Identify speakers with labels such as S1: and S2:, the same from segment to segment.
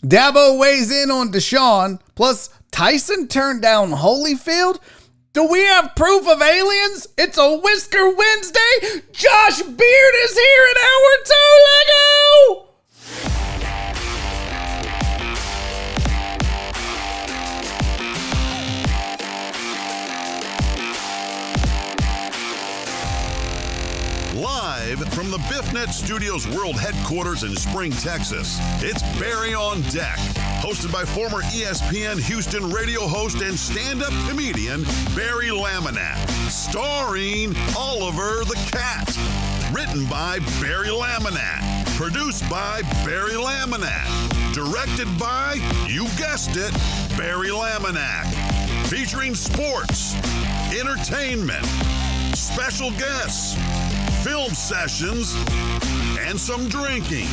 S1: Dabo weighs in on Deshaun. Plus, Tyson turned down Holyfield. Do we have proof of aliens? It's a Whisker Wednesday. Josh Beard is here in hour 2. Lego!
S2: Live from the BiffNet Studios World Headquarters in Spring, Texas, it's Barry on Deck, hosted by former ESPN Houston radio host and stand-up comedian Barry Laminack, starring Oliver the Cat. Written by Barry Laminack, produced by Barry Laminack, directed by, you guessed it, Barry Laminack, featuring sports, entertainment, special guests, film sessions, and some drinking.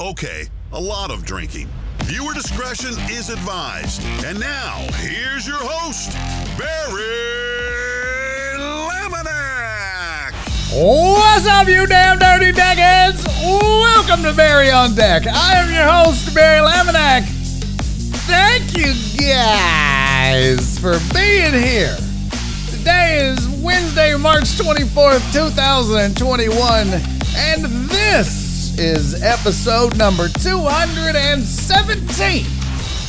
S2: Okay, a lot of drinking. Viewer discretion is advised. And now, here's your host, Barry Laminack.
S1: What's up, you damn dirty deckheads? Welcome to Barry on Deck. I am your host, Barry Laminack. Thank you guys for being here. Today is Wednesday, March 24th, 2021, and this is episode number 217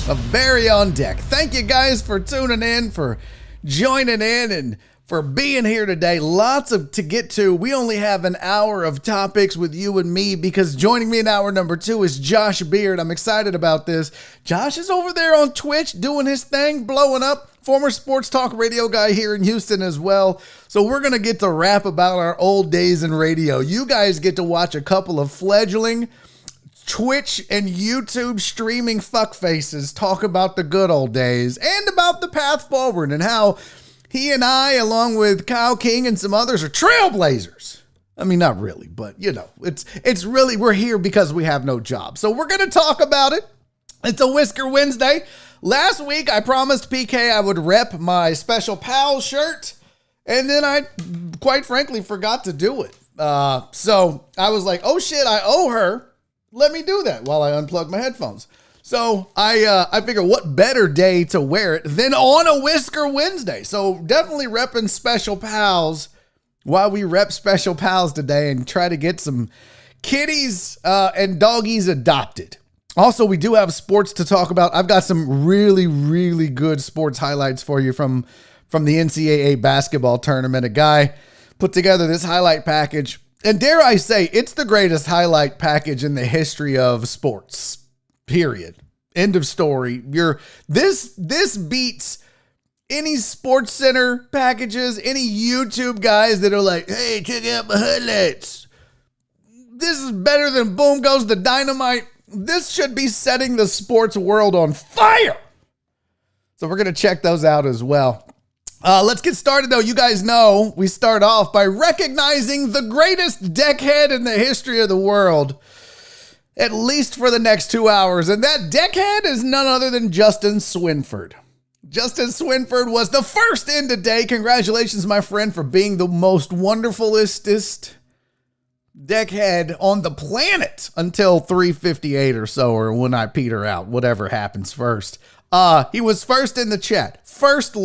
S1: of Barry on Deck. Thank you guys for tuning in, for joining in, and for being here today. Lots to get to. We only have an hour of topics with you and me because joining me in hour number 2 is Josh Beard. I'm excited about this. Josh is over there on Twitch doing his thing, blowing up. Former sports talk radio guy here in Houston as well. So we're going to get to rap about our old days in radio. You guys get to watch a couple of fledgling Twitch and YouTube streaming fuckfaces talk about the good old days and about the path forward and how he and I, along with Kyle King and some others, are trailblazers. I mean, not really, but you know, it's really, we're here because we have no job. So we're going to talk about it. It's a Whisker Wednesday. Last week, I promised PK I would rep my Special Pal shirt, and then I, quite frankly, forgot to do it. So I was like, oh shit, I owe her. Let me do that while I unplug my headphones. So I figured what better day to wear it than on a Whisker Wednesday. So definitely repping Special Pals while we rep Special Pals today and try to get some kitties and doggies adopted. Also, we do have sports to talk about. I've got some really, really good sports highlights for you from the NCAA basketball tournament. A guy put together this highlight package, and dare I say, it's the greatest highlight package in the history of sports, period. End of story. This beats any Sports Center packages, any YouTube guys that are like, hey, check out my highlights. This is better than Boom Goes the Dynamite. This should be setting the sports world on fire. So we're going to check those out as well. Let's get started, though. You guys know we start off by recognizing the greatest deckhead in the history of the world, at least for the next 2 hours. And that deckhead is none other than Justin Swinford. Justin Swinford was the first in today. Congratulations, my friend, for being the most wonderfulest deckhead on the planet until 358 or so, or when I peter out, whatever happens first. He was first in the chat, first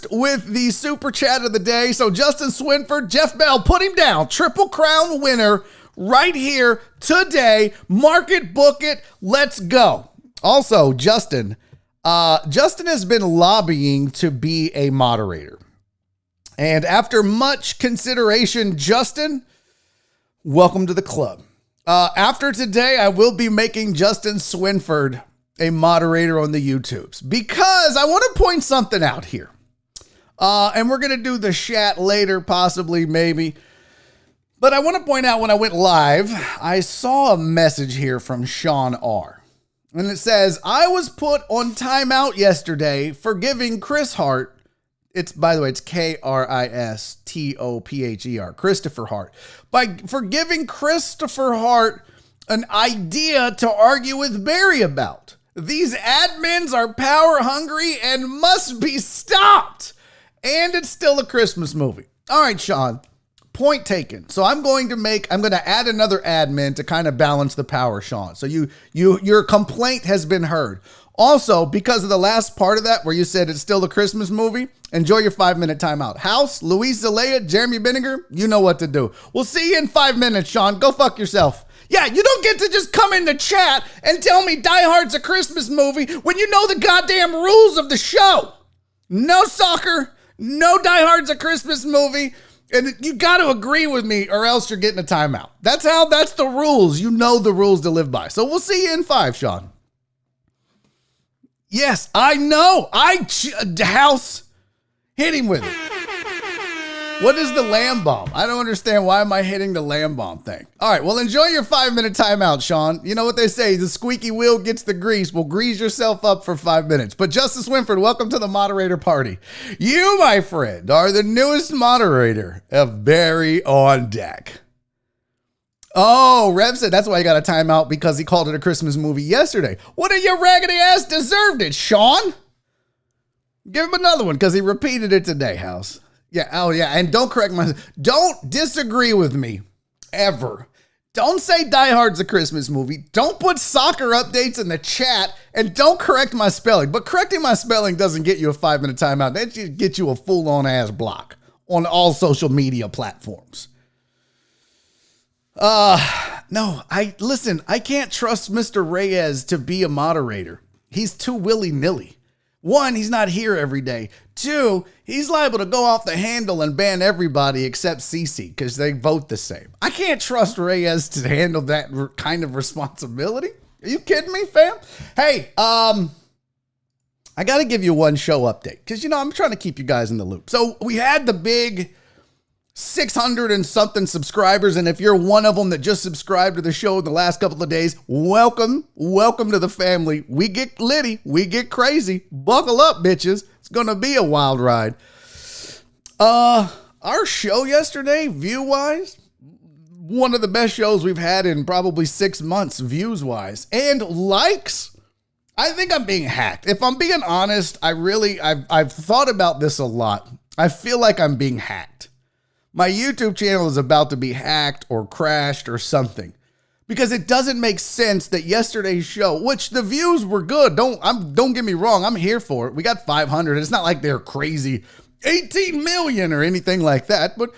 S1: with the super chat of the day. So Justin Swinford, Jeff Bell, put him down. Triple Crown winner right here today. Mark it, book it. Let's go. Also, Justin has been lobbying to be a moderator. And after much consideration, Justin, welcome to the club. After today, I will be making Justin Swinford a moderator on the YouTubes because I want to point something out here. And we're going to do the chat later, possibly, maybe. But I want to point out when I went live, I saw a message here from Sean R. And it says, I was put on timeout yesterday for giving Chris Hart. By the way, it's Kristopher, Christopher Hart. For giving Christopher Hart an idea to argue with Barry about. These admins are power hungry and must be stopped. And it's still a Christmas movie. All right, Sean, Point taken. So I'm going to add another admin to kind of balance the power, Sean. So your complaint has been heard. Also, because of the last part of that where you said it's still a Christmas movie, enjoy your 5-minute timeout. House, Luis Zelaya, Jeremy Benninger, you know what to do. We'll see you in 5 minutes, Sean. Go fuck yourself. Yeah, you don't get to just come in the chat and tell me Die Hard's a Christmas movie when you know the goddamn rules of the show. No soccer, no Die Hard's a Christmas movie, and you got to agree with me or else you're getting a timeout. That's the rules. You know the rules to live by. So we'll see you in 5, Sean. Yes, I know. House, hit him with it. What is the lamb bomb? I don't understand. Why am I hitting the lamb bomb thing? All right, well, enjoy your 5-minute timeout, Sean. You know what they say, the squeaky wheel gets the grease. Well, grease yourself up for 5 minutes. But Justice Winford, welcome to the moderator party. You, my friend, are the newest moderator of Barry on Deck. Oh, Rev said that's why he got a timeout, because he called it a Christmas movie yesterday. What are your raggedy ass deserved it, Sean? Give him another one because he repeated it today, House. Yeah, oh yeah, and don't disagree with me, ever. Don't say Die Hard's a Christmas movie. Don't put soccer updates in the chat, and don't correct my spelling. But correcting my spelling doesn't get you a 5-minute timeout. That just gets you a full-on ass block on all social media platforms. No, I can't trust Mr. Reyes to be a moderator. He's too willy-nilly. 1, he's not here every day. 2, he's liable to go off the handle and ban everybody except Cece because they vote the same. I can't trust Reyes to handle that kind of responsibility. Are you kidding me, fam? Hey, I got to give you one show update because, I'm trying to keep you guys in the loop. So we had the big 600 and something subscribers, and if you're one of them that just subscribed to the show in the last couple of days, welcome to the family. We get litty, we get crazy. Buckle up, bitches. It's gonna be a wild ride. Our show yesterday, view-wise, one of the best shows we've had in probably 6 months, views-wise, and likes. I think I'm being hacked. If I'm being honest, I've thought about this a lot. I feel like I'm being hacked. My YouTube channel is about to be hacked or crashed or something, because it doesn't make sense that yesterday's show, which the views were good. Don't get me wrong. I'm here for it. We got 500. It's not like they're crazy 18 million or anything like that. But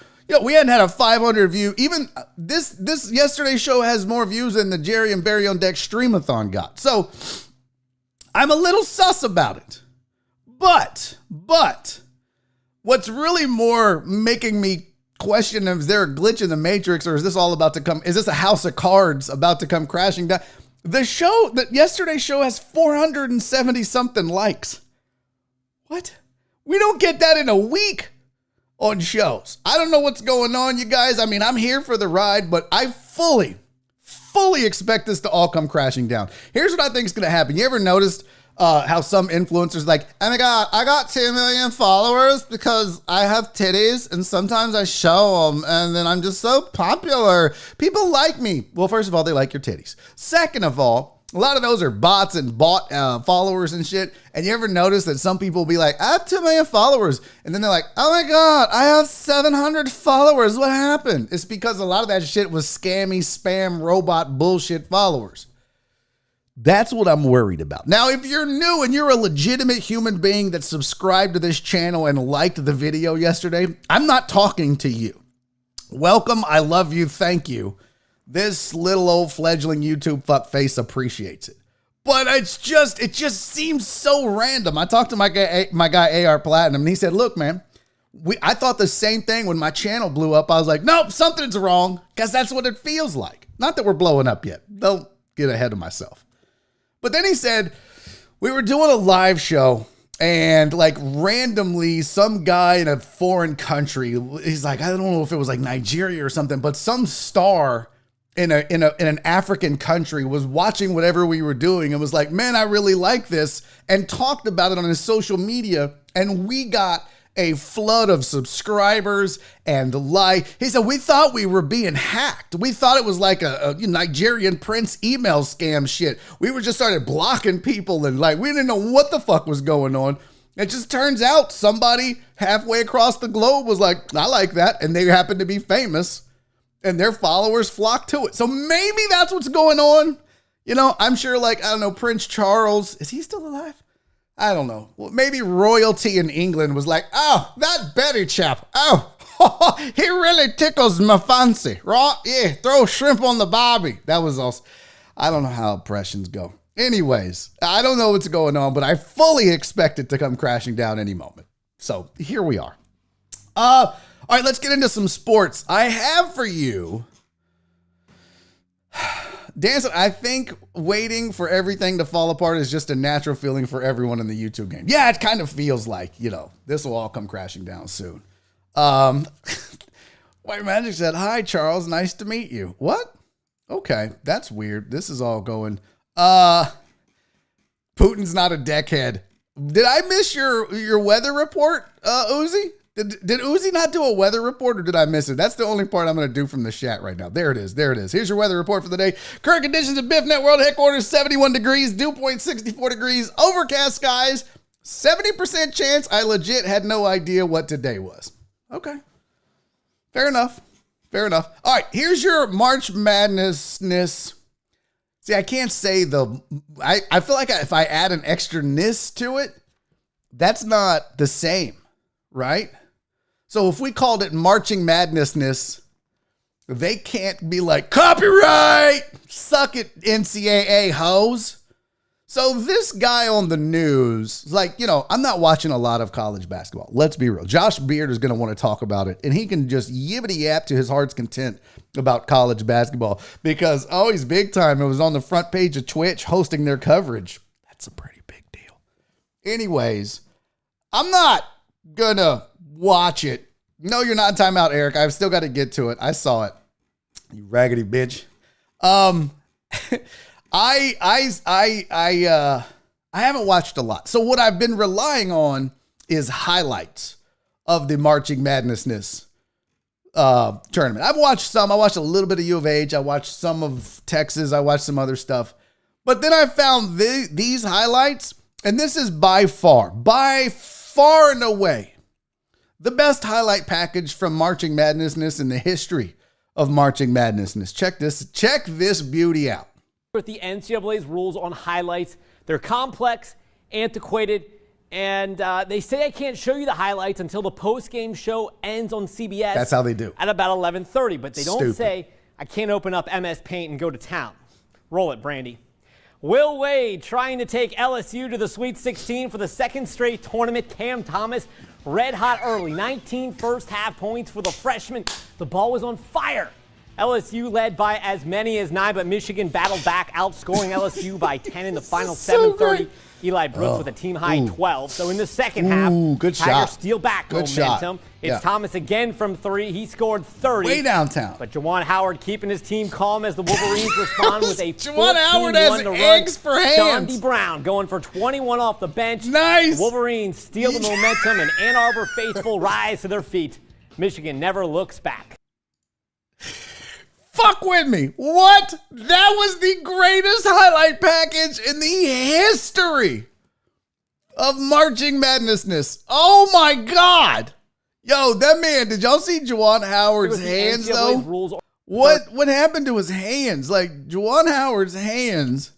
S1: we hadn't had a 500 view. Even this yesterday's show has more views than the Jerry and Barry on Deck Streamathon got. So I'm a little sus about it. But what's really more making me question, is there a glitch in the Matrix, or is this all about to come? Is this a house of cards about to come crashing down? Yesterday's show has 470 something likes. What? We don't get that in a week on shows. I don't know what's going on, you guys. I mean, I'm here for the ride, but I fully expect this to all come crashing down. Here's what I think is going to happen. You ever noticed how some influencers like, oh my God, I got 2 million followers because I have titties and sometimes I show them and then I'm just so popular. People like me. Well, first of all, they like your titties. Second of all, a lot of those are bots and bot followers and shit. And you ever notice that some people will be like, I have 2 million followers. And then they're like, oh my God, I have 700 followers. What happened? It's because a lot of that shit was scammy, spam, robot bullshit followers. That's what I'm worried about. Now, if you're new and you're a legitimate human being that subscribed to this channel and liked the video yesterday, I'm not talking to you. Welcome. I love you. Thank you. This little old fledgling YouTube fuckface appreciates it. But it just seems so random. I talked to my guy AR Platinum, and he said, look, man, I thought the same thing when my channel blew up. I was like, nope, something's wrong, because that's what it feels like. Not that we're blowing up yet. Don't get ahead of myself. But then he said, we were doing a live show and like randomly some guy in a foreign country, he's like, I don't know if it was like Nigeria or something, but some star in an African country was watching whatever we were doing and was like, man, I really like this, and talked about it on his social media. And we got a flood of subscribers and he said, we thought we were being hacked. We thought it was like a Nigerian prince email scam shit. We were just started blocking people and like, we didn't know what the fuck was going on. It just turns out somebody halfway across the globe was like, I like that. And they happen to be famous and their followers flock to it. So maybe that's what's going on. You know, I'm sure like, I don't know, Prince Charles, is he still alive? I don't know. Well, maybe royalty in England was like, oh, that Betty chap. Oh, he really tickles my fancy, right? Yeah, throw shrimp on the barbie. That was also, I don't know how impressions go. Anyways, I don't know what's going on, but I fully expect it to come crashing down any moment. So here we are. All right, let's get into some sports. I have for you, Danson, I think waiting for everything to fall apart is just a natural feeling for everyone in the YouTube game. Yeah, it kind of feels like, you know, this will all come crashing down soon. White Magic said, hi, Charles. Nice to meet you. What? Okay, that's weird. This is all going... Putin's not a deckhead. Did I miss your weather report, Uzi? Did Uzi not do a weather report or did I miss it? That's the only part I'm going to do from the chat right now. There it is. There it is. Here's your weather report for the day. Current conditions at BiffNet World Headquarters, 71 degrees, dew point 64 degrees, overcast skies, 70% chance. I legit had no idea what today was. Okay. Fair enough. Fair enough. All right. Here's your March Madness-ness. See, I can't say I feel like if I add an extra-ness to it, that's not the same, right? So if we called it Marching Madness-ness, they can't be like, copyright, suck it, NCAA hoes. So this guy on the news, like, you know, I'm not watching a lot of college basketball. Let's be real. Josh Beard is going to want to talk about it, and he can just yibbity yap to his heart's content about college basketball because, oh, he's big time. It was on the front page of Twitch hosting their coverage. That's a pretty big deal. Anyways, I'm not going to watch it. No, you're not in timeout, Eric. I've still got to get to it. I saw it. You raggedy bitch. I haven't watched a lot. So what I've been relying on is highlights of the Marching Madness tournament. I've watched some. I watched a little bit of U of H. I watched some of Texas. I watched some other stuff. But then I found these highlights, and this is by far and away, the best highlight package from Marching Madness in the history of Marching Madness. Check this beauty out.
S3: With the NCAA's rules on highlights, they're complex, antiquated, and they say I can't show you the highlights until the post-game show ends on CBS.
S1: That's how they do.
S3: At about 11:30, but they don't
S1: Stupid.
S3: say I can't open up MS Paint and go to town. Roll it, Brandy. Will Wade trying to take LSU to the Sweet 16 for the second straight tournament. Cam Thomas red hot early, 19 first half points for the freshman. The ball was on fire. LSU led by as many as 9, but Michigan battled back, outscoring LSU by 10 in the final 7:30. Eli Brooks with a team-high 12. So in the second half,
S1: good
S3: Tigers
S1: shot.
S3: steal back
S1: Good
S3: momentum.
S1: shot.
S3: It's
S1: Yeah.
S3: Thomas again from 3. He scored 30.
S1: Way downtown.
S3: But Juwan Howard keeping his team calm as the Wolverines respond with a
S1: Juwan Howard has
S3: 14-1
S1: eggs for hands.
S3: Donde Brown going for 21 off the bench.
S1: Nice.
S3: The Wolverines steal the momentum, and Ann Arbor faithful rise to their feet. Michigan never looks back.
S1: Fuck with me. What? That was the greatest highlight package in the history of Marching Madness. Oh my God. Yo, that man, did y'all see Juwan Howard's hands though? What happened to his hands? Like Juwan Howard's hands.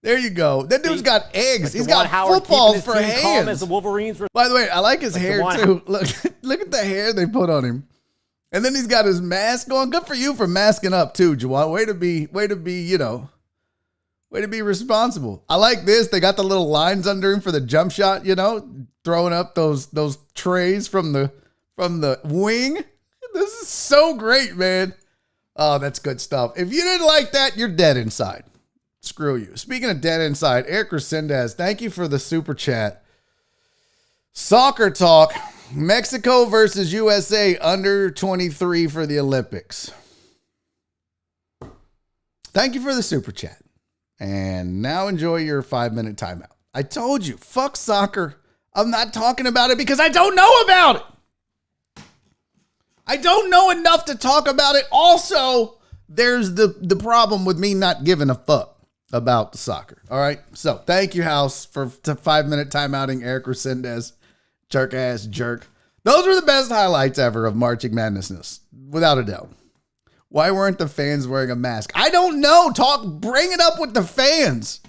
S1: There you go. That dude's got eggs. He's got footballs for hands.
S3: As the Wolverines.
S1: By the way, I like his hair too. Look at the hair they put on him. And then he's got his mask on. Good for you for masking up too, Juwan. Way to be, you know, way to be responsible. I like this. They got the little lines under him for the jump shot, you know, throwing up those trays from the wing. This is so great, man. Oh, that's good stuff. If you didn't like that, you're dead inside. Screw you. Speaking of dead inside, Eric Resendez, thank you for the super chat. Soccer talk. Mexico versus USA under 23 for the Olympics. Thank you for the super chat. And now enjoy your 5-minute timeout. I told you, fuck soccer. I'm not talking about it because I don't know about it. I don't know enough to talk about it. Also, there's the problem with me not giving a fuck. about soccer. All right. So thank you, House, for 5-minute timeouting Eric Resendez. Jerk ass jerk. Those were the best highlights ever of Marching Madness, without a doubt. Why weren't the fans wearing a mask? I don't know. Bring it up with the fans.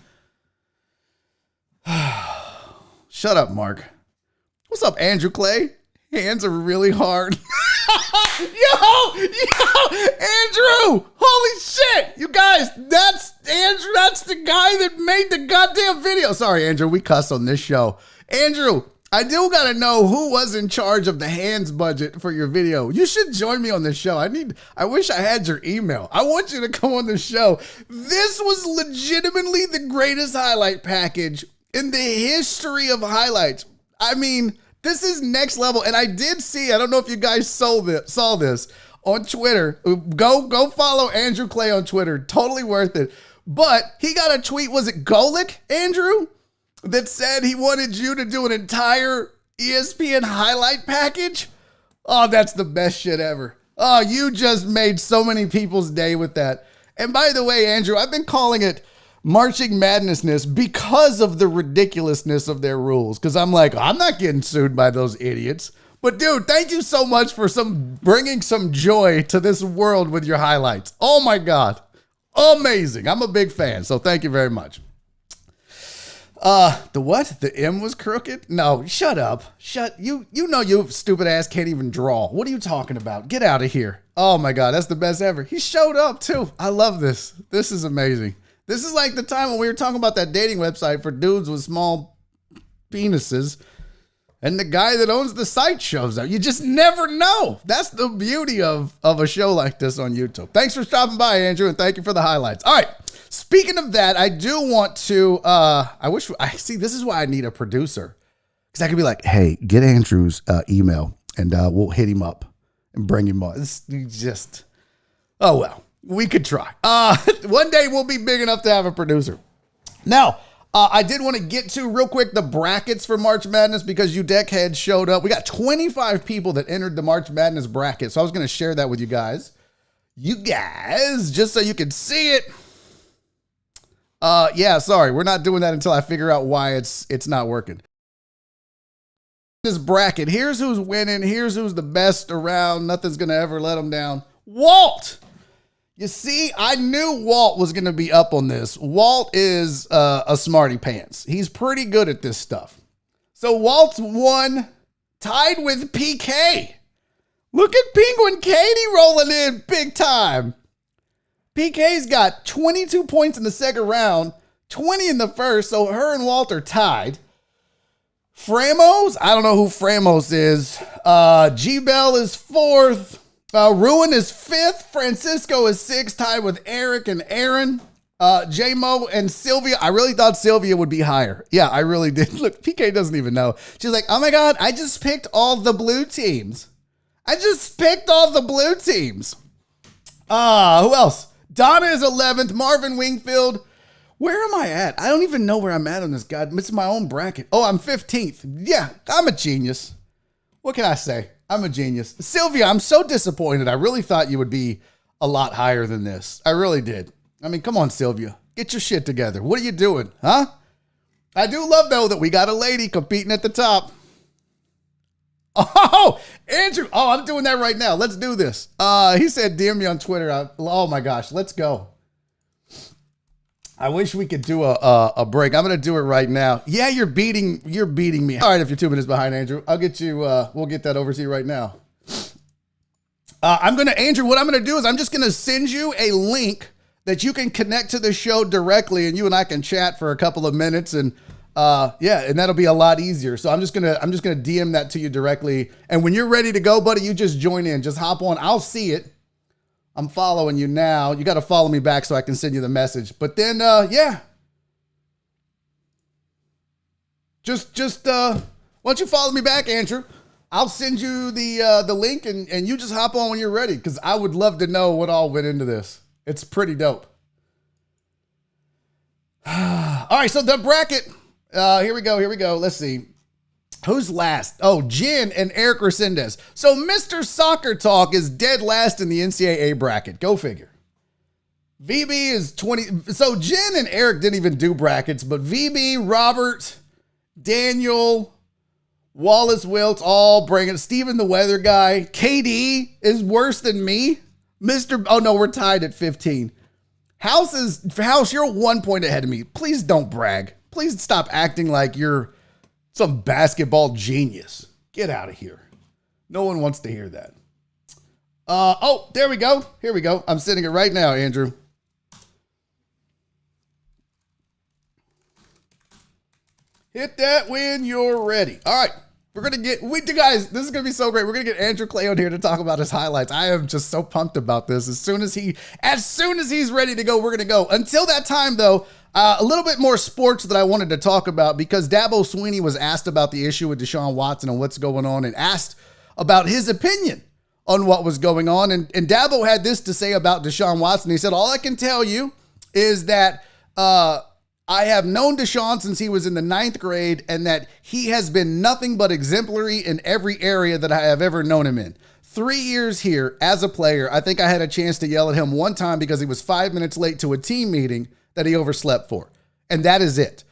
S1: Shut up, Mark. What's up, Andrew Clay? Hands are really hard. Yo, Andrew! Holy shit! You guys, that's Andrew. That's the guy that made the goddamn video. Sorry, Andrew, we cuss on this show. Andrew, I do gotta know who was in charge of the hands budget for your video. You should join me on this show. I wish I had your email. I want you to come on the show. This was legitimately the greatest highlight package in the history of highlights. I mean, this is next level. And I did see, I don't know if you guys saw this on Twitter. Go follow Andrew Clay on Twitter. Totally worth it. But he got a tweet, was it Golick, Andrew, that said he wanted you to do an entire ESPN highlight package? Oh, that's the best shit ever. Oh, you just made so many people's day with that. And by the way, Andrew, I've been calling it Marching Madnessness because of the ridiculousness of their rules. Because I'm like, I'm not getting sued by those idiots. But dude, thank you so much for bringing some joy to this world with your highlights. Oh my God. Amazing. I'm a big fan. So thank you very much. The what? The M was crooked? No, shut up. You know you stupid ass can't even draw. What are you talking about? Get out of here. Oh my God, that's the best ever. He showed up too. I love this. This is amazing. This is like the time when we were talking about that dating website for dudes with small penises, and the guy that owns the site shows up. You just never know. That's the beauty of a show like this on YouTube. Thanks for stopping by, Andrew, and thank you for the highlights. All right. Speaking of that, I do want to, this is why I need a producer. Because I could be like, hey, get Andrew's email, and we'll hit him up and bring him on. It's just, oh, well. We could try. One day we'll be big enough to have a producer. Now, I did want to get to real quick the brackets for March Madness because you deckheads showed up. We got 25 people that entered the March Madness bracket. So I was going to share that with you guys. Just so you can see it. Yeah, sorry. We're not doing that until I figure out why it's not working. This bracket. Here's who's winning. Here's who's the best around. Nothing's going to ever let them down. Walt! You see, I knew Walt was going to be up on this. Walt is a smarty pants. He's pretty good at this stuff. So Walt's won, tied with PK. Look at Penguin Katie rolling in big time. PK's got 22 points in the second round, 20 in the first, so her and Walt are tied. Framos, I don't know who Framos is. G-Bell is fourth. Ruin is fifth. Francisco is sixth, tied with Eric and Aaron. J-Mo and Sylvia. I really thought Sylvia would be higher. Yeah, I really did. Look, PK doesn't even know. She's like, oh my God, I just picked all the blue teams. Who else? Donna is 11th. Marvin Wingfield. Where am I at? I don't even know where I'm at on this, God. It's my own bracket. Oh, I'm 15th. Yeah, I'm a genius. What can I say? I'm a genius. Sylvia, I'm so disappointed. I really thought you would be a lot higher than this. I really did. I mean, come on, Sylvia. Get your shit together. What are you doing? Huh? I do love, though, that we got a lady competing at the top. Oh, Andrew. Oh, I'm doing that right now. Let's do this. He said, DM me on Twitter. Oh, my gosh. Let's go. I wish we could do a break. I'm going to do it right now. Yeah, you're beating me. All right, if you're 2 minutes behind, Andrew, I'll get you, we'll get that over to you right now. Andrew, what I'm going to do is I'm just going to send you a link that you can connect to the show directly, and you and I can chat for a couple of minutes, and and that'll be a lot easier. So I'm just gonna DM that to you directly, and when you're ready to go, buddy, you just join in. Just hop on. I'll see it. I'm following you now. You got to follow me back so I can send you the message. But then, Just why don't you follow me back, Andrew? I'll send you the link, and you just hop on when you're ready, because I would love to know what all went into this. It's pretty dope. All right, so the bracket. Here we go. Let's see. Who's last? Oh, Jen and Eric Resendez. So Mr. Soccer Talk is dead last in the NCAA bracket. Go figure. VB is 20. So Jen and Eric didn't even do brackets, but VB, Robert, Daniel, Wallace Wilts, all bring it. Steven the weather guy. KD is worse than me. Oh no, we're tied at 15. House, you're 1 point ahead of me. Please don't brag. Please stop acting like you're some basketball genius. Get out of here. No one wants to hear that. Oh, there we go. Here we go. I'm sending it right now, Andrew. Hit that when you're ready. All right. We're going to guys, this is going to be so great. We're going to get Andrew Clay on here to talk about his highlights. I am just so pumped about this. As soon as he's ready to go, we're going to go. Until that time, though, a little bit more sports that I wanted to talk about because Dabo Swinney was asked about the issue with Deshaun Watson and what's going on and asked about his opinion on what was going on. And Dabo had this to say about Deshaun Watson. He said, all I can tell you is that I have known Deshaun since he was in the 9th grade and that he has been nothing but exemplary in every area that I have ever known him in. 3 years here as a player, I think I had a chance to yell at him one time because he was 5 minutes late to a team meeting that he overslept for. And that is it.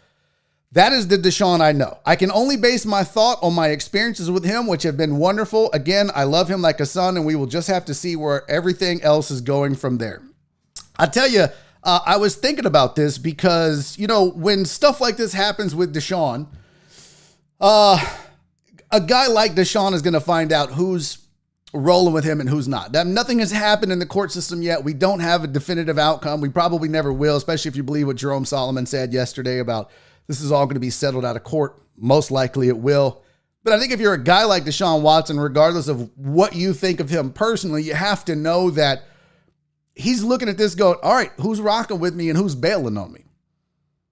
S1: That is the Deshaun I know. I can only base my thought on my experiences with him, which have been wonderful. Again, I love him like a son, and we will just have to see where everything else is going from there. I tell you, I was thinking about this because, when stuff like this happens with Deshaun, a guy like Deshaun is going to find out who's rolling with him and who's not. Nothing has happened in the court system yet. We don't have a definitive outcome. We probably never will, especially if you believe what Jerome Solomon said yesterday about this is all going to be settled out of court. Most likely it will. But I think if you're a guy like Deshaun Watson, regardless of what you think of him personally, you have to know that he's looking at this going, all right, who's rocking with me and who's bailing on me?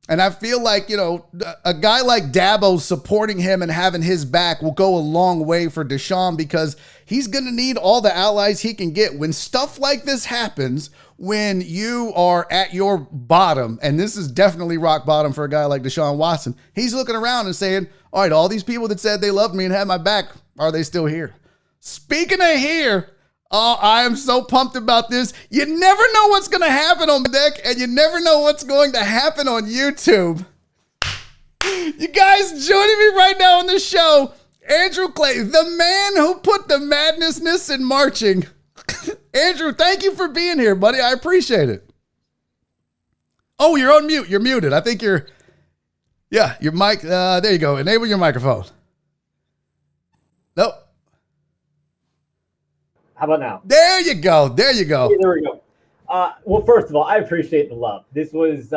S1: And I feel like, a guy like Dabo supporting him and having his back will go a long way for Deshaun because he's going to need all the allies he can get. When stuff like this happens, when you are at your bottom, and this is definitely rock bottom for a guy like Deshaun Watson, he's looking around and saying, all right, all these people that said they loved me and had my back, are they still here? Speaking of here, oh, I am so pumped about this. You never know what's going to happen on deck, and you never know what's going to happen on YouTube. You guys joining me right now on the show, Andrew Clay, the man who put the madnessness in marching. Andrew, thank you for being here, buddy. I appreciate it. Oh, you're on mute. You're muted. I think your mic, there you go. Enable your microphone. Nope.
S3: How about now?
S1: There you go. There you go.
S3: Yeah, there we go. Well, first of all, I appreciate the love. This was,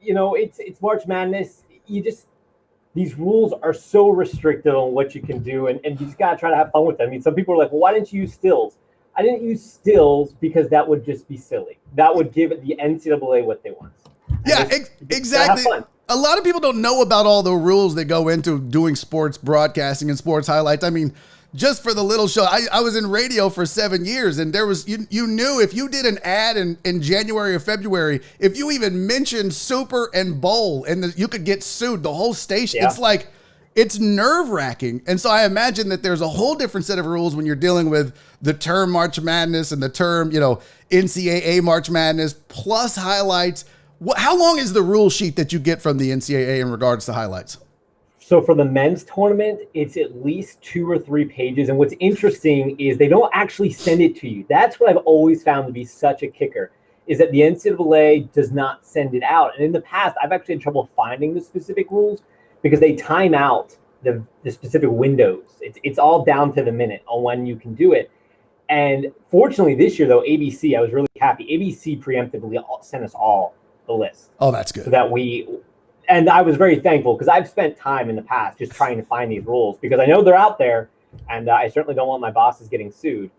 S3: it's March Madness. These rules are so restrictive on what you can do, and you just got to try to have fun with them. I mean, some people are like, well, why didn't you use stills? I didn't use stills because that would just be silly. That would give the NCAA what they want.
S1: Yeah, exactly. A lot of people don't know about all the rules that go into doing sports broadcasting and sports highlights. I mean, just for the little show, I was in radio for 7 years, and there was, you knew if you did an ad in January or February, if you even mentioned Super and Bowl, and you could get sued, the whole station. Yeah. It's nerve-wracking. And so I imagine that there's a whole different set of rules when you're dealing with the term March Madness and the term, NCAA March Madness plus highlights. How long is the rule sheet that you get from the NCAA in regards to highlights?
S4: So for the men's tournament, it's at least 2 or 3 pages. And what's interesting is they don't actually send it to you. That's what I've always found to be such a kicker, is that the NCAA does not send it out. And in the past, I've actually had trouble finding the specific rules because they time out the specific windows. It's all down to the minute on when you can do it. And fortunately this year, though, ABC, I was really happy. ABC preemptively sent us all the list.
S1: Oh, that's good.
S4: So that and I was very thankful because I've spent time in the past just trying to find these rules because I know they're out there, and I certainly don't want my bosses getting sued.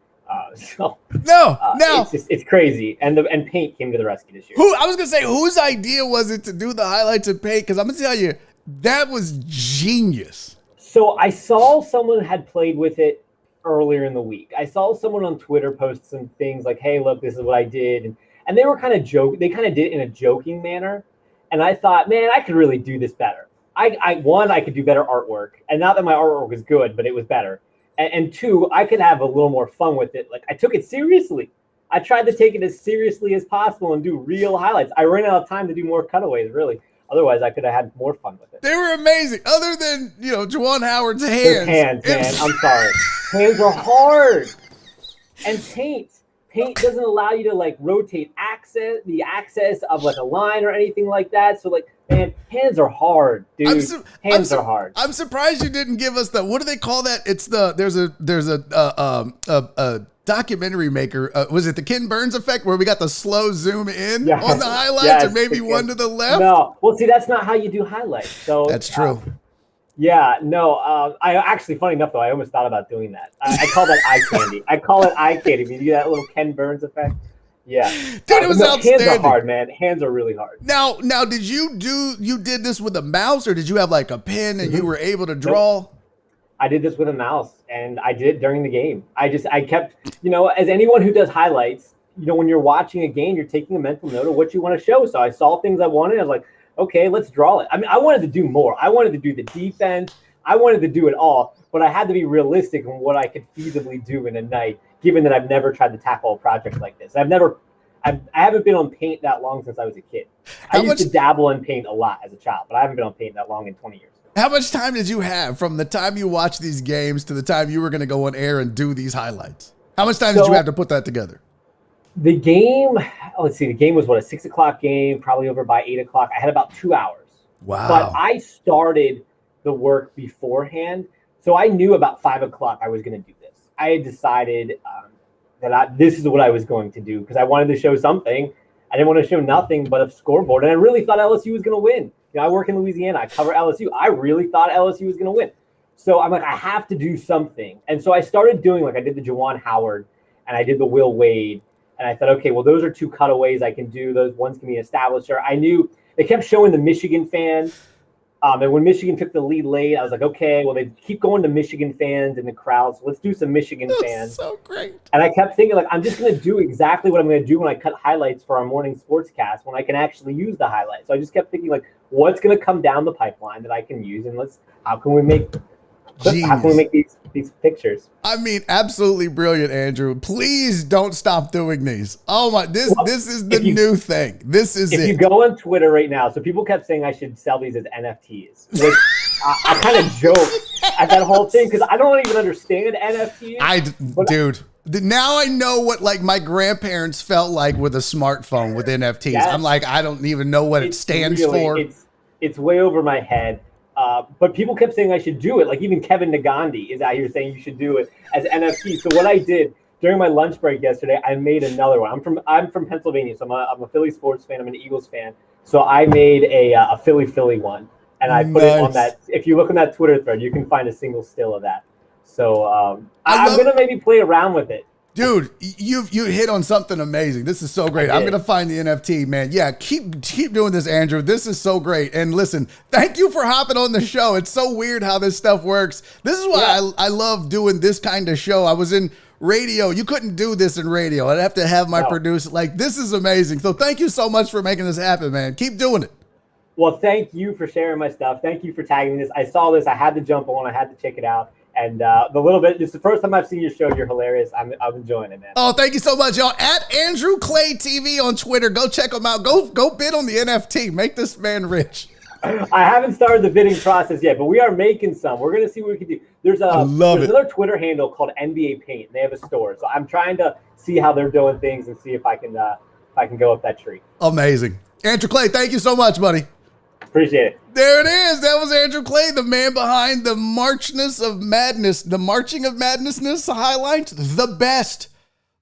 S4: It's crazy. And Paint came to the rescue this year.
S1: I was gonna say, whose idea was it to do the highlights of Paint? Because I'm gonna tell you, that was genius.
S4: So I saw someone had played with it earlier in the week. I saw someone on Twitter post some things like, "Hey, look, this is what I did," and they were kind of They kind of did it in a joking manner. And I thought, man, I could really do this better. I could do better artwork. And not that my artwork was good, but it was better. And 2, I could have a little more fun with it. Like, I took it seriously. I tried to take it as seriously as possible and do real highlights. I ran out of time to do more cutaways, really. Otherwise, I could have had more fun with it.
S1: They were amazing. Other than, Juwan Howard's hands.
S4: Those hands, man. I'm sorry. Hands are hard. And paint doesn't allow you to like rotate the access of like a line or anything like that. So like, man, hands are hard, dude. Hands are hard.
S1: I'm surprised you didn't give us what do they call that? It's there's a documentary maker. Was it the Ken Burns effect where we got the slow zoom in on the highlights, or maybe one to the left?
S4: No, well, see, that's not how you do highlights. So
S1: that's true.
S4: I actually, funny enough, though, I almost thought about doing that. I call that eye candy. I call it eye candy. You do that little Ken Burns effect. Yeah.
S1: Dude, it was outstanding.
S4: Hands are hard, man. Hands are really hard.
S1: Now, did you did this with a mouse, or did you have like a pen and you were able to draw?
S4: Nope. I did this with a mouse, and I did it during the game. I kept, as anyone who does highlights, when you're watching a game, you're taking a mental note of what you want to show. So I saw things I wanted. I was like, okay, let's draw it. I mean, I wanted to do more. I wanted to do the defense. I wanted to do it all, but I had to be realistic on what I could feasibly do in a night, given that I've never tried to tackle a project like this. I haven't been on paint that long since I was a kid. I used to dabble in paint a lot as a child, but I haven't been on paint that long in 20 years.
S1: How much time did you have from the time you watched these games to the time you were going to go on air and do these highlights? How much time did you have to put that together?
S4: The game, the game was a 6 o'clock game, probably over by 8 o'clock. I had about 2 hours.
S1: Wow.
S4: But I started the work beforehand. So I knew about 5 o'clock I was going to do this. I had decided that this is what I was going to do because I wanted to show something. I didn't want to show nothing but a scoreboard. And I really thought LSU was going to win. I work in Louisiana. I cover LSU. I really thought LSU was going to win. So I'm like, I have to do something. And so I started doing, I did the Juwan Howard and I did the Will Wade. And I thought, okay, well, those are 2 cutaways I can do. Those ones can be an establisher. I knew they kept showing the Michigan fans. And when Michigan took the lead late, I was like, okay, well, they keep going to Michigan fans in the crowd. So let's do some Michigan fans.
S1: So great.
S4: And I kept thinking, I'm just going to do exactly what I'm going to do when I cut highlights for our morning sportscast, when I can actually use the highlights. So I just kept thinking, what's going to come down the pipeline that I can use? And how can we make these pictures?
S1: I mean, absolutely brilliant, Andrew. Please don't stop doing these. Oh my, this is the new thing. This is
S4: it. If you go on Twitter right now, so people kept saying I should sell these as NFTs, which I kind of joked at that whole thing because I don't even understand NFTs.
S1: Dude, now I know what my grandparents felt like with a smartphone with NFTs. I'm like, I don't even know what it stands for.
S4: It's way over my head. But people kept saying I should do it. Even Kevin Nagandi is out here saying you should do it as NFT. So what I did during my lunch break yesterday, I made another one. I'm from Pennsylvania, so I'm a Philly sports fan. I'm an Eagles fan. So I made a Philly one, and I put it on that. If you look on that Twitter thread, you can find a single still of that. So I'm gonna maybe play around with it.
S1: Dude, you hit on something amazing. This is so great. I'm going to find the NFT, man. Yeah, keep doing this, Andrew. This is so great. And listen, thank you for hopping on the show. It's so weird how this stuff works. This is why I love doing this kind of show. I was in radio. You couldn't do this in radio. I'd have to have my producer. This is amazing. So thank you so much for making this happen, man. Keep doing it.
S4: Well, thank you for sharing my stuff. Thank you for tagging this. I saw this. I had to jump on. I had to check it out. And it's the first time I've seen your show. You're hilarious. I'm enjoying it, man.
S1: Oh, thank you so much, y'all. At Andrew Clay TV on Twitter. Go check him out. Go bid on the NFT. Make this man rich.
S4: I haven't started the bidding process yet, but we are making some. We're going to see what we can do. There's another Twitter handle called NBA Paint. They have a store. So I'm trying to see how they're doing things and see if I can go up that tree. Amazing.
S1: Andrew Clay, thank you so much, buddy.
S4: Appreciate it.
S1: There it is. That was Andrew Clay, the man behind the Marchness of Madness, the Marching of Madnessness highlights. The best,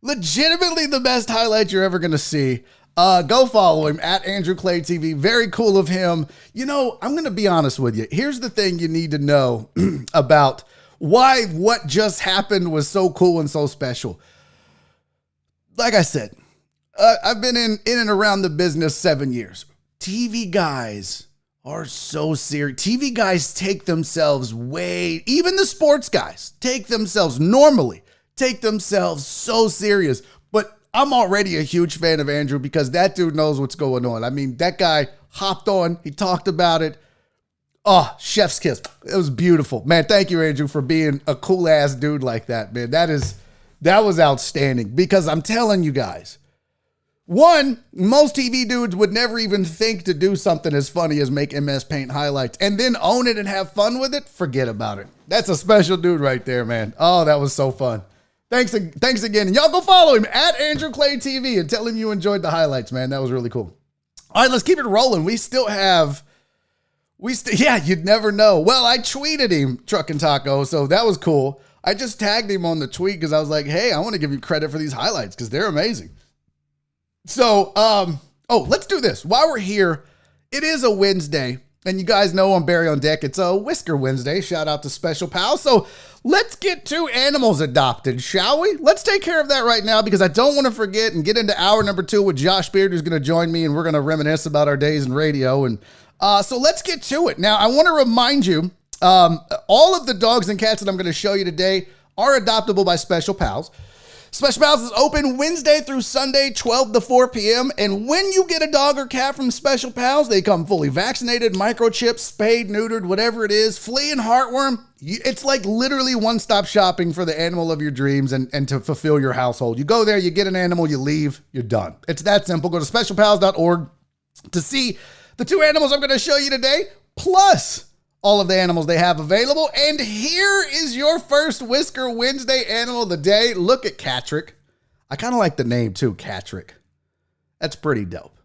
S1: legitimately the best highlight you're ever going to see. Go follow him at Andrew Clay TV. Very cool of him. I'm going to be honest with you. Here's the thing you need to know about why what just happened was so cool and so special. Like I said, I've been in and around the business 7 years. TV guys are so serious. TV guys take themselves even the sports guys take themselves so serious. But I'm already a huge fan of Andrew because that dude knows what's going on. I mean, that guy hopped on, he talked about it. Oh, chef's kiss. It was beautiful. Man, thank you, Andrew, for being a cool ass dude like that, man. That was outstanding because I'm telling you guys, one, most TV dudes would never even think to do something as funny as make MS Paint highlights and then own it and have fun with it. Forget about it. That's a special dude right there, man. Oh, that was so fun. Thanks again. And y'all go follow him at Andrew Clay TV and tell him you enjoyed the highlights, man. That was really cool. All right, let's keep it rolling. Yeah, you'd never know. Well, I tweeted him, Truck and Taco, so that was cool. I just tagged him on the tweet because I was like, hey, I want to give you credit for these highlights because they're amazing. So, let's do this. While we're here, it is a Wednesday, and you guys know on Barry on Deck, it's a Whisker Wednesday. Shout out to Special Pal. So let's get 2 animals adopted, shall we? Let's take care of that right now because I don't want to forget and get into hour number 2 with Josh Beard, who's going to join me, and we're going to reminisce about our days in radio. And so let's get to it. Now, I want to remind you, all of the dogs and cats that I'm going to show you today are adoptable by Special Pals. Special Pals is open Wednesday through Sunday, 12 to 4 p.m. And when you get a dog or cat from Special Pals, they come fully vaccinated, microchipped, spayed, neutered, whatever it is, flea and heartworm. It's like literally one-stop shopping for the animal of your dreams and to fulfill your household. You go there, you get an animal, you leave, you're done. It's that simple. Go to specialpals.org to see the 2 animals I'm going to show you today, plus all of the animals they have available. And here is your first Whisker Wednesday animal of the day. Look at Catrick. I kind of like the name too, Catrick. That's pretty dope.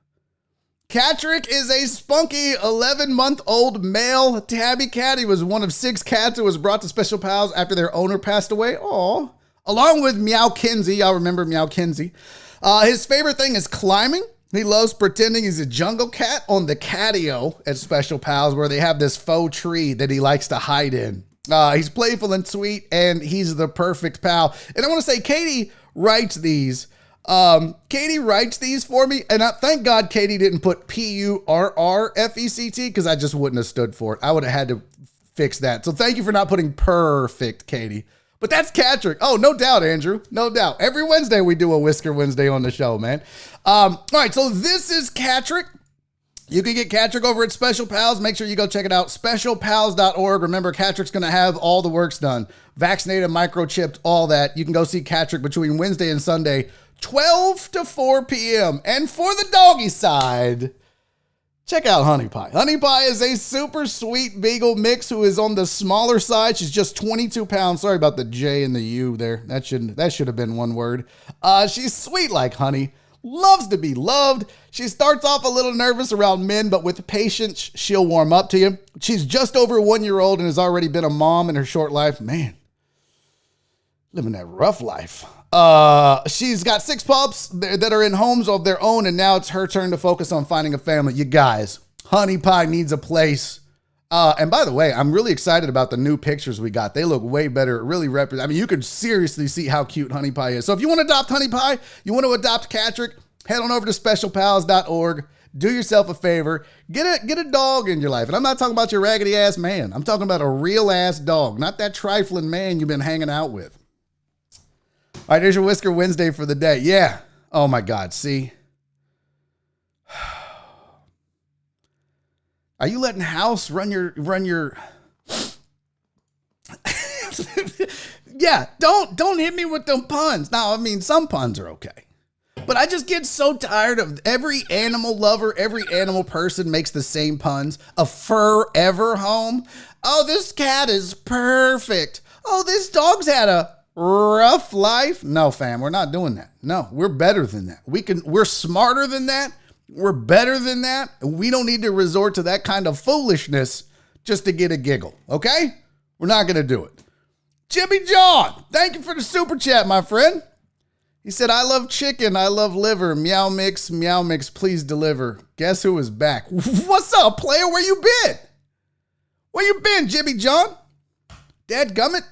S1: Catrick is a spunky 11-month-old male tabby cat. He was one of 6 cats that was brought to Special Pals after their owner passed away. Aw. Along with Meow Kinsey. Y'all remember Meow Kinsey. His favorite thing is climbing. He loves pretending he's a jungle cat on the catio at Special Pals where they have this faux tree that he likes to hide in. He's playful and sweet, and he's the perfect pal. And I want to say Katie writes these. Katie writes these for me, and thank God Katie didn't put PURRFECT because I just wouldn't have stood for it. I would have had to fix that. So thank you for not putting perfect, Katie. But that's Catrick. Oh, no doubt, Andrew. No doubt. Every Wednesday we do a Whisker Wednesday on the show, man. All right, so this is Catrick. You can get Catrick over at Special Pals. Make sure you go check it out. Specialpals.org. Remember, Catrick's going to have all the works done. Vaccinated, microchipped, all that. You can go see Catrick between Wednesday and Sunday, 12 to 4 p.m. And for the doggy side, check out Honey Pie. Honey Pie is a super sweet beagle mix who is on the smaller side. She's just 22 pounds. Sorry about the J and the U there. That should have been one word. She's sweet like honey. Loves to be loved. She starts off a little nervous around men, but with patience, she'll warm up to you. She's just over 1 year old and has already been a mom in her short life. Man, living that rough life. She's got 6 pups that are in homes of their own, and now it's her turn to focus on finding a family. You guys, Honey Pie needs a place. And by the way, I'm really excited about the new pictures we got. They look way better. It really represents. I mean, you could seriously see how cute Honey Pie is. So if you want to adopt Honey Pie, you want to adopt Catrick, head on over to specialpals.org. Do yourself a favor. Get a dog in your life. And I'm not talking about your raggedy ass man. I'm talking about a real ass dog, not that trifling man you've been hanging out with. All right, there's your Whisker Wednesday for the day. Yeah. Oh my God. See? Are you letting House run your Yeah, don't hit me with them puns. Now, I mean, some puns are okay. But I just get so tired of every animal lover, every animal person makes the same puns. A forever home. Oh, this cat is perfect. Oh, this dog's had a rough life. No, fam, we're not doing that. No, we're better than that. We're smarter than that. We're better than that. We don't need to resort to that kind of foolishness just to get a giggle, okay? We're not going to do it. Jimmy John, thank you for the super chat, my friend. He said, I love chicken, I love liver, meow mix, please deliver. Guess who is back? What's up, player? Where you been? Where you been, Jimmy John? Dadgummit.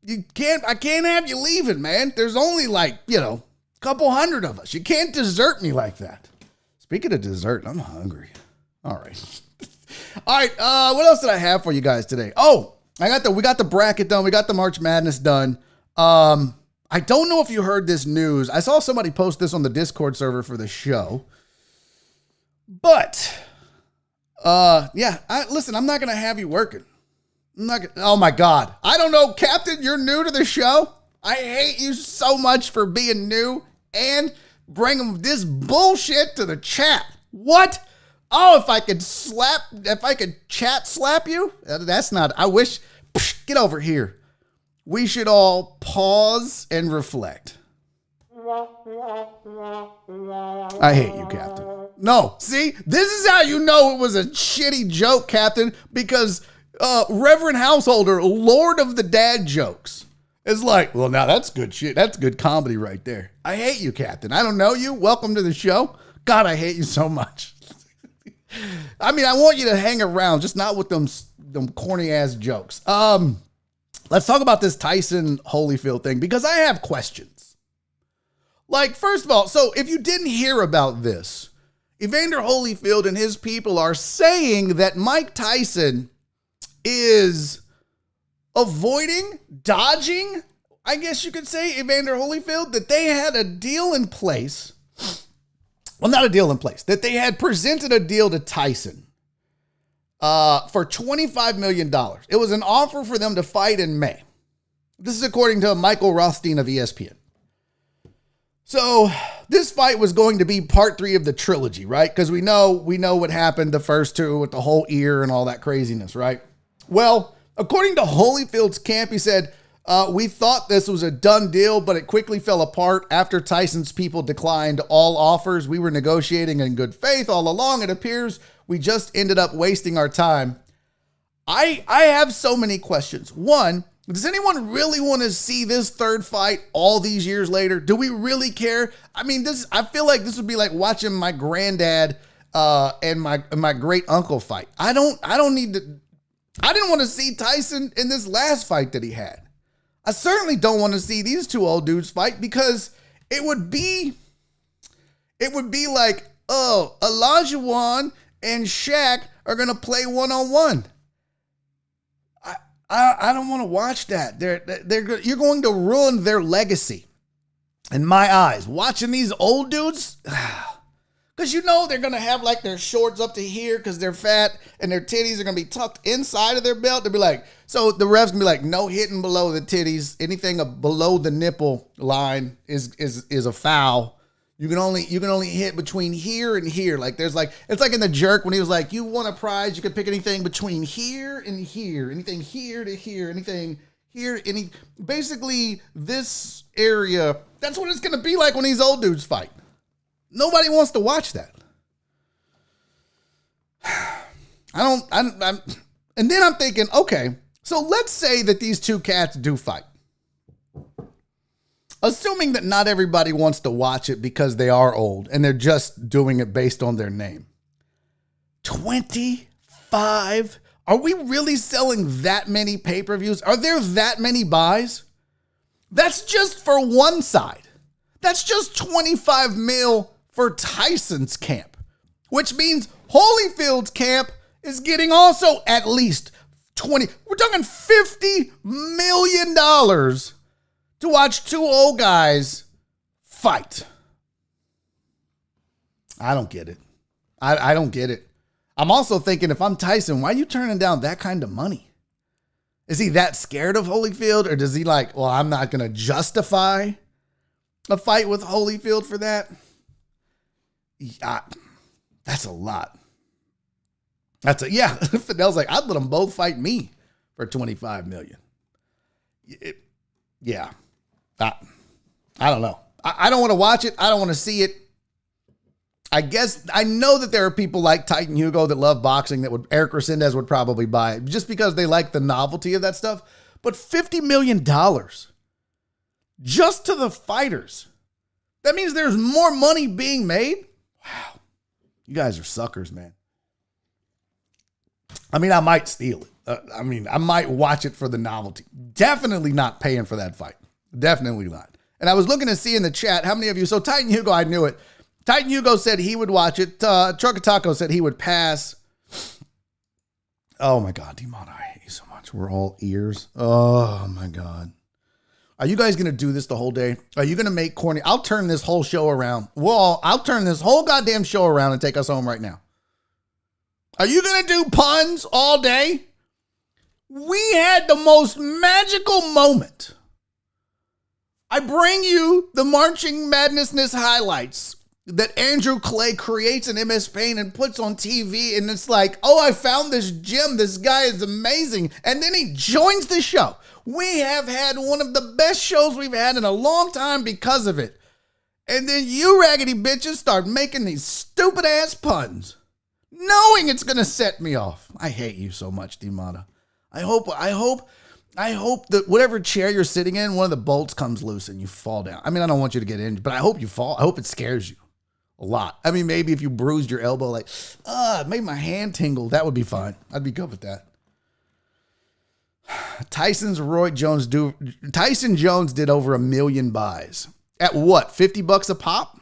S1: I can't have you leaving, man. There's only a couple hundred of us. You can't desert me like that. Speaking of dessert, I'm hungry. All right. All right. What else did I have for you guys today? Oh, we got the bracket done. We got the March Madness done. I don't know if you heard this news. I saw somebody post this on the Discord server for the show. But, listen, I'm not going to have you working. Oh my God. I don't know. Captain, you're new to the show. I hate you so much for being new and bringing this bullshit to the chat. What? Oh, if I could chat slap you? That's not, I wish, get over here. We should all pause and reflect. I hate you, Captain. No, see, this is how you know it was a shitty joke, Captain, because Reverend Householder, Lord of the Dad Jokes, is like, well, now that's good shit. That's good comedy right there. I hate you, Captain. I don't know you. Welcome to the show. God, I hate you so much. I mean, I want you to hang around, just not with them corny ass jokes. Let's talk about this Tyson Holyfield thing because I have questions. Like, first of all, so if you didn't hear about this, Evander Holyfield and his people are saying that Mike Tyson is dodging, I guess you could say, Evander Holyfield, that they had a deal in place. Well, not a deal in place, that they had presented a deal to Tyson for $25 million. It was an offer for them to fight in May. This is according to Michael Rothstein of ESPN. So this fight was going to be part 3 of the trilogy, right? Because we know what happened the first 2 with the whole ear and all that craziness, right? Well, according to Holyfield's camp, he said, we thought this was a done deal, but it quickly fell apart after Tyson's people declined all offers. We were negotiating in good faith all along. It appears we just ended up wasting our time. I have so many questions. One, does anyone really want to see this third fight all these years later? Do we really care? I mean, I feel like this would be like watching my granddad and my great uncle fight. I didn't want to see Tyson in this last fight that he had. I certainly don't want to see these 2 old dudes fight because it would be like, oh, Olajuwon and Shaq are going to play one-on-one. I don't want to watch that. You're going to ruin their legacy in my eyes. Watching these old dudes, because they're going to have like their shorts up to here because they're fat and their titties are going to be tucked inside of their belt. They'll be like, so the ref's going to be like, no hitting below the titties. Anything below the nipple line is a foul. You can only hit between here and here. Like it's like in The Jerk when he was like, you want a prize, you can pick anything between here and here, anything here to here, anything here, basically this area. That's what it's going to be like when these old dudes fight. Nobody wants to watch that. And then I'm thinking, okay, so let's say that these 2 cats do fight. Assuming that not everybody wants to watch it because they are old and they're just doing it based on their name. 25? Are we really selling that many pay-per-views? Are there that many buys? That's just for one side. That's just 25 mil for Tyson's camp, which means Holyfield's camp is getting also at least 20. We're talking $50 million to watch 2 old guys fight. I don't get it. I don't get it. I'm also thinking, if I'm Tyson, why are you turning down that kind of money? Is he that scared of Holyfield, or does he like, well, I'm not going to justify a fight with Holyfield for that? Yeah, that's a lot. Fidel's like, I'd let them both fight me for $25 million. I don't know. I don't want to watch it. I don't want to see it. I guess I know that there are people like Titan Hugo that love boxing that Eric Resendez would probably buy it just because they like the novelty of that stuff. But $50 million just to the fighters. That means there's more money being made. Wow. You guys are suckers, man. I mean, I might steal it. I might watch it for the novelty. Definitely not paying for that fight. Definitely not. And I was looking to see in the chat how many of you. So Titan Hugo, I knew it. Titan Hugo said he would watch it. Trucker Taco said he would pass. Oh my God, Demon, I hate you so much. We're all ears. Oh my God. Are you guys going to do this the whole day? Are you going to make corny? I'll turn this whole show around. I'll turn this whole goddamn show around and take us home right now. Are you going to do puns all day? We had the most magical moment I bring you the Marching Madnessness highlights that Andrew Clay creates in MS Paint and puts on TV, and it's like, oh, I found this gem. This guy is amazing. And then he joins the show. We have had one of the best shows we've had in a long time because of it. And then you raggedy bitches start making these stupid ass puns, knowing it's going to set me off. I hate you so much, Dimata. I hope that whatever chair you're sitting in, one of the bolts comes loose and you fall down. I mean, I don't want you to get injured, but I hope you fall. I hope it scares you a lot. I mean, maybe if you bruised your elbow, like, it made my hand tingle, that would be fine. I'd be good with that. Tyson Jones did over 1 million buys. At what? $50 a pop?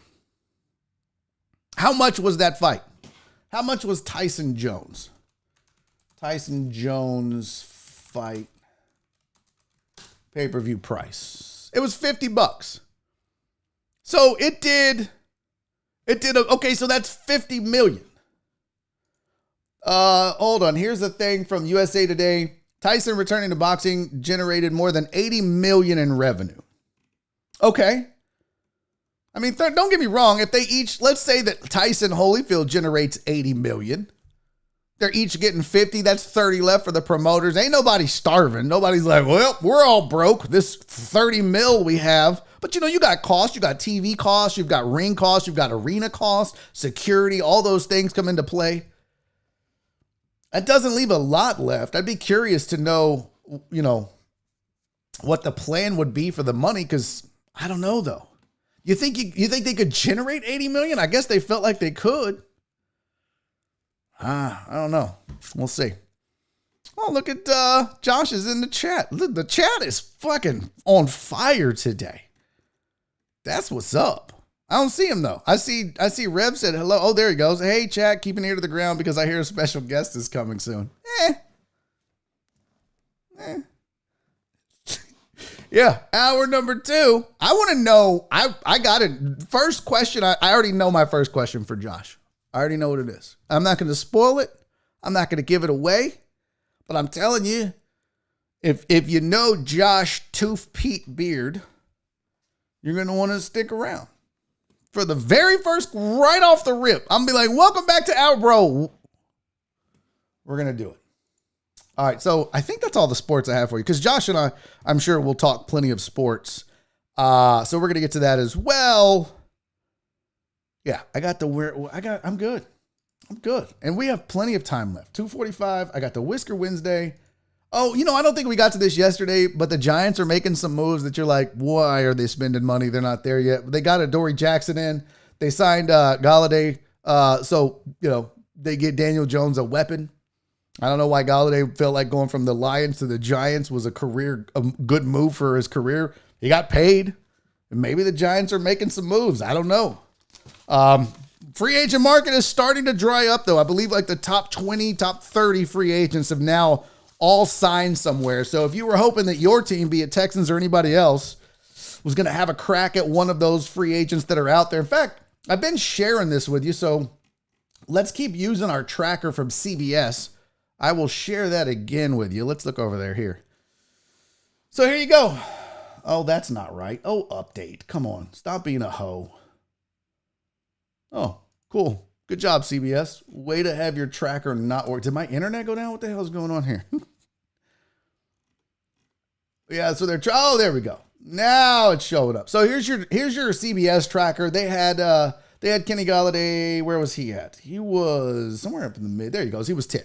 S1: How much was that fight? How much was Tyson Jones? Tyson Jones fight pay-per-view price. It was $50. So it did okay, so that's 50 million. Hold on. Here's the thing from USA Today. Tyson returning to boxing generated more than 80 million in revenue. Okay. I mean, don't get me wrong. If they each, let's say that Tyson Holyfield generates 80 million. They're each getting 50. That's 30 left for the promoters. Ain't nobody starving. Nobody's like, well, we're all broke. This 30 mil we have. But you got costs. You got TV costs. You've got ring costs. You've got arena costs, security. All those things come into play. That doesn't leave a lot left. I'd be curious to know, what the plan would be for the money, because I don't know, though. You think they could generate 80 million? I guess they felt like they could. I don't know. We'll see. Oh, look at Josh is in the chat. Look, the chat is fucking on fire today. That's what's up. I don't see him though. I see Rev said hello. Oh, there he goes. Hey, chat, keep an ear to the ground because I hear a special guest is coming soon. Yeah, hour number 2. I want to know. I got it. First question. I already know my first question for Josh. I already know what it is. I'm not going to spoil it. I'm not going to give it away. But I'm telling you, if you know Josh Tooth Pete Beard, you're going to want to stick around. For the very first, right off the rip, I'm going to be like, welcome back to our bro. We're going to do it. All right, so I think that's all the sports I have for you. Because Josh and I'm sure we'll talk plenty of sports. So we're going to get to that as well. Yeah, I'm good. I'm good. And we have plenty of time left. 2:45. I got the Whisker Wednesday. Oh, I don't think we got to this yesterday, but the Giants are making some moves that you're like, why are they spending money? They're not there yet. They got Adoree Jackson in. They signed Galladay. So, they get Daniel Jones a weapon. I don't know why Galladay felt like going from the Lions to the Giants was a good move for his career. He got paid. And maybe the Giants are making some moves. I don't know. Free agent market is starting to dry up, though. I believe like the top 20, top 30 free agents have now all signed somewhere. So if you were hoping that your team, be it Texans or anybody else, was going to have a crack at one of those free agents that are out there. In fact, I've been sharing this with you, so let's keep using our tracker from CBS. I will share that again with you. Let's look over there here. So here you go. Oh, that's not right. Oh, update. Come on. Stop being a hoe. Oh, cool. Good job, CBS. Way to have your tracker not work. Did my internet go down? What the hell is going on here? Yeah, so they're oh, there we go. Now it's showing up. So here's your CBS tracker. They had Kenny Galladay. Where was he at? He was somewhere up in the mid. There he goes. He was 10.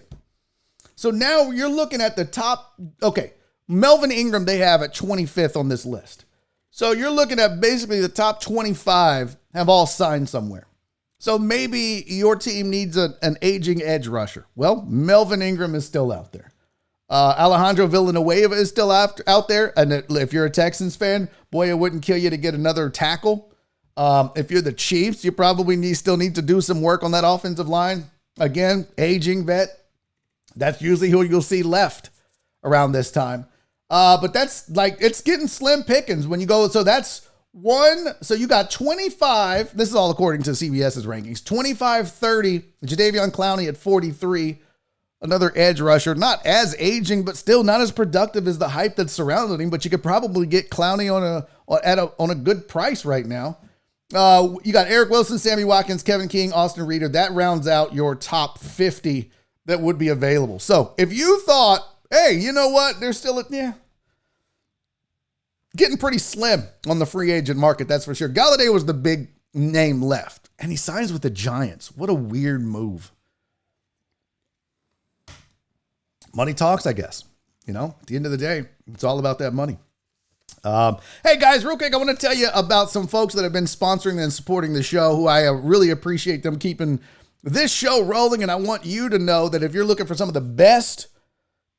S1: So now you're looking at the top. Okay, Melvin Ingram they have at 25th on this list. So you're looking at basically the top 25 have all signed somewhere. So maybe your team needs an aging edge rusher. Well, Melvin Ingram is still out there. Alejandro Villanueva is still out there. And if you're a Texans fan, boy, it wouldn't kill you to get another tackle. If you're the Chiefs, you probably still need to do some work on that offensive line. Again, aging vet. That's usually who you'll see left around this time. But that's like, it's getting slim pickings when you go. So that's one. So you got 25. This is all according to CBS's rankings. 25, 30. Jadeveon Clowney at 43. another edge rusher, not as aging, but still not as productive as the hype that's surrounding him. But you could probably get Clowney on a good price right now. You got Eric Wilson, Sammy Watkins, Kevin King, Austin Reeder. That rounds out your top 50 that would be available. So if you thought, hey, you know what? There's still getting pretty slim on the free agent market, that's for sure. Galladay was the big name left, and he signs with the Giants. What a weird move. Money talks, I guess. At the end of the day, it's all about that money. Hey guys, real quick, I want to tell you about some folks that have been sponsoring and supporting the show, who I really appreciate them keeping this show rolling. And I want you to know that if you're looking for some of the best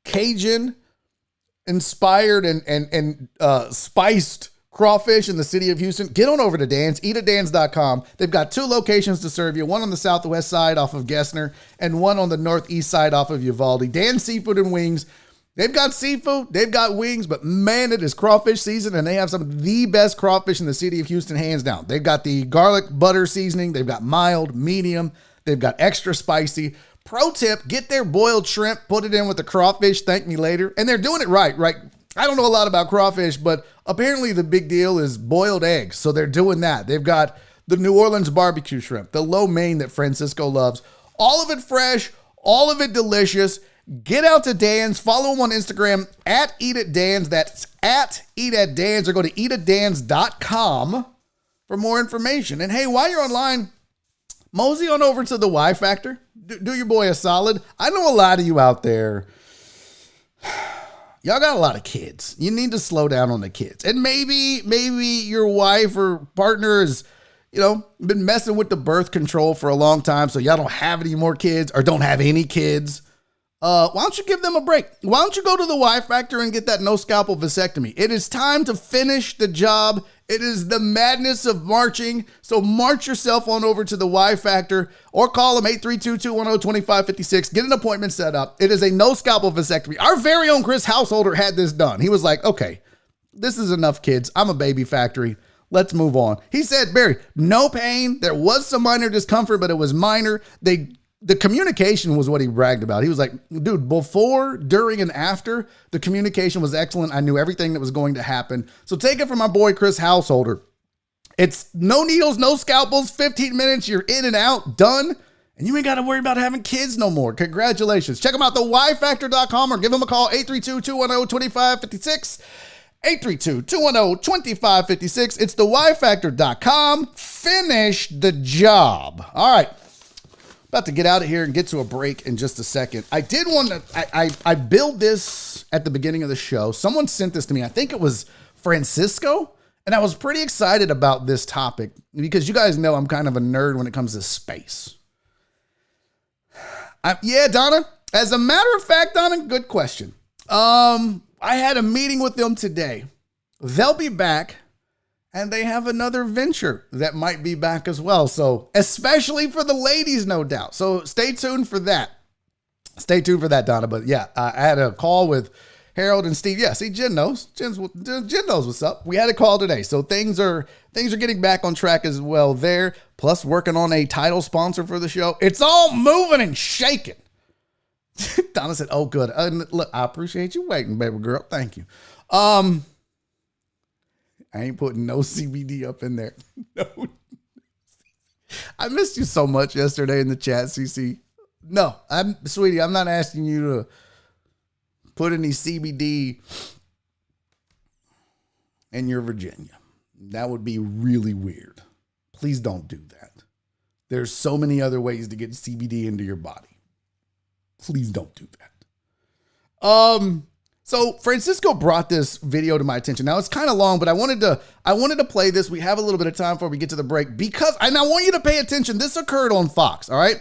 S1: Cajun inspired and spiced crawfish in the city of Houston, get on over to Dan's, eatatdans.com. They've got 2 locations to serve you, one on the southwest side off of Gessner and one on the northeast side off of Uvalde. Dan's Seafood and Wings. They've got seafood, they've got wings, but man, it is crawfish season, and they have some of the best crawfish in the city of Houston, hands down. They've got the garlic butter seasoning. They've got mild, medium. They've got extra spicy. Pro tip, get their boiled shrimp, put it in with the crawfish, thank me later. And they're doing it right? I don't know a lot about crawfish, but apparently the big deal is boiled eggs. So they're doing that. They've got the New Orleans barbecue shrimp, the lo mein that Francisco loves. All of it fresh, all of it delicious. Get out to Dan's. Follow them on Instagram at eatatdans. That's at eatatdans, or go to eatatdans.com for more information. And hey, while you're online, mosey on over to the Y Factor. Do your boy a solid. I know a lot of you out there, y'all got a lot of kids. You need to slow down on the kids. And maybe your wife or partner has, been messing with the birth control for a long time, so y'all don't have any more kids or don't have any kids. Why don't you give them a break? Why don't you go to the Y Factor and get that no scalpel vasectomy? It is time to finish the job. It is the madness of marching. So march yourself on over to the Y Factor or call them 832-210-2556. Get an appointment set up. It is a no scalpel vasectomy. Our very own Chris Householder had this done. He was like, okay, this is enough, kids. I'm a baby factory. Let's move on. He said, Barry, no pain. There was some minor discomfort, but it was minor. The communication was what he bragged about. He was like, dude, before, during, and after, the communication was excellent. I knew everything that was going to happen. So take it from my boy, Chris Householder. It's no needles, no scalpels, 15 minutes, you're in and out, done. And you ain't got to worry about having kids no more. Congratulations. Check them out, theyfactor.com, or give them a call, 832-210-2556. 832-210-2556. It's theyfactor.com. Finish the job. All right. About to get out of here and get to a break in just a second. I did want to, I billed this at the beginning of the show. Someone sent this to me. I think it was Francisco. And I was pretty excited about this topic because you guys know I'm kind of a nerd when it comes to space. Yeah, Donna. As a matter of fact, Donna, good question. I had a meeting with them today. They'll be back. And they have another venture that might be back as well. So, especially for the ladies, no doubt. So, stay tuned for that. Stay tuned for that, Donna. But yeah, I had a call with Harold and Steve. Yeah, see, Jen knows. Jen knows what's up. We had a call today. So, things are getting back on track as well there. Plus, working on a title sponsor for the show. It's all moving and shaking. Donna said, oh, good. Look, I appreciate you waiting, baby girl. Thank you. I ain't putting no CBD up in there. No. I missed you so much yesterday in the chat, CC. No, sweetie, I'm not asking you to put any CBD in your Virginia. That would be really weird. Please don't do that. There's so many other ways to get CBD into your body. Please don't do that. So Francisco brought this video to my attention. Now it's kind of long, but I wanted to play this. We have a little bit of time before we get to the break and I want you to pay attention. This occurred on Fox. All right.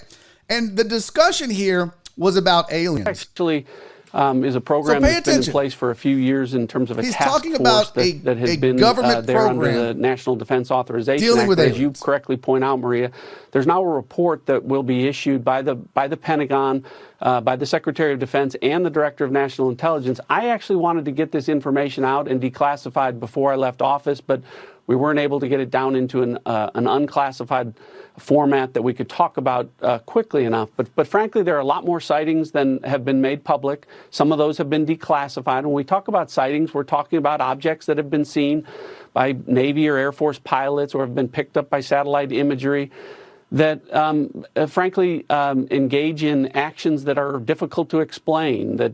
S1: And the discussion here was about aliens.
S5: Actually, is a program that's been in place for a few years in terms of a task force that has been government there under the National Defense Authorization Act. As you correctly point out, Maria, there's now a report that will be issued by the Pentagon, by the Secretary of Defense and the Director of National Intelligence. I actually wanted to get this information out and declassified before I left office, but We weren't able to get it down into an unclassified format that we could talk about quickly enough. But frankly, there are a lot more sightings than have been made public. Some of those have been declassified. When we talk about sightings, we're talking about objects that have been seen by Navy or Air Force pilots or have been picked up by satellite imagery that frankly engage in actions that are difficult to explain, that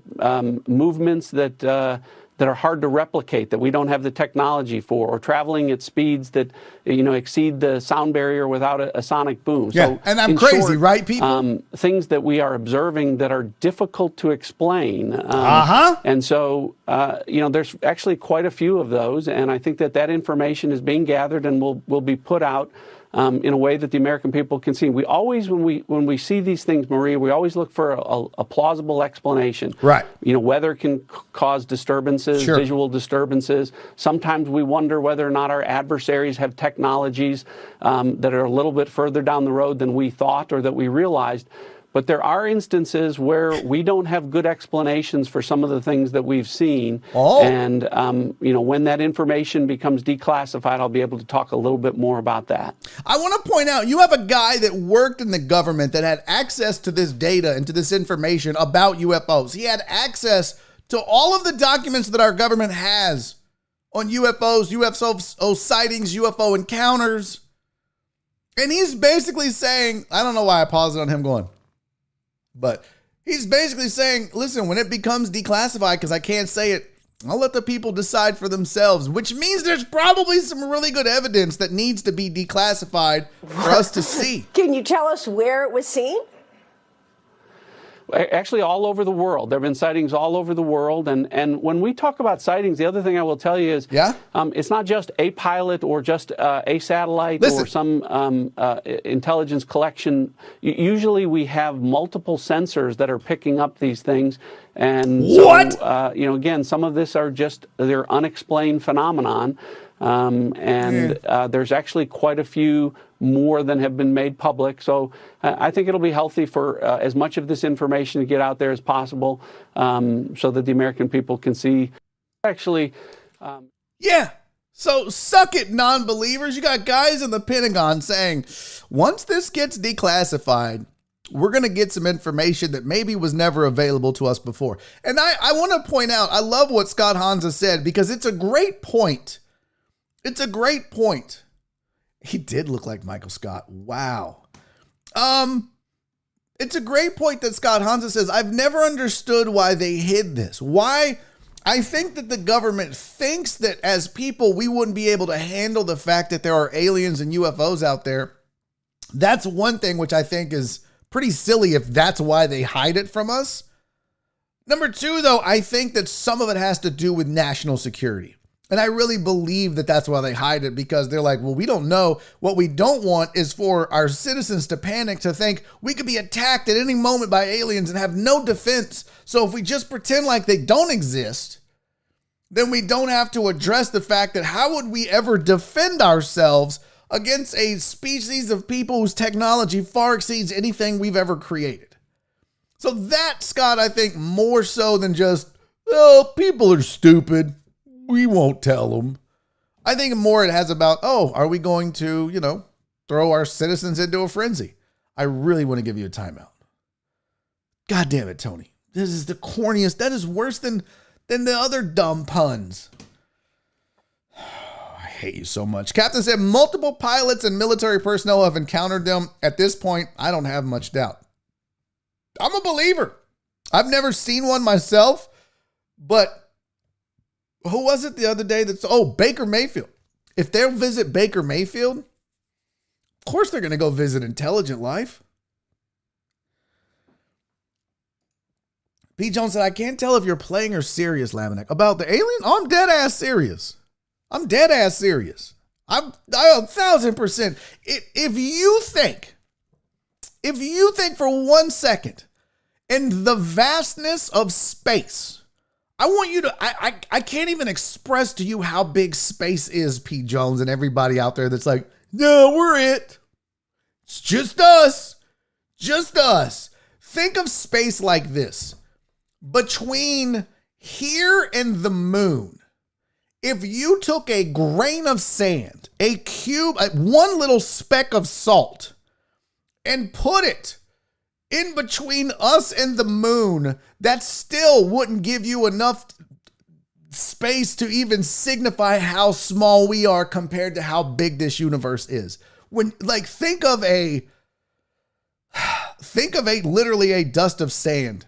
S5: movements that are hard to replicate, that we don't have the technology for, or traveling at speeds that exceed the sound barrier without a sonic boom.
S1: Yeah,
S5: so
S1: and I'm crazy, short, right, people?
S5: Things that we are observing that are difficult to explain. And so, there's actually quite a few of those, and I think that information is being gathered and will be put out in a way that the American people can see. We always, when we see these things, Maria, we always look for a plausible explanation.
S1: Right.
S5: Weather can cause disturbances,
S1: sure,
S5: visual disturbances. Sometimes we wonder whether or not our adversaries have technologies that are a little bit further down the road than we thought or that we realized. But there are instances where we don't have good explanations for some of the things that we've seen. And, when that information becomes declassified, I'll be able to talk a little bit more about that.
S1: I want to point out, you have a guy that worked in the government that had access to this data and to this information about UFOs. He had access to all of the documents that our government has on UFOs, UFO sightings, UFO encounters. And he's basically saying, I don't know why I paused it on him going, but he's basically saying, listen, when it becomes declassified, because I can't say it, I'll let the people decide for themselves, which means there's probably some really good evidence that needs to be declassified for us to see.
S6: Can you tell us where it was seen?
S5: Actually, all over the world. There have been sightings all over the world. And when we talk about sightings, the other thing I will tell you is it's not just a pilot or just a satellite or some intelligence collection. Usually we have multiple sensors that are picking up these things. And so, again, some of this are just they're unexplained phenomenon. There's actually quite a few more than have been made public. So I think it'll be healthy for as much of this information to get out there as possible so that the American people can see. Actually,
S1: So suck it, non-believers. You got guys in the Pentagon saying, once this gets declassified, we're going to get some information that maybe was never available to us before. And I want to point out, I love what Scott Hansa said because it's a great point. It's a great point. He did look like Michael Scott. Wow. It's a great point that Scott Hansa says, I've never understood why they hid this. Why? I think that the government thinks that as people, we wouldn't be able to handle the fact that there are aliens and UFOs out there. That's one thing which I think is pretty silly if that's why they hide it from us. Number two, though, I think that some of it has to do with national security. And I really believe that that's why they hide it, because they're like, well, we don't know. What we don't want is for our citizens to panic, to think we could be attacked at any moment by aliens and have no defense. So if we just pretend like they don't exist, then we don't have to address the fact that how would we ever defend ourselves against a species of people whose technology far exceeds anything we've ever created. So that, Scott, I think more so than just, well, people are stupid, we won't tell them. I think more it has about, are we going to, throw our citizens into a frenzy? I really want to give you a timeout. God damn it, Tony. This is the corniest. That is worse than the other dumb puns. I hate you so much. Captain said multiple pilots and military personnel have encountered them. At this point, I don't have much doubt. I'm a believer. I've never seen one myself, but who was it the other day Baker Mayfield. If they'll visit Baker Mayfield, of course they're going to go visit Intelligent Life. Pete Jones said, I can't tell if you're playing or serious, Lamanek. About the alien? I'm dead ass serious. I'm 1,000%. If you think for 1 second in the vastness of space, I want you to, I can't even express to you how big space is, Pete Jones, and everybody out there that's like, no, we're it. It's just us. Just us. Think of space like this. Between here and the moon If you took a grain of sand, a cube, one little speck of salt, and put it in between us and the moon, that still wouldn't give you enough space to even signify how small we are compared to how big this universe is. When, like, think of literally a dust of sand.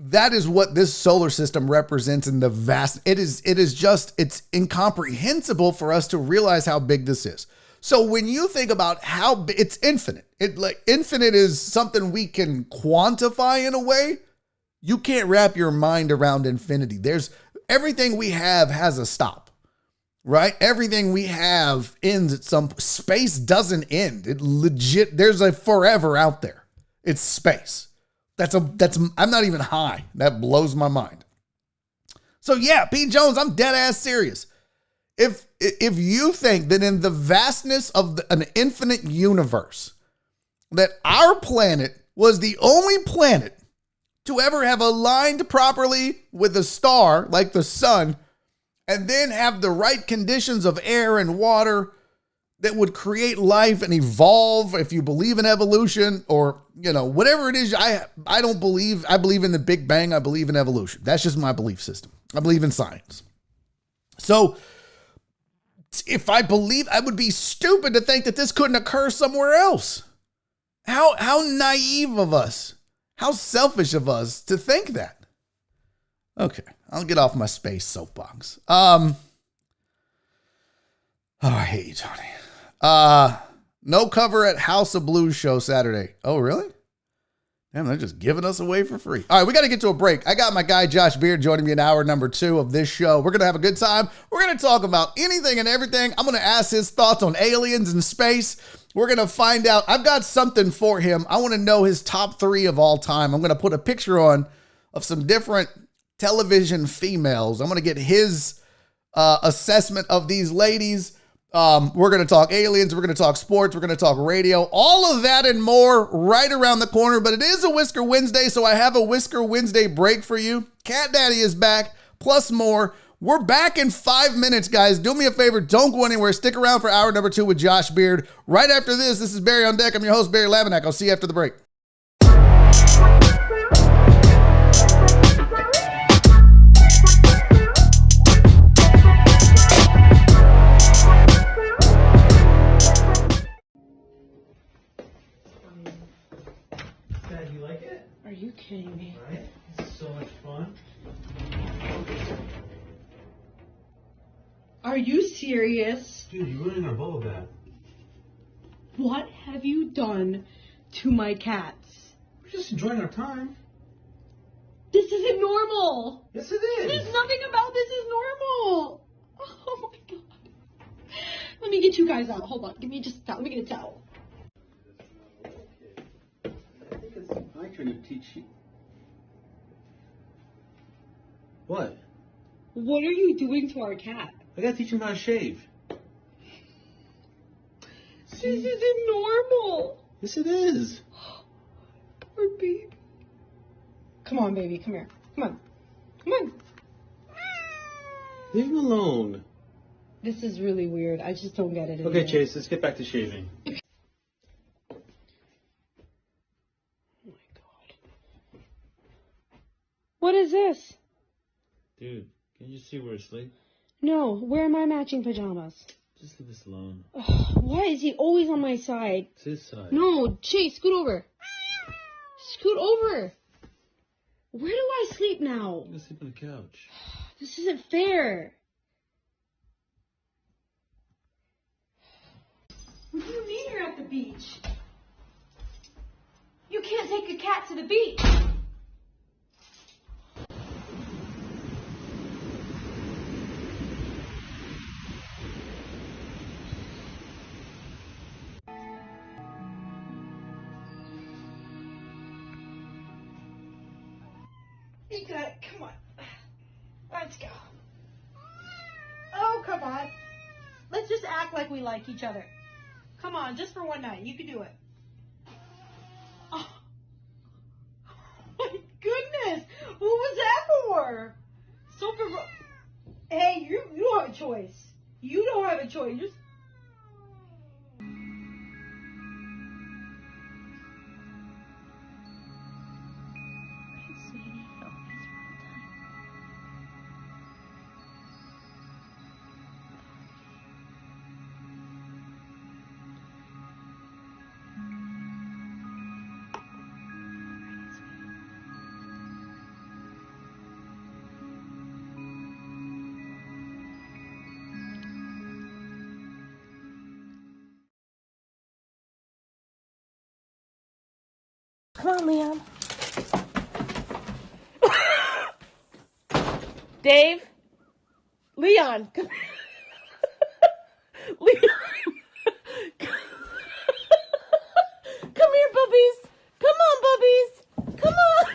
S1: That is what this solar system represents in the vast. It's incomprehensible for us to realize how big this is. So when you think about how it's infinite, infinite is something we can quantify in a way. You can't wrap your mind around infinity. Everything we have has a stop, right? Everything we have ends at some. Space doesn't end. There's a forever out there. It's space. I'm not even high. That blows my mind. So yeah, Pete Jones, I'm dead ass serious. If you think that in the vastness of an infinite universe, that our planet was the only planet to ever have aligned properly with a star like the sun, and then have the right conditions of air and water that would create life and evolve, if you believe in evolution or, whatever it is, I believe in the Big Bang. I believe in evolution. That's just my belief system. I believe in science. So if I believe, I would be stupid to think that this couldn't occur somewhere else. How naive of us, how selfish of us to think that. Okay, I'll get off my space soapbox. Oh, I hate you, Tony. No cover at House of Blues show Saturday. Oh, really? Damn, they're just giving us away for free. All right, we got to get to a break. I got my guy Josh Beard joining me in hour number 2 of this show. We're going to have a good time. We're going to talk about anything and everything. I'm going to ask his thoughts on aliens and space. We're going to find out. I've got something for him. I want to know his top 3 of all time. I'm going to put a picture on of some different television females. I'm going to get his assessment of these ladies. We're going to talk aliens. We're going to talk sports. We're going to talk radio. All of that and more right around the corner. But it is a Whisker Wednesday, so I have a Whisker Wednesday break for you. Cat Daddy is back, plus more. We're back in 5 minutes, guys. Do me a favor. Don't go anywhere. Stick around for hour number 2 with Josh Beard. Right after this is Barry on Deck. I'm your host, Barry Laminack. I'll see you after the break.
S7: Are you kidding me?
S8: Right? This is so much fun.
S7: Are you serious?
S8: Dude, you're ruining our bubble bath.
S7: What have you done to my cats?
S8: We're just enjoying our time.
S7: This isn't normal.
S8: Yes, it is.
S7: There's nothing about this is normal. Oh my god. Let me get you guys out. Hold on. Give me just a towel. Let me get a towel.
S8: My turn to teach you. What?
S7: What are you doing to our cat?
S8: I gotta teach him how to shave.
S7: This isn't normal.
S8: Yes, it is.
S7: Poor baby. Come on, baby. Come here. Come on. Come on.
S8: Leave him alone.
S7: This is really weird. I just don't get it anymore.
S8: Okay, Chase, let's get back to shaving.
S7: What is this?
S8: Dude, can you see we're asleep?
S7: No, where are my matching pajamas?
S8: Just leave us alone.
S7: Ugh, why is he always on my side?
S8: It's his side.
S7: No, Chase, scoot over. Scoot over. Where do I sleep now?
S8: I'm gonna sleep on the couch.
S7: This isn't fair. What do you mean you're at the beach? You can't take a cat to the beach. You got it. Come on. Let's go. Oh, come on. Let's just act like we like each other. Come on, just for one night. You can do it. Oh, my goodness. What was that for? So for... Hey, you choice. You don't have a choice. Just
S9: come on, Leon. Dave? Leon, come here. Leon. Come here, bubbies. Come on, bubbies. Come on.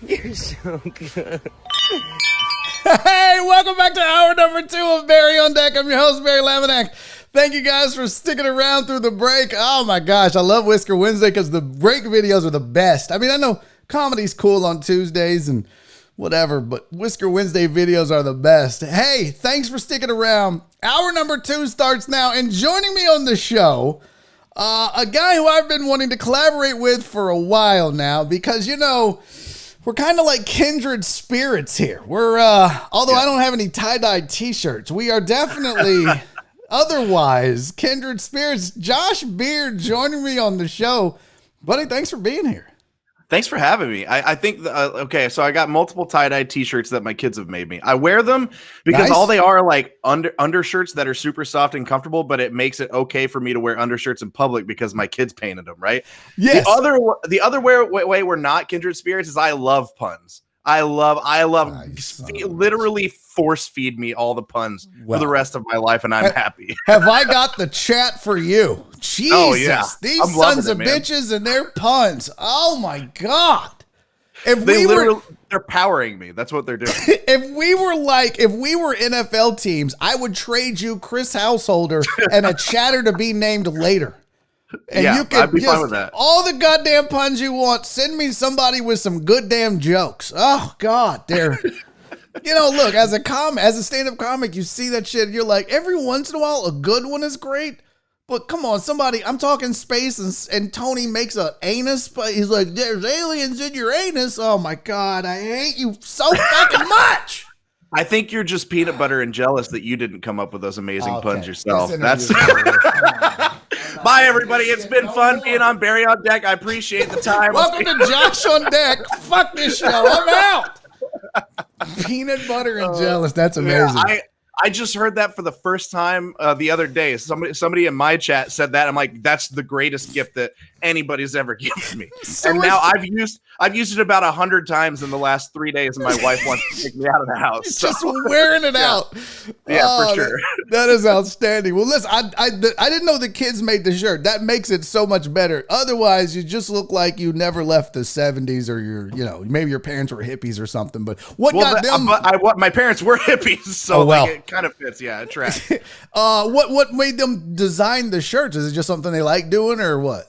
S10: You're so good.
S1: Hey, welcome back to hour number 2 of Barry on Deck. I'm your host, Barry Laminack. Thank you guys for sticking around through the break. Oh my gosh, I love Whisker Wednesday because the break videos are the best. I mean, I know comedy's cool on Tuesdays and whatever, but Whisker Wednesday videos are the best. Hey, thanks for sticking around. Hour number 2 starts now, and joining me on the show, a guy who I've been wanting to collaborate with for a while now because, you know, we're kind of like kindred spirits here. We're, although I don't have any tie-dye t-shirts, we are definitely otherwise kindred spirits. Josh Beard joining me on the show. Buddy, thanks for being here.
S11: Thanks for having me. I think, okay, so I got multiple tie-dye t-shirts that my kids have made me. I wear them because all they are like undershirts that are super soft and comfortable, but it makes it okay for me to wear undershirts in public because my kids painted them, right?
S1: Yes.
S11: The other way we're not kindred spirits is I love puns. I love literally force feed me all the puns for the rest of my life, and I'm happy.
S1: Have I got the chat for you? Jesus,
S11: oh, yeah.
S1: These sons of bitches and their puns. Oh my God.
S11: They're powering me. That's what they're doing.
S1: If we were NFL teams, I would trade you Chris Householder and a chatter to be named later. And you can
S11: I'd be fine with that.
S1: All the goddamn puns you want. Send me somebody with some good damn jokes. Oh God, they're you know, look, as a stand-up comic, you see that shit, and you're like, every once in a while, a good one is great. But come on, somebody, I'm talking space, and Tony makes an anus, but he's like, there's aliens in your anus. Oh my God, I hate you so fucking much.
S11: I think you're just peanut butter and jealous that you didn't come up with those amazing puns yourself. That's Bye, everybody. It's been fun being on Barry on Deck. I appreciate the time.
S1: Welcome to Josh on Deck. Fuck this show. I'm out. Peanut butter and jealous. That's amazing.
S11: Yeah, I just heard that for the first time the other day. Somebody in my chat said that. I'm like, that's the greatest gift that anybody's ever given me. And now I've used it about 100 times in the last 3 days, and my wife wants to take me out of the house.
S1: Just wearing it out.
S11: Yeah, for sure.
S1: That is outstanding. Well, listen, I didn't know the kids made the shirt. That makes it so much better. Otherwise, you just look like you never left the 70s, or maybe your parents were hippies or something. But what got them?
S11: My parents were hippies, so it kind of fits. Yeah, it tracks.
S1: What made them design the shirts? Is it just something they like doing, or what?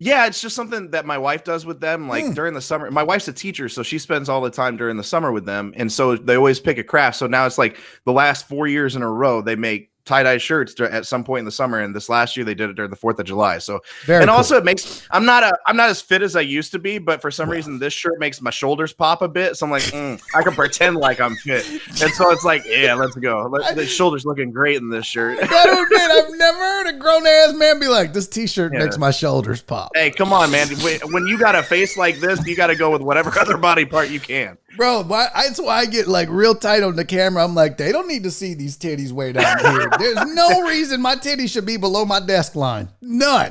S11: Yeah, it's just something that my wife does with them. Like during the summer, my wife's a teacher, so she spends all the time during the summer with them. And so they always pick a craft. So now it's like the last 4 years in a row, they make tie-dye shirts at some point in the summer, and this last year they did it during the 4th of July. So also it makes I'm not as fit as I used to be, but for some reason this shirt makes my shoulders pop a bit. So I'm like, I can pretend like I'm fit, and so it's like, yeah, let's go. The shoulders looking great in this shirt.
S1: I gotta admit, I've never heard a grown ass man be like, this t-shirt makes my shoulders pop.
S11: Hey, come on, man. When you got a face like this, you got to go with whatever other body part you can.
S1: Bro, that's why I get like real tight on the camera. I'm like, they don't need to see these titties way down here. There's no reason my titties should be below my desk line. None.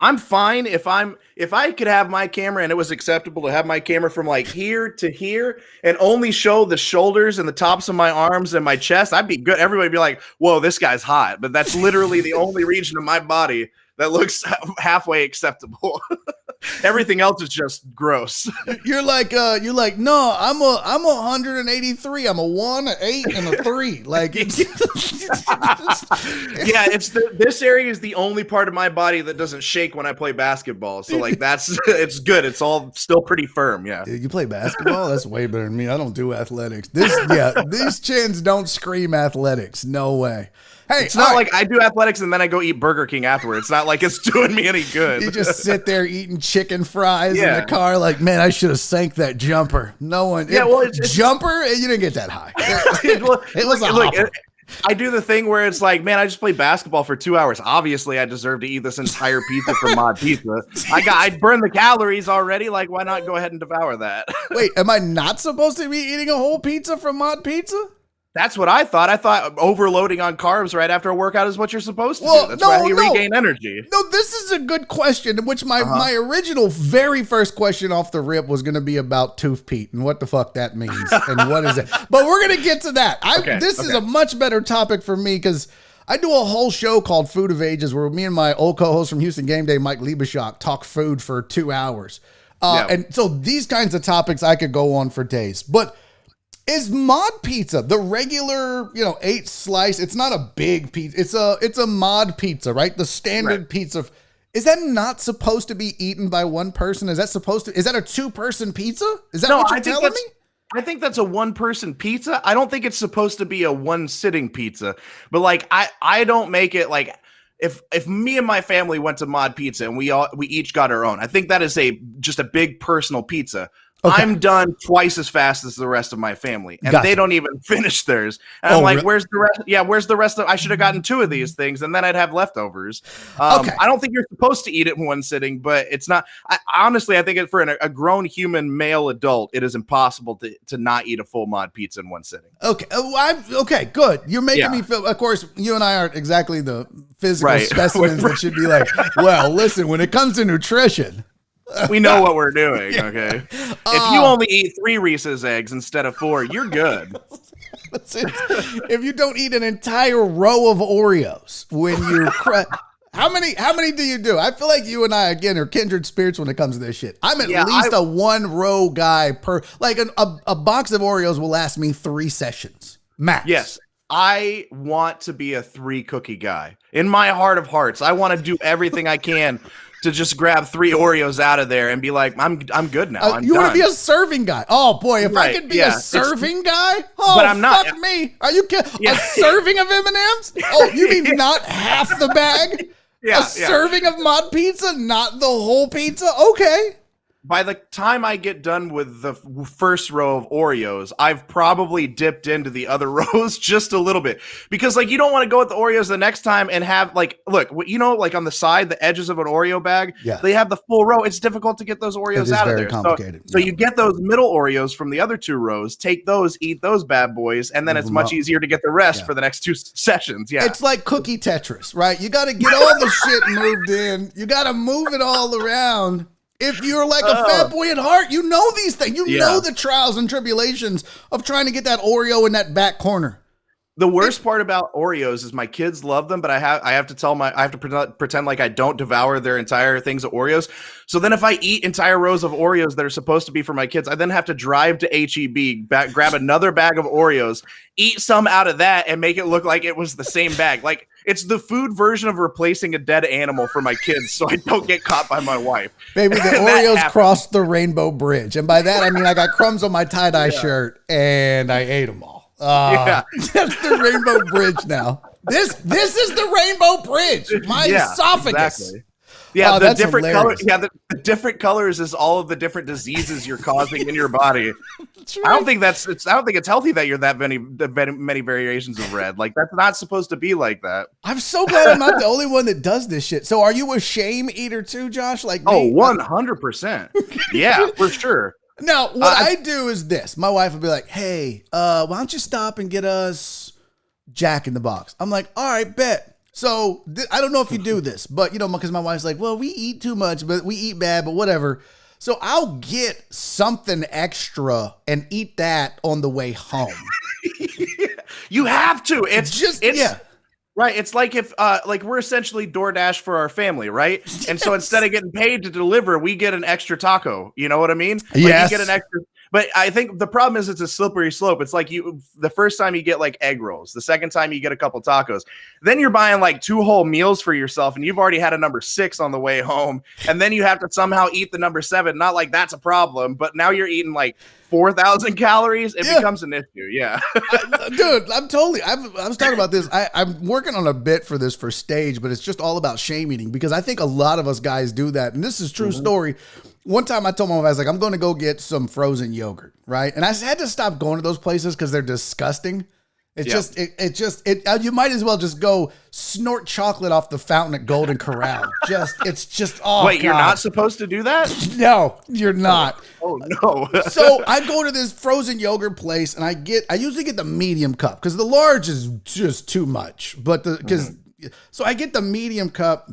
S11: I'm fine if I could have my camera and it was acceptable to have my camera from like here to here and only show the shoulders and the tops of my arms and my chest. I'd be good. Everybody would be like, "Whoa, this guy's hot." But that's literally the only region of my body that looks halfway acceptable. Everything else is just gross.
S1: You're like, no, I'm a 183. I'm a 1, an 8, and a 3. Like, it's
S11: this area is the only part of my body that doesn't shake when I play basketball. So like it's good. It's all still pretty firm. Yeah.
S1: Dude, you play basketball? That's way better than me. I don't do athletics. These chins don't scream athletics. No way. Hey,
S11: it's not like I do athletics and then I go eat Burger King afterwards. It's not like it's doing me any good.
S1: You just sit there eating chicken fries in the car like, man, I should have sank that jumper. No one.
S11: Yeah, it's
S1: jumper? You didn't get that high. It was a hopper.
S11: I do the thing where it's like, man, I just played basketball for 2 hours. Obviously, I deserve to eat this entire pizza from Mod Pizza. I burned the calories already. Like, why not go ahead and devour that?
S1: Wait, am I not supposed to be eating a whole pizza from Mod Pizza?
S11: That's what I thought. I thought overloading on carbs right after a workout is what you're supposed to do. That's why you regain energy.
S1: No, this is a good question, which my original very first question off the rip was going to be about Tooth Pete and what the fuck that means and what is it. But we're going to get to that. This is a much better topic for me because I do a whole show called Food of Ages where me and my old co-host from Houston Game Day, Mike Liebeschock, talk food for 2 hours. And so these kinds of topics I could go on for days. But is Mod Pizza the regular, 8 slice? It's not a big pizza. It's a Mod Pizza, right? The standard pizza. Is that not supposed to be eaten by one person? Is that a 2-person pizza? Is that what you're telling me?
S11: I think that's a 1-person pizza. I don't think it's supposed to be a 1-sitting pizza. But like I don't make it like if me and my family went to Mod Pizza and we each got our own. I think that is just a big personal pizza. Okay. I'm done twice as fast as the rest of my family, and they don't even finish theirs. And I'm like, where's the rest? Yeah, where's the rest of? I should have gotten 2 of these things, and then I'd have leftovers. I don't think you're supposed to eat it in one sitting, but it's not. Honestly, I think for a grown human male adult, it is impossible to not eat a full Mod Pizza in one sitting.
S1: Okay, okay, good. You're making me feel. Of course, you and I aren't exactly the physical specimens that should be like. Well, listen, when it comes to nutrition.
S11: We know what we're doing, okay? If you only eat 3 Reese's eggs instead of 4, you're good.
S1: If you don't eat an entire row of Oreos when you're how many do you do? I feel like you and I again are kindred spirits when it comes to this shit. I'm at least a 1-row guy per like a box of Oreos will last me 3 sessions max.
S11: Yes. I want to be a 3-cookie guy. In my heart of hearts, I want to do everything I can to just grab 3 Oreos out of there and be like, I'm good now.
S1: You want to be a serving guy? Oh boy, if I could be a serving guy, but I'm not. Fuck me. Are you kidding? A serving of M&Ms? Oh, you mean not half the bag? A serving of Mod Pizza, not the whole pizza? Okay.
S11: By the time I get done with the first row of Oreos, I've probably dipped into the other rows just a little bit because like you don't want to go with the Oreos the next time and have like, look, like on the side, the edges of an Oreo bag, they have the full row. It's difficult to get those Oreos out of there.
S1: Complicated.
S11: So you get those middle Oreos from the other 2 rows, take those, eat those bad boys, and then it's much easier to get the rest for the next 2 sessions. Yeah.
S1: It's like cookie Tetris, right? You got to get all the shit moved in. You got to move it all around. If you're like a fat boy at heart, you know these things. You know the trials and tribulations of trying to get that Oreo in that back corner.
S11: The worst part about Oreos is my kids love them, but I have to pretend like I don't devour their entire things of Oreos. So then if I eat entire rows of Oreos that are supposed to be for my kids, I then have to drive to HEB, grab another bag of Oreos, eat some out of that, and make it look like it was the same bag. Like it's the food version of replacing a dead animal for my kids so I don't get caught by my wife.
S1: Baby, the Oreos crossed the rainbow bridge. And by that, I mean I got crumbs on my tie-dye shirt and I ate them all. That's the rainbow bridge now. This is the rainbow bridge. My esophagus.
S11: Exactly. Yeah, the different colors. Yeah, the different colors is all of the different diseases you're causing in your body. Right. I don't think it's healthy that you're that many variations of red. Like that's not supposed to be like that.
S1: I'm so glad I'm not the only one that does this shit. So are you a shame eater too, Josh? Like me?
S11: 100%. Yeah, for sure.
S1: Now, what I do is this. My wife will be like, hey, why don't you stop and get us Jack in the Box? I'm like, all right, bet. So I don't know if you do this, but because my wife's like, well, we eat too much, but we eat bad, but whatever. So I'll get something extra and eat that on the way home.
S11: You have to. It's right. It's like if we're essentially DoorDash for our family, right? Yes. And so instead of getting paid to deliver, we get an extra taco. You know what I mean?
S1: Yes.
S11: You get an extra. But I think the problem is it's a slippery slope. It's like the first time you get like egg rolls, the second time you get a couple tacos, then you're buying like 2 whole meals for yourself, and you've already had a number 6 on the way home, and then you have to somehow eat the number 7. Not like that's a problem, but now you're eating like 4,000 calories. It becomes an issue. Yeah,
S1: dude, I was talking about this. I'm working on a bit for this for stage, but it's just all about shame eating because I think a lot of us guys do that, and this is true story. One time I told my wife, I was like, I'm going to go get some frozen yogurt, right? And I had to stop going to those places because they're disgusting. You might as well just go snort chocolate off the fountain at Golden Corral. Wait, God.
S11: You're not supposed to do that?
S1: No, you're not.
S11: Oh no.
S1: So I go to this frozen yogurt place and I usually get the medium cup because the large is just too much. But so I get the medium cup.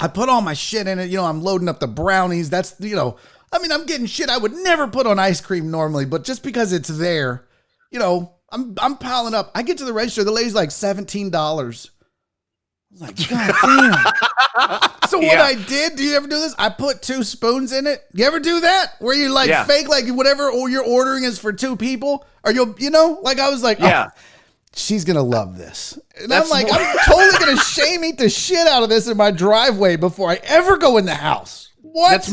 S1: I put all my shit in it. I'm loading up the brownies. That's, I'm getting shit I would never put on ice cream normally, but just because it's there, I'm piling up. I get to the register. The lady's like $17. I was like, God damn. So what I did, do you ever do this? I put 2 spoons in it. You ever do that? Where you fake like whatever you're ordering is for 2 people? Or I was like, she's going to love this. And I'm like, I'm totally going to shame eat the shit out of this in my driveway before I ever go in the house. What?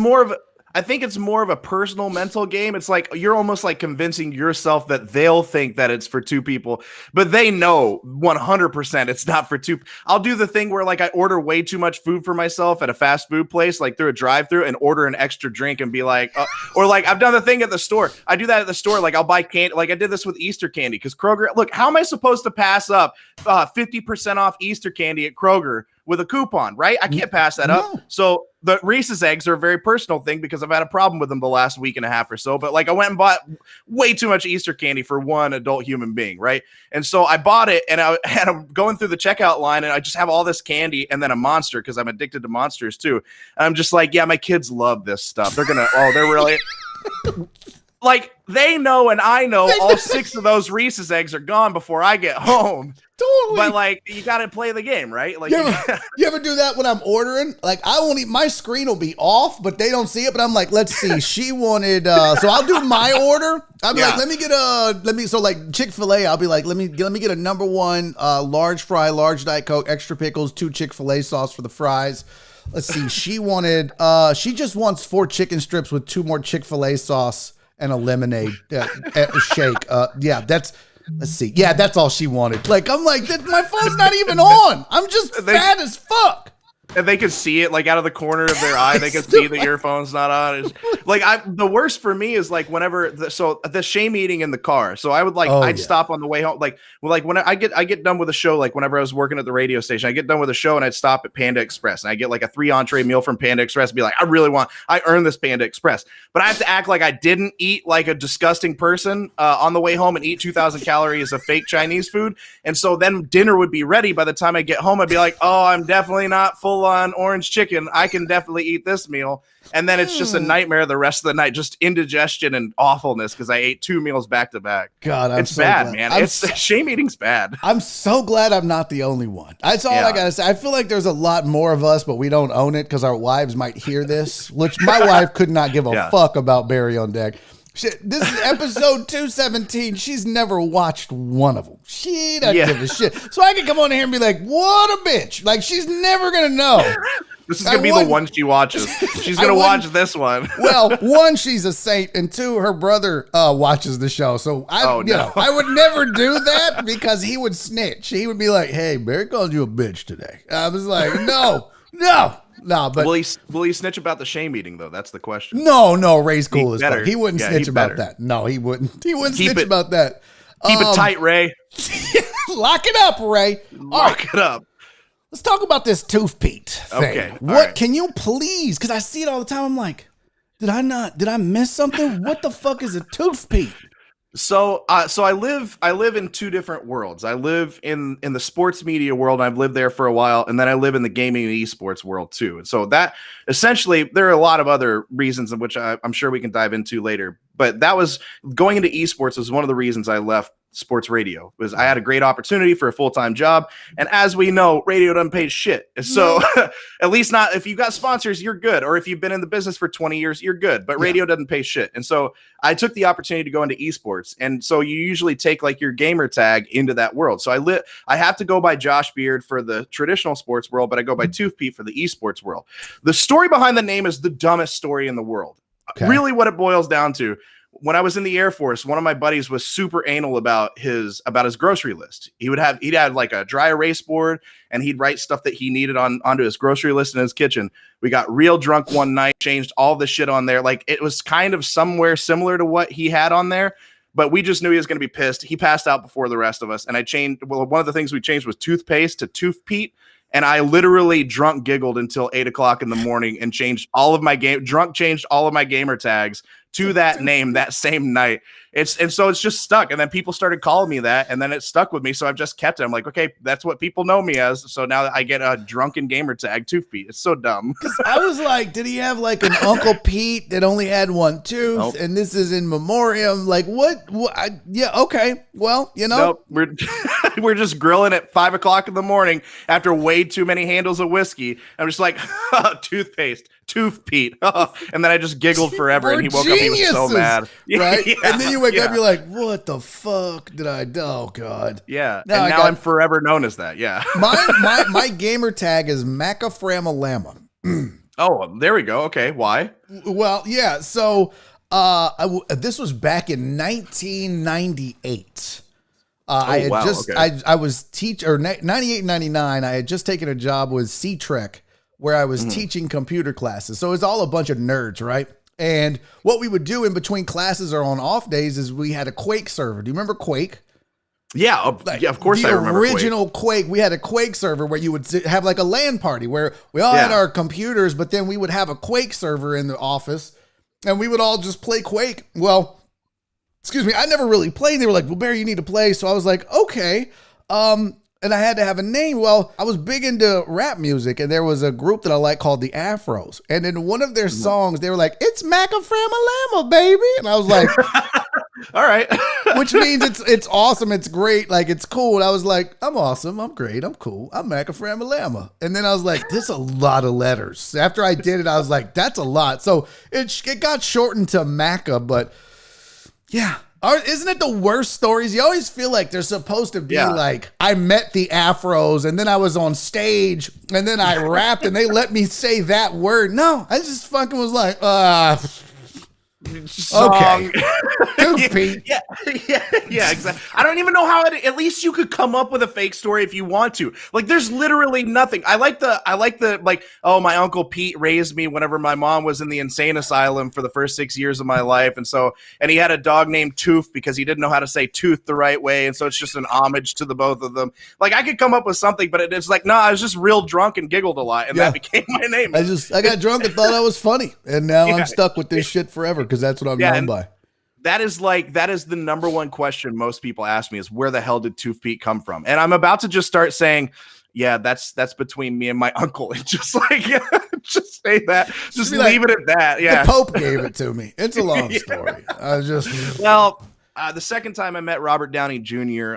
S11: I think it's more of a personal mental game. It's like you're almost like convincing yourself that they'll think that it's for 2 people, but they know 100% it's not for 2. I'll do the thing where like I order way too much food for myself at a fast food place, like through a drive-through, and order an extra drink and be like, or like I've done the thing at the store. I do that at the store. Like I'll buy candy. Like I did this with Easter candy because Kroger. Look, how am I supposed to pass up 50% off Easter candy at Kroger with a coupon, right? I can't pass that up. So the Reese's eggs are a very personal thing because I've had a problem with them the last week and a half or so. But like I went and bought way too much Easter candy for one adult human being, right? And so I bought it and I'm going through the checkout line and I just have all this candy and then a Monster because I'm addicted to Monsters too. And I'm just like, yeah, my kids love this stuff. They're really... Like they know and I know all 6 of those Reese's eggs are gone before I get home.
S1: Totally.
S11: But like you got to play the game, right? Like
S1: you ever do that when I'm ordering? Like I won't eat, my screen will be off, but they don't see it. But I'm like, let's see. She wanted, so I'll do my order. I'll be like, so like Chick-fil-A, I'll be like, let me get a number 1 large fry, large Diet Coke, extra pickles, 2 Chick-fil-A sauce for the fries. Let's see. She wanted, she just wants 4 chicken strips with 2 more Chick-fil-A sauce and a lemonade shake. Let's see. Yeah, that's all she wanted. Like, I'm like, my phone's not even on. I'm just fat as fuck.
S11: And they can see it like out of the corner of their eye. They can see that your phone's not on. It's, like the worst for me is like whenever the shame eating in the car. So I would like stop on the way home. Like when I get done with a show, like whenever I was working at the radio station, I get done with a show and I'd stop at Panda Express and I get like a 3 entree meal from Panda Express and be like, I earned this Panda Express, but I have to act like I didn't eat like a disgusting person on the way home and eat 2,000 calories of fake Chinese food. And so then dinner would be ready by the time I get home. I'd be like, oh, I'm definitely not full on orange chicken. I can definitely eat this meal. And then it's just a nightmare the rest of the night, just indigestion and awfulness because I ate 2 meals back to back.
S1: God,
S11: it's so bad, man. Shame eating's bad.
S1: I'm so glad I'm not the only one. That's all I gotta say. I feel like there's a lot more of us, but we don't own it because our wives might hear this, which my wife could not give a fuck about Barry on Deck. Shit, this is episode 217. She's never watched one of them. She doesn't give a shit. So I can come on here and be like, what a bitch. Like, she's never going to know.
S11: This is going to be the one she watches. She's going to watch this one.
S1: Well, 1, she's a saint, and 2, her brother watches the show. So I would never do that because he would snitch. He would be like, hey, Barry called you a bitch today. I was like, no. But
S11: will he snitch about the shame eating though? That's the question.
S1: No, Ray's cool as fuck. He wouldn't snitch about that. No, he wouldn't. He wouldn't snitch about that.
S11: Keep it tight, Ray.
S1: Lock it up, Ray.
S11: Lock it up.
S1: Let's talk about this tooth Pete thing.
S11: Okay.
S1: What can you please? Because I see it all the time. I'm like, did I miss something? What the fuck is a tooth Pete?
S11: So I live in two different worlds. I live in the sports media world. I've lived there for a while, and then I live in the gaming and esports world too. And so that essentially, there are a lot of other reasons in which I'm sure we can dive into later. But that was going into esports was one of the reasons I left sports radio, was I had a great opportunity for a full-time job, and as we know, radio doesn't pay shit. So at least not if you got sponsors, you're good, or if you've been in the business for 20 years, you're good, but radio doesn't pay shit. And so I took the opportunity to go into esports, and so you usually take like your gamer tag into that world. So I have to go by Josh Beard for the traditional sports world, but I go by Tooth Pete for the esports world. The story behind the name is the dumbest story in the world. Okay. Really what it boils down to. When I was in the Air Force, one of my buddies was super anal about his grocery list. He'd have like a dry erase board, and he'd write stuff that he needed onto his grocery list in his kitchen. We got real drunk one night, changed all the shit on there. Like it was kind of somewhere similar to what he had on there, but we just knew he was going to be pissed. He passed out before the rest of us, and I changed. Well, one of the things we changed was toothpaste to Tooth Pete. And I literally drunk giggled until 8 o'clock in the morning and changed all of my gamer tags to that name that same night. So it's just stuck. And then people started calling me that, and then it stuck with me. So I've just kept it. I'm like, okay, that's what people know me as. So now I get a drunken gamer tag, Tooth Pete. It's so dumb.
S1: I was like, did he have like an Uncle Pete that only had one tooth? Nope. And this is in memoriam. Like what? Yeah. Okay. Well,
S11: Nope. We're just grilling at 5 o'clock in the morning after way too many handles of whiskey. I'm just like, toothpaste, Tooth Pete. And then I just giggled forever. And he woke up, he was so mad.
S1: Right? Yeah, and then you wake up, you're like, what the fuck did I do? Oh, God.
S11: Yeah. Now I'm forever known as that. Yeah.
S1: My gamer tag is Macaframalama.
S11: Oh, there we go. Okay. Why?
S1: Well, yeah. So this was back in 1998. I was 98, 99. I had just taken a job with C-Trek where I was teaching computer classes. So it's all a bunch of nerds, right? And what we would do in between classes or on off days is we had a Quake server. Do you remember Quake?
S11: Yeah, of course I remember
S1: the original Quake. We had a Quake server where you would have like a LAN party where we all had our computers, but then we would have a Quake server in the office and we would all just play Quake. Well, excuse me, I never really played. They were like, well, Barry, you need to play. So I was like, okay. And I had to have a name. Well, I was big into rap music, and there was a group that I liked called the Afros. And in one of their songs, they were like, it's Macaframalama, baby. And I was like,
S11: all right.
S1: Which means it's awesome. It's great. Like, it's cool. And I was like, I'm awesome. I'm great. I'm cool. I'm Macaframalama. And then I was like, this is a lot of letters. After I did it, I was like, that's a lot. So it got shortened to Maca, but yeah. Isn't it the worst stories? You always feel like they're supposed to be like, I met the Afros and then I was on stage and then I rapped and they let me say that word. No, I just fucking was like, okay.
S11: Yeah, exactly. I don't even know how at least you could come up with a fake story if you want to. Like, there's literally nothing. I like the oh, my Uncle Pete raised me whenever my mom was in the insane asylum for the first 6 years of my life. And he had a dog named Tooth because he didn't know how to say tooth the right way. And so it's just an homage to the both of them. Like, I could come up with something, but it's like, no, I was just real drunk and giggled a lot. And that became my name.
S1: I got drunk and thought I was funny. And now I'm stuck with this shit forever because that's what I'm known by.
S11: That is the number one question most people ask me is, where the hell did Tooth Pete come from? And I'm about to just start saying, yeah, that's between me and my uncle. And just like, just say that. Just leave it at that. Yeah.
S1: The Pope gave it to me. It's a long story. I was just
S11: the second time I met Robert Downey Jr.,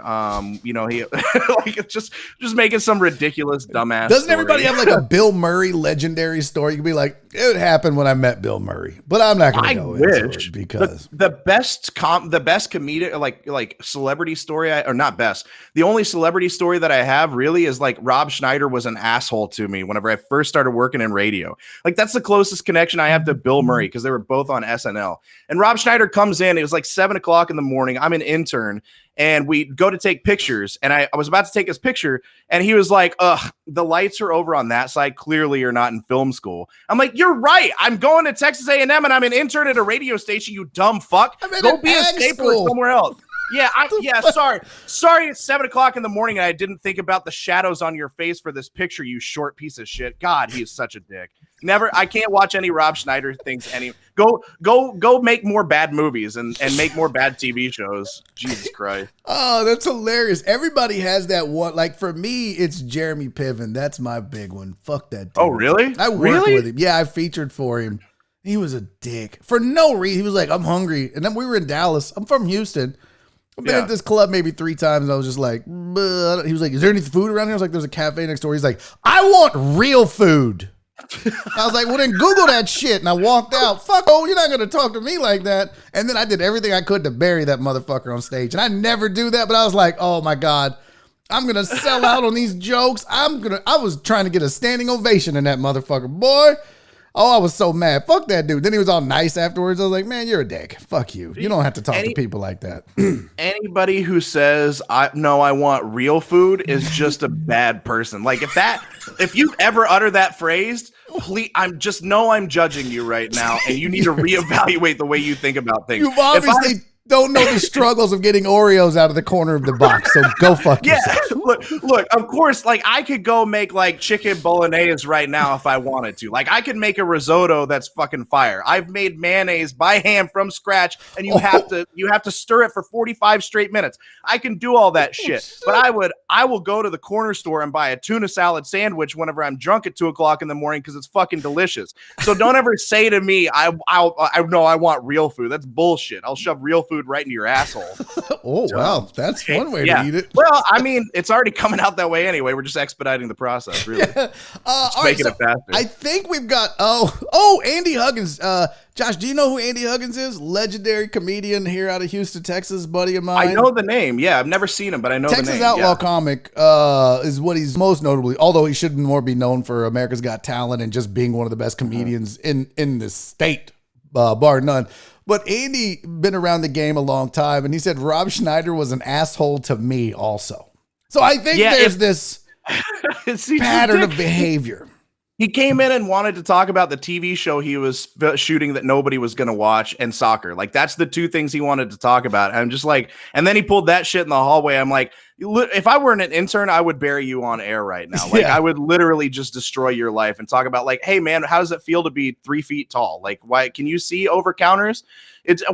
S11: he like just making some ridiculous dumbass.
S1: Doesn't everybody have like a Bill Murray legendary story? You could be like, it happened when I met Bill Murray, but I'm not going to go into it because
S11: the best comedic like celebrity story, the only celebrity story that I have really is like Rob Schneider was an asshole to me whenever I first started working in radio. Like, that's the closest connection I have to Bill Murray because they were both on SNL. And Rob Schneider comes in. It was like 7 o'clock in the morning. I'm an intern. And we go to take pictures, and I was about to take his picture, and he was like, the lights are over on that side. Clearly, you're not in film school. I'm like, you're right. I'm going to Texas A&M, and I'm an intern at a radio station, you dumb fuck. Go be a stapler somewhere else. Yeah, sorry. It's 7 o'clock in the morning, and I didn't think about the shadows on your face for this picture, you short piece of shit. God, he is such a dick. Never. I can't watch any Rob Schneider things. Go make more bad movies and make more bad TV shows. Jesus Christ.
S1: Oh, that's hilarious. Everybody has that one. Like for me, it's Jeremy Piven. That's my big one. Fuck that dude.
S11: Oh, really?
S1: I worked with him. Yeah, I featured for him. He was a dick for no reason. He was like, I'm hungry. And then we were in Dallas. I'm from Houston. I've been at this club maybe 3 times. And I was just like, bleh. He was like, is there any food around here? I was like, there's a cafe next door. He's like, I want real food. I was like, well, then Google that shit. And I walked out. Fuck, oh, you're not going to talk to me like that. And then I did everything I could to bury that motherfucker on stage. And I never do that. But I was like, oh my God, I'm going to sell out on these jokes. I was trying to get a standing ovation in that motherfucker. Boy. Oh, I was so mad. Fuck that dude. Then he was all nice afterwards. I was like, man, you're a dick. Fuck you. You don't have to talk to people like that.
S11: Anybody who says, I want real food is just a bad person. Like if you ever utter that phrase, please, I'm judging you right now. And you need to reevaluate the way you think about things.
S1: You've obviously don't know the struggles of getting Oreos out of the corner of the box. So go fuck yourself.
S11: Look, of course, like I could go make like chicken bolognese right now if I wanted to. Like I could make a risotto that's fucking fire. I've made mayonnaise by hand from scratch, and you have to stir it for 45 straight minutes. I can do all that shit. But I will go to the corner store and buy a tuna salad sandwich whenever I'm drunk at 2:00 in the morning because it's fucking delicious. So don't ever say to me, I know I want real food. That's bullshit. I'll shove real food right into your asshole.
S1: Oh, wow. That's one way to eat it.
S11: Well, I mean, it's already coming out that way anyway. We're just expediting the process, really. Making it faster.
S1: I think we've got, Andy Huggins. Josh, do you know who Andy Huggins is? Legendary comedian here out of Houston, Texas, buddy of mine.
S11: I know the name. Yeah, I've never seen him, but I know the name.
S1: Texas Outlaw Comic is what he's most notably, although he should more be known for America's Got Talent and just being one of the best comedians in this state, bar none. But Andy been around the game a long time, and he said Rob Schneider was an asshole to me also. So I think there's this pattern of behavior.
S11: He came in and wanted to talk about the TV show he was shooting that nobody was going to watch and soccer. Like, that's the 2 things he wanted to talk about. I'm just like, and then he pulled that shit in the hallway. I'm like, if I were an intern, I would bury you on air right now. Like, I would literally just destroy your life and talk about like, hey man, how does it feel to be 3 feet tall? Like, why can you see over counters?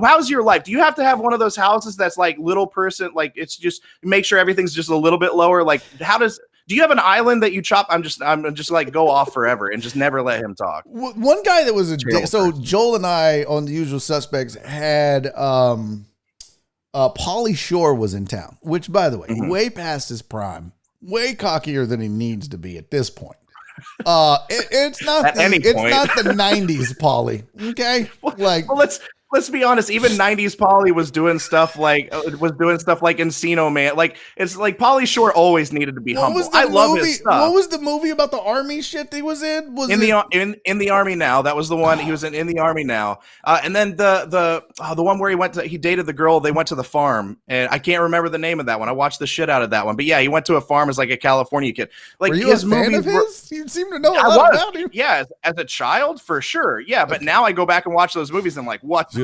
S11: How's your life? Do you have to have one of those houses that's like little person? Like, it's just make sure everything's just a little bit lower. Like, do you have an island that you chop? I'm just like go off forever and just never let him talk.
S1: One guy that was so Joel and I on The Usual Suspects had Pauly Shore was in town, which by the way, way past his prime, way cockier than he needs to be at this point. It's not not the 90s Pauly. Okay.
S11: Let's be honest. Even 90s Pauly was doing stuff like Encino Man. Like, it's like Pauly Shore always needed to be humble. I love his stuff.
S1: What was the movie about the army shit that he was in?
S11: In the Army Now? That was the one he was in the Army Now. And then the one where he dated the girl. They went to the farm, and I can't remember the name of that one. I watched the shit out of that one. But yeah, he went to a farm as like a California kid. Like,
S1: were you a fan of his? You seem to know a lot about him.
S11: Yeah, as a child for sure. Yeah, but now I go back and watch those movies and I'm like, what?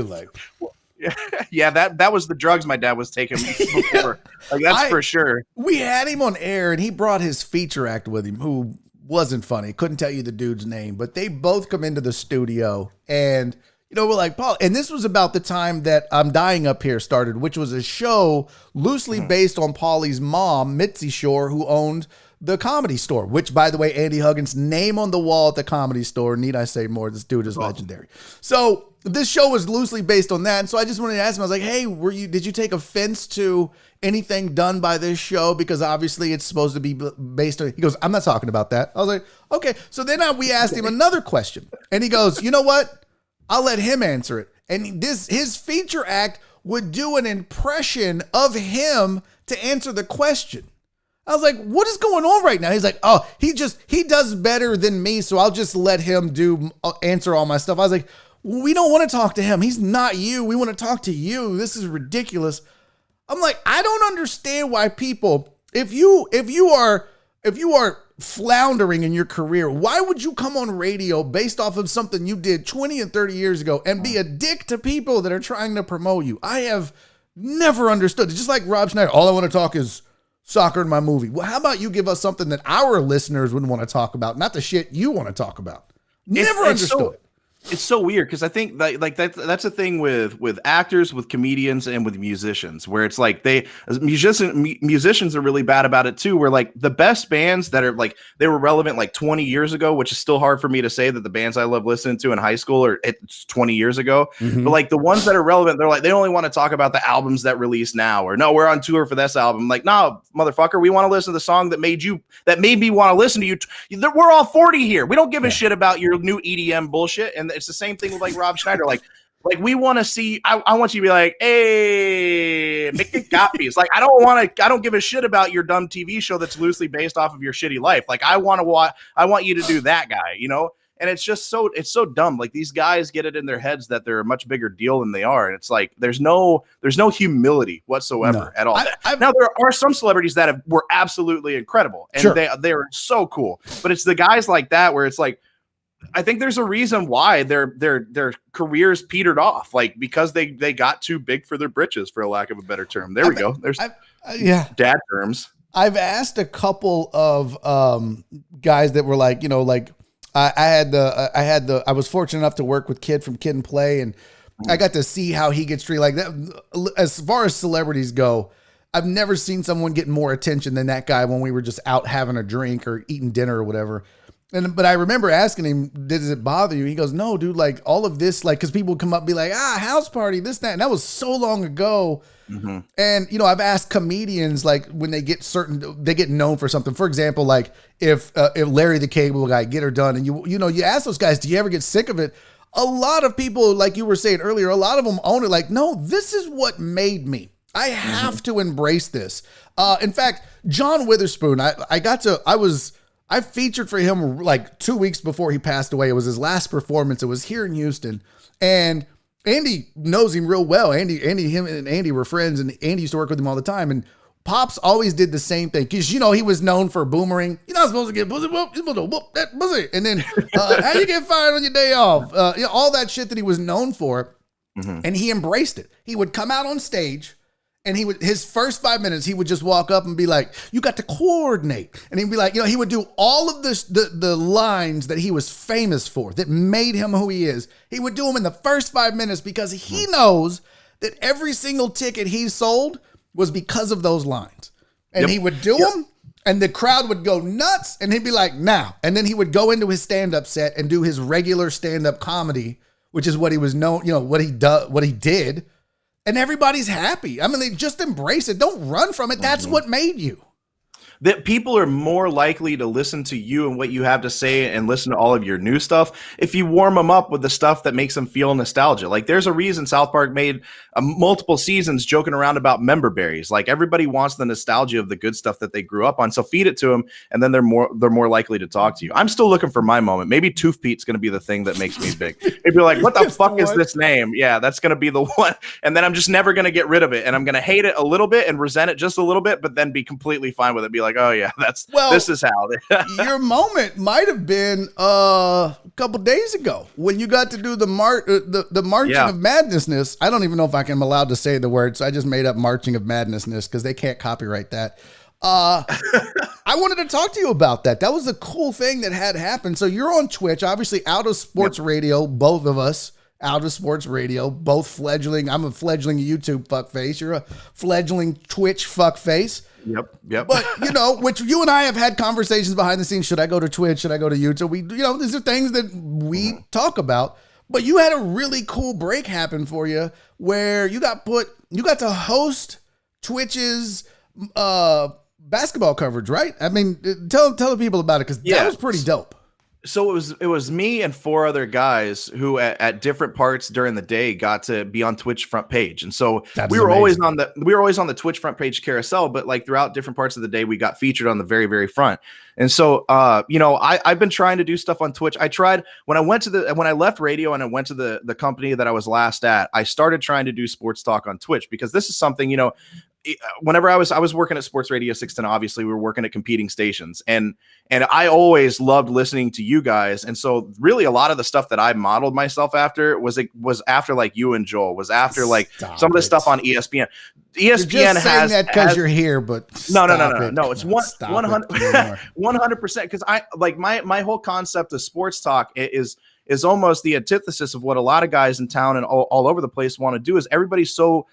S11: Yeah, that was the drugs my dad was taking before. Like, that's for sure.
S1: We had him on air, and he brought his feature act with him, who wasn't funny. Couldn't tell you the dude's name, but they both come into the studio, and we're like, Paul. And this was about the time that I'm Dying Up Here started, which was a show loosely based on Pauly's mom, Mitzi Shore, who owned the Comedy Store, which, by the way, Andy Huggins' name on the wall at the Comedy Store. Need I say more? This dude is legendary. So this show was loosely based on that. And so I just wanted to ask him, I was like, hey, did you take offense to anything done by this show? Because obviously it's supposed to be based on, he goes, I'm not talking about that. I was like, okay. So then we asked him another question, and he goes, you know what? I'll let him answer it. And his feature act would do an impression of him to answer the question. I was like, what is going on right now? He's like, oh, he does better than me, so I'll just let him answer all my stuff. I was like, we don't want to talk to him. He's not you. We want to talk to you. This is ridiculous. I'm like, I don't understand why people, if you are floundering in your career, why would you come on radio based off of something you did 20 and 30 years ago and be a dick to people that are trying to promote you? I have never understood. It's just like Rob Schneider. All I want to talk is soccer in my movie. Well, how about you give us something that our listeners would want to talk about, not the shit you want to talk about? Never understood it.
S11: It's so weird because I think that's a thing with actors, with comedians, and with musicians, where it's like musicians are really bad about it too. Where like the best bands that are like they were relevant like 20 years ago, which is still hard for me to say that the bands I love listening to in high school are it's 20 years ago. But like the ones that are relevant, they're like they only want to talk about the albums that release now, or no, we're on tour for this album. Like, no, motherfucker, we want to listen to the song that made me want to listen to you. We're all 40 here. We don't give a shit about your new EDM bullshit. And it's the same thing with like Rob Schneider. Like we want to see. I want you to be like, hey, make it copies. Like I don't give a shit about your dumb TV show that's loosely based off of your shitty life. Like I want you to do that guy, you know. And it's just so dumb. Like these guys get it in their heads that they're a much bigger deal than they are, and it's like there's no humility whatsoever at all. Now there are some celebrities that were absolutely incredible, and they are so cool. But it's the guys like that where it's like. I think there's a reason why their careers petered off, like because they got too big for their britches, for a lack of a better term. There we go. There's dad terms.
S1: I've asked a couple of guys that were like, you know, like I was fortunate enough to work with Kid from Kid and Play, and I got to see how he gets treated. Like that, as far as celebrities go, I've never seen someone get more attention than that guy when we were just out having a drink or eating dinner or whatever. But I remember asking him, does it bother you? He goes, no, dude, like all of this, like, cause people come up and be like, house party, this, that. And that was so long ago. And, you know, I've asked comedians, like when they get known for something. For example, like if Larry the Cable Guy, Get Her Done. And you ask those guys, do you ever get sick of it? A lot of people, like you were saying earlier, a lot of them own it. Like, no, this is what made me. I have to embrace this. In fact, John Witherspoon, I featured for him like 2 weeks before he passed away. It was his last performance. It was here in Houston. And Andy knows him real well. Him and Andy were friends, and Andy used to work with him all the time. And Pops always did the same thing. Because, you know, he was known for boomerang. You're not supposed to get pussy, whoop, you're supposed to whoop that pussy. And then how you get fired on your day off? All that shit that he was known for. And he embraced it. He would come out on stage. And his first 5 minutes, he would just walk up and be like, you got to coordinate. And he'd be like, he would do all of this, the lines that he was famous for, that made him who he is. He would do them in the first 5 minutes because he knows that every single ticket he sold was because of those lines. And he would do them, and the crowd would go nuts, and he'd be like, now. And then he would go into his stand-up set and do his regular stand-up comedy, which is what he was known, what he did. And everybody's happy. I mean, they just embrace it. Don't run from it. That's what made you.
S11: That people are more likely to listen to you and what you have to say and listen to all of your new stuff if you warm them up with the stuff that makes them feel nostalgia. Like there's a reason South Park made multiple seasons joking around about member berries. Like everybody wants the nostalgia of the good stuff that they grew up on. So feed it to them, and then they're more likely to talk to you. I'm still looking for my moment. Maybe Tooth Pete's going to be the thing that makes me big. Maybe like, what the fuck is this name? Yeah, that's going to be the one. And then I'm just never going to get rid of it. And I'm going to hate it a little bit and resent it just a little bit, but then be completely fine with it. Be like, oh yeah, this is how.
S1: Your moment might have been a couple days ago when you got to do the marching of madnessness. I don't even know if I'm allowed to say the word, so I just made up marching of madnessness because they can't copyright that. I wanted to talk to you about that. That was a cool thing that had happened. So you're on Twitch, obviously out of sports radio, both of us. Out of sports radio, both fledgling. I'm a fledgling YouTube fuckface. You're a fledgling Twitch fuckface.
S11: Yep.
S1: But, which you and I have had conversations behind the scenes. Should I go to Twitch? Should I go to YouTube? These are things that we talk about. But you had a really cool break happen for you where you got to host Twitch's basketball coverage, right? I mean, tell the people about it because that was pretty dope.
S11: So it was me and 4 other guys who at different parts during the day got to be on Twitch front page. And so we were always on the Twitch front page carousel, but like throughout different parts of the day, we got featured on the very, very front. And so, I've been trying to do stuff on Twitch. I tried when I left radio and I went to the company that I was last at, I started trying to do sports talk on Twitch because this is something, whenever I was working at Sports Radio 610, obviously we were working at competing stations, and I always loved listening to you guys. And so really a lot of the stuff that I modeled myself after was after like you and Joel, was after like some of the stuff on ESPN. ESPN
S1: you're just saying that because you're here, but
S11: no. It's 100%. Because I like my whole concept of sports talk is almost the antithesis of what a lot of guys in town and all over the place want to do. Is everybody's so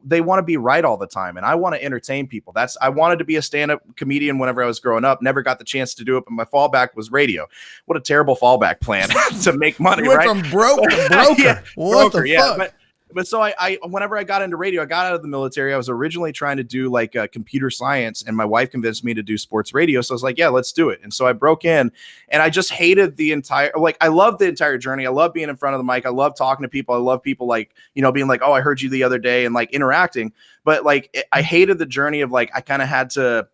S11: they want to be right all the time, and I want to entertain people. I wanted to be a stand-up comedian whenever I was growing up. Never got the chance to do it, but my fallback was radio. What a terrible fallback plan to make money.
S1: You went
S11: right
S1: from broke to broker.
S11: Yeah,
S1: what
S11: broker,
S1: the fuck?
S11: But so I whenever I got into radio, I got out of the military. I was originally trying to do like computer science, and my wife convinced me to do sports radio. So I was like, yeah, let's do it. And so I broke in, and I just hated I love the entire journey. I love being in front of the mic. I love talking to people. I love people like, being like, oh, I heard you the other day, and like interacting. But like, I hated the journey of like, I kind of had to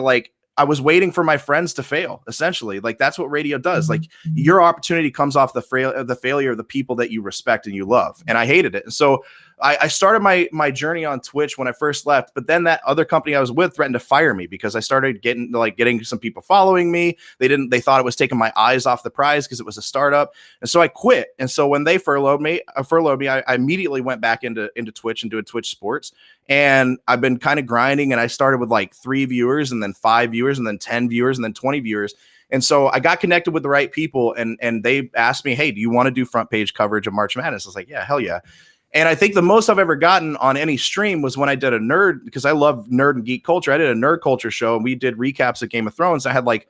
S11: like, I was waiting for my friends to fail, essentially. Like, that's what radio does. Like, your opportunity comes off the failure of the people that you respect and you love. And I hated it. And so I started my journey on Twitch when I first left, but then that other company I was with threatened to fire me because I started getting some people following me. They thought it was taking my eyes off the prize because it was a startup. And so I quit. And so when they furloughed me, I immediately went back into Twitch and doing Twitch sports. And I've been kind of grinding, and I started with like 3 viewers and then 5 viewers and then 10 viewers and then 20 viewers. And so I got connected with the right people, and they asked me, hey, do you want to do front page coverage of March Madness? I was like, yeah, hell yeah. And I think the most I've ever gotten on any stream was when I did a nerd, because I love nerd and geek culture. I did a nerd culture show, and we did recaps of Game of Thrones. I had like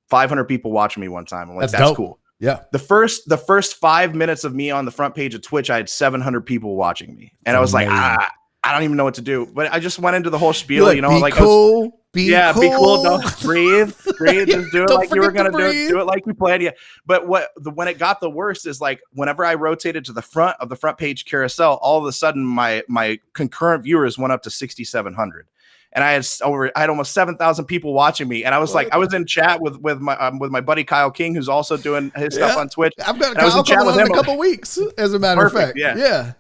S11: 500 people watching me one time. I'm like, that's cool.
S1: Yeah.
S11: The first 5 minutes of me on the front page of Twitch, I had 700 people watching me. And I was like, I don't even know what to do. But I just went into the whole spiel,
S1: be cool. Be cool.
S11: Don't breathe. Just do it like you were going to do it like we planned. Yeah. But when it got the worst is like, whenever I rotated to the front of the front page carousel, all of a sudden my concurrent viewers went up to 6,700. And I had almost 7,000 people watching me. And I was I was in chat with my buddy Kyle King, who's also doing his stuff on Twitch.
S1: I've got Kyle coming on in a couple weeks, as a matter of fact.
S11: Yeah.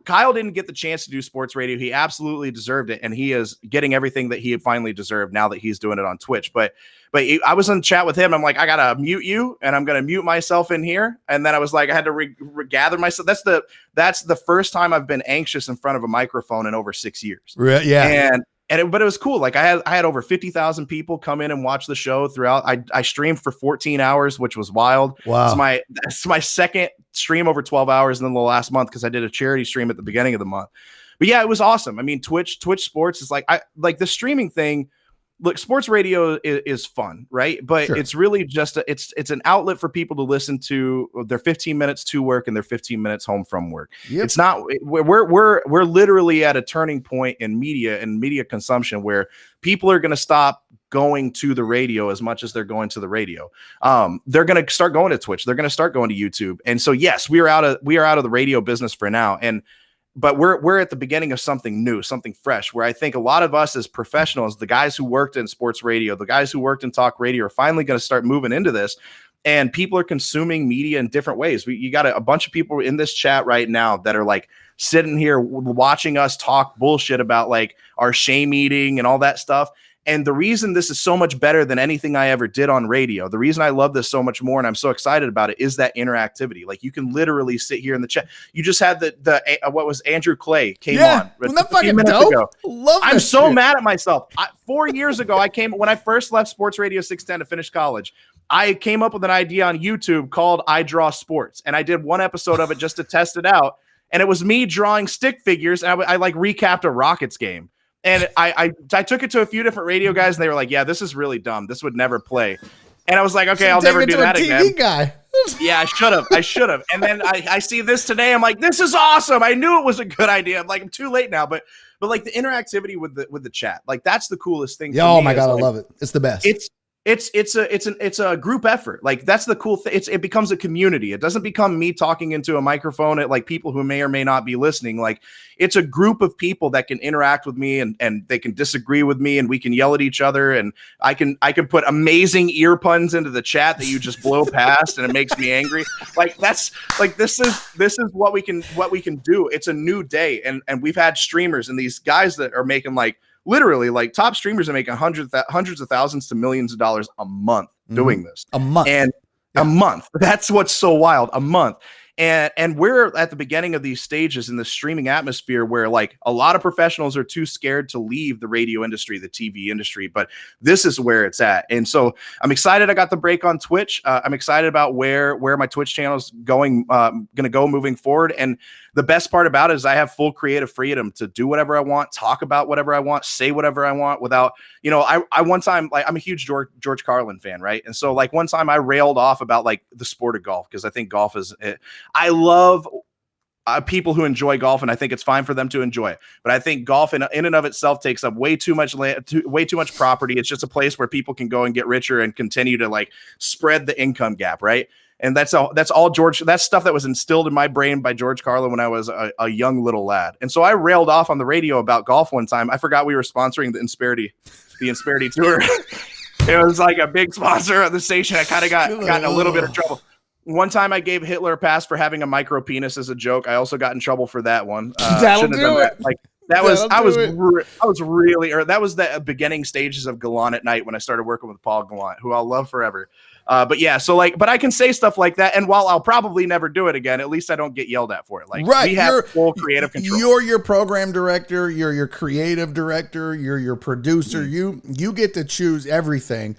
S11: Kyle didn't get the chance to do sports radio. He absolutely deserved it. And he is getting everything that he had finally deserved now that he's doing it on Twitch. But I was in chat with him. I'm like, I got to mute you, and I'm going to mute myself in here. And then I was like, I had to regather myself. That's the first time I've been anxious in front of a microphone in over 6 years.
S1: Yeah.
S11: But it was cool. Like I had over 50,000 people come in and watch the show throughout. I streamed for 14 hours, which was wild.
S1: Wow.
S11: It's my second stream over 12 hours in the last month, because I did a charity stream at the beginning of the month. But yeah, it was awesome. I mean, Twitch sports is like the streaming thing. Look, sports radio is fun, right? But It's really just it's an outlet for people to listen to their 15 minutes to work and their 15 minutes home from work. Yep. It's not we're literally at a turning point in media and media consumption where people are going to stop going to the radio as much as they're going to the radio. They're going to start going to Twitch. They're going to start going to YouTube. And so yes, we are out of the radio business for now. But we're at the beginning of something new, something fresh, where I think a lot of us as professionals, the guys who worked in sports radio, the guys who worked in talk radio, are finally going to start moving into this. And people are consuming media in different ways. You got a bunch of people in this chat right now that are like sitting here watching us talk bullshit about like our shame eating and all that stuff. And the reason this is so much better than anything I ever did on radio, the reason I love this so much more and I'm so excited about it, is that interactivity. Like, you can literally sit here in the chat. You just had the what was Andrew Clay came on
S1: a few minutes ago.
S11: I'm so mad at myself. 4 years ago, when I first left Sports Radio 610 to finish college, I came up with an idea on YouTube called I Draw Sports. And I did one episode of it just to test it out. And it was me drawing stick figures. And I like recapped a Rockets game. And I took it to a few different radio guys, and they were like, yeah, this is really dumb. This would never play. And I was like, okay, I'll never do that again.
S1: Guy.
S11: Yeah, I should have. And then I see this today. I'm like, this is awesome. I knew it was a good idea. I'm like, I'm too late now. But like the interactivity with the chat, like that's the coolest thing.
S1: Yeah, oh my God, I love it. It's the best.
S11: it's a group effort. Like that's the cool thing. It becomes a community. It doesn't become me talking into a microphone at like people who may or may not be listening. Like it's a group of people that can interact with me and they can disagree with me and we can yell at each other. And I can put amazing ear puns into the chat that you just blow past and it makes me angry. Like that's like, this is what we can do. It's a new day. And we've had streamers and these guys that are making like, literally, like top streamers are making hundreds of thousands to millions of dollars a month doing this.
S1: A month.
S11: And a month. That's what's so wild. A month. And we're at the beginning of these stages in the streaming atmosphere where like a lot of professionals are too scared to leave the radio industry, the TV industry, but this is where it's at. And so I'm excited I got the break on Twitch. I'm excited about where my Twitch channel is going to go moving forward. And the best part about it is I have full creative freedom to do whatever I want, talk about whatever I want, say whatever I want without, you know, I one time, like I'm a huge George Carlin fan, right? And so like one time I railed off about like the sport of golf because I think golf is, I love people who enjoy golf and I think it's fine for them to enjoy it. But I think golf in and of itself takes up way too much way too much property. It's just a place where people can go and get richer and continue to like spread the income gap, right? And that's all George. That's stuff that was instilled in my brain by George Carlin when I was a young little lad. And so I railed off on the radio about golf one time. I forgot we were sponsoring the Insperity tour. It was like a big sponsor of the station. I kind of got in a little bit of trouble. One time I gave Hitler a pass for having a micro penis as a joke. I also got in trouble for that one.
S1: That'll do it.
S11: Like that was, I was really, or that was the beginning stages of Gallant at Night when I started working with Paul Gallant, who I'll love forever. But yeah, so like, but I can say stuff like that. And while I'll probably never do it again, at least I don't get yelled at for it. Like
S1: right.
S11: We have full creative control.
S1: You're your program director. You're your creative director. You're your producer. You get to choose everything.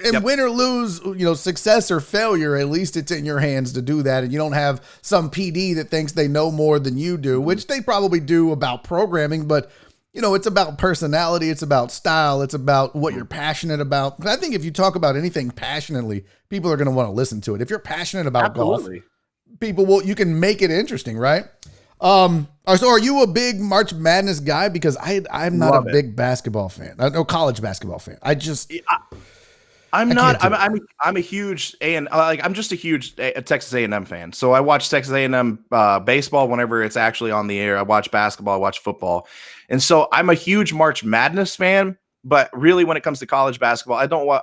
S1: And win or lose, you know, success or failure, at least it's in your hands to do that. And you don't have some PD that thinks they know more than you do, which they probably do about programming, but you know, it's about personality. It's about style. It's about what you're passionate about. But I think if you talk about anything passionately, people are going to want to listen to it. If you're passionate about golf, you can make it interesting, right? So are you a big March Madness guy? Because I'm not a big basketball fan. No, college basketball fan. I'm a huge I'm just a huge Texas A&M fan. So I watch Texas A&M baseball whenever it's actually on the air. I watch basketball, I watch football. And so I'm a huge March Madness fan, but really when it comes to college basketball,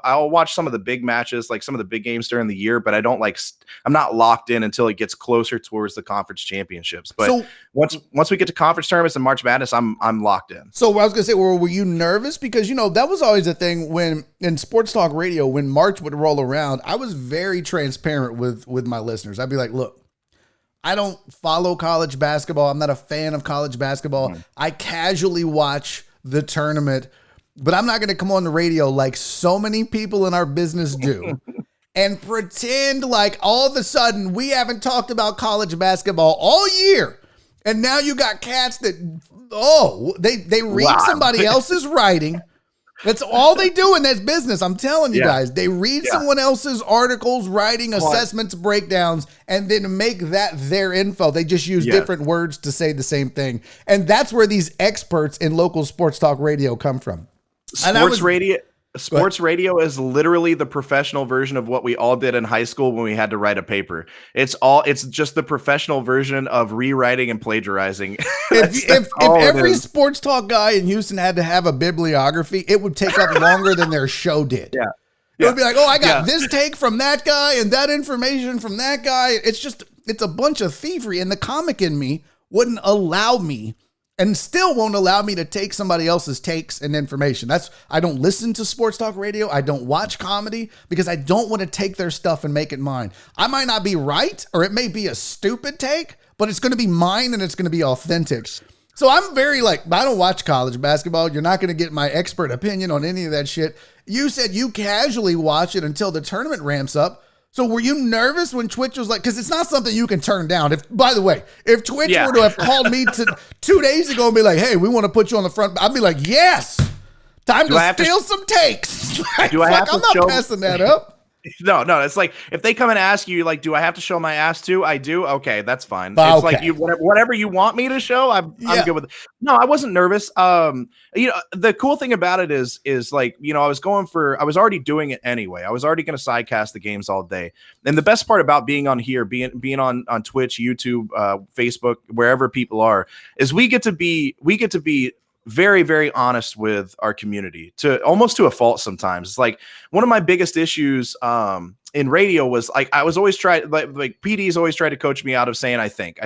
S1: I'll watch some of the big matches, like some of the big games during the year, but I'm not locked in until it gets closer towards the conference championships. But so, once we get to conference tournaments and March Madness, I'm locked in. So I was going to say, were you nervous? Because, you know, that was always a thing when in sports talk radio, when March would roll around, I was very transparent with my listeners. I'd be like, look, I don't follow college basketball. I'm not a fan of college basketball. I casually watch the tournament, but I'm not going to come on the radio like so many people in our business do and pretend like all of a sudden we haven't talked about college basketball all year. And now you got cats that, they read somebody else's writing. That's all they do in that business. I'm telling you guys, they read someone else's articles, writing, assessments, breakdowns, and then make that their info. They just use different words to say the same thing. And that's where these experts in local sports talk radio come from.
S11: Sports radio is literally the professional version of what we all did in high school when we had to write a paper. It's just the professional version of rewriting and plagiarizing.
S1: If every sports talk guy in Houston had to have a bibliography, it would take up longer than their show did. Yeah. It would be like, I got this take from that guy and that information from that guy. It's a bunch of thievery. And the comic in me wouldn't allow me and still won't allow me to take somebody else's takes and information. I don't listen to sports talk radio. I don't watch comedy because I don't want to take their stuff and make it mine. I might not be right, or it may be a stupid take, but it's going to be mine and it's going to be authentic. So I'm very I don't watch college basketball. You're not going to get my expert opinion on any of that shit. You said you casually watch it until the tournament ramps up. So were you nervous when Twitch was like, because it's not something you can turn down. By the way, if Twitch were to have called me 2 days ago and be like, hey, we want to put you on the front, I'd be like, yes, time to steal some takes. I'm not passing that up.
S11: No. It's like if they come and ask you, like, do I have to show my ass too? I do. Okay, that's fine. It's like whatever you want me to show, I'm good with it. No, I wasn't nervous. The cool thing about it is like, I was already doing it anyway. I was already going to sidecast the games all day. And the best part about being on here, being on Twitch, YouTube, Facebook, wherever people are, is we get to be very, very honest with our community almost to a fault sometimes. It's like one of my biggest issues in radio was like, I was always like PD's always tried to coach me out of saying, I think.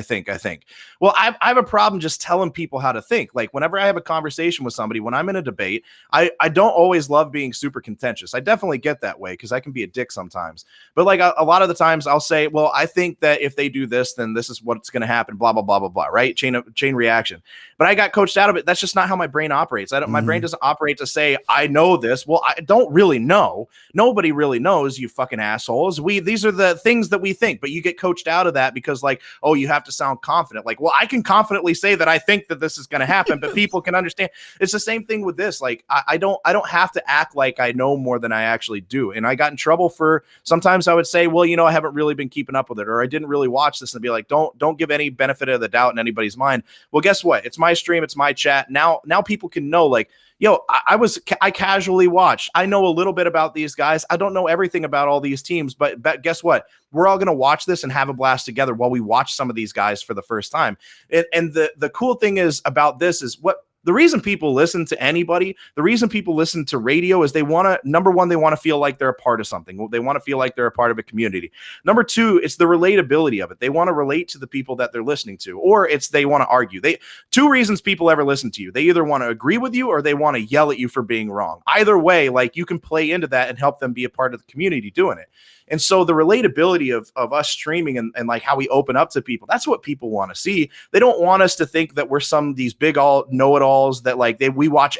S11: Well, I have a problem just telling people how to think. Like whenever I have a conversation with somebody, when I'm in a debate, I don't always love being super contentious. I definitely get that way because I can be a dick sometimes. But like a lot of the times I'll say, well, I think that if they do this, then this is what's going to happen, blah, blah, blah, blah, blah, right? Chain reaction. But I got coached out of it. That's just not how my brain operates. My brain doesn't operate to say, I know this. Well, I don't really know. Nobody really knows, you fucking assholes. These are the things that we think, but you get coached out of that because like, oh, you have to sound confident. Like, well, I can confidently say that I think that this is going to happen, but people can understand. It's the same thing with this. Like, I don't have to act like I know more than I actually do. And I got in trouble for sometimes I would say, well, I haven't really been keeping up with it, or I didn't really watch this, and be like, don't give any benefit of the doubt in anybody's mind. Well, guess what? It's my stream. It's my chat. Now people can know, like, I casually watch. I know a little bit about these guys. I don't know everything about all these teams, but guess what? We're all going to watch this and have a blast together while we watch some of these guys for the first time. And the cool thing is about this is the reason people listen to anybody, the reason people listen to radio is they want to, number one, they want to feel like they're a part of something. They want to feel like they're a part of a community. Number two, it's the relatability of it. They want to relate to the people that they're listening to, or they want to argue. Two reasons people ever listen to you. They either want to agree with you or they want to yell at you for being wrong. Either way, like, you can play into that and help them be a part of the community doing it. And so the relatability of us streaming and like how we open up to people, that's what people want to see. They don't want us to think that we're these big know-it-alls that like we watch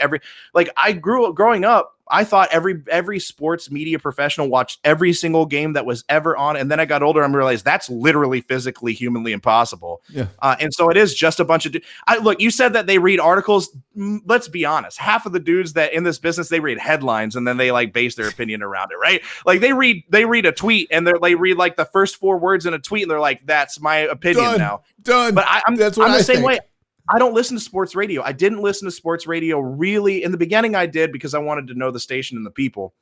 S11: like I grew up growing up. I thought every sports media professional watched every single game that was ever on. And then I got older and realized that's literally physically, humanly impossible. Yeah. And so it is just a bunch of look, you said that they read articles. Let's be honest. Half of the dudes that in this business, they read headlines and then they like base their opinion around it, right? Like they read a tweet and they read like the first 4 words in a tweet and they're like, that's my opinion now.
S1: Done.
S11: But I'm the same way. I don't listen to sports radio. I didn't listen to sports radio really. In the beginning, I did because I wanted to know the station and the people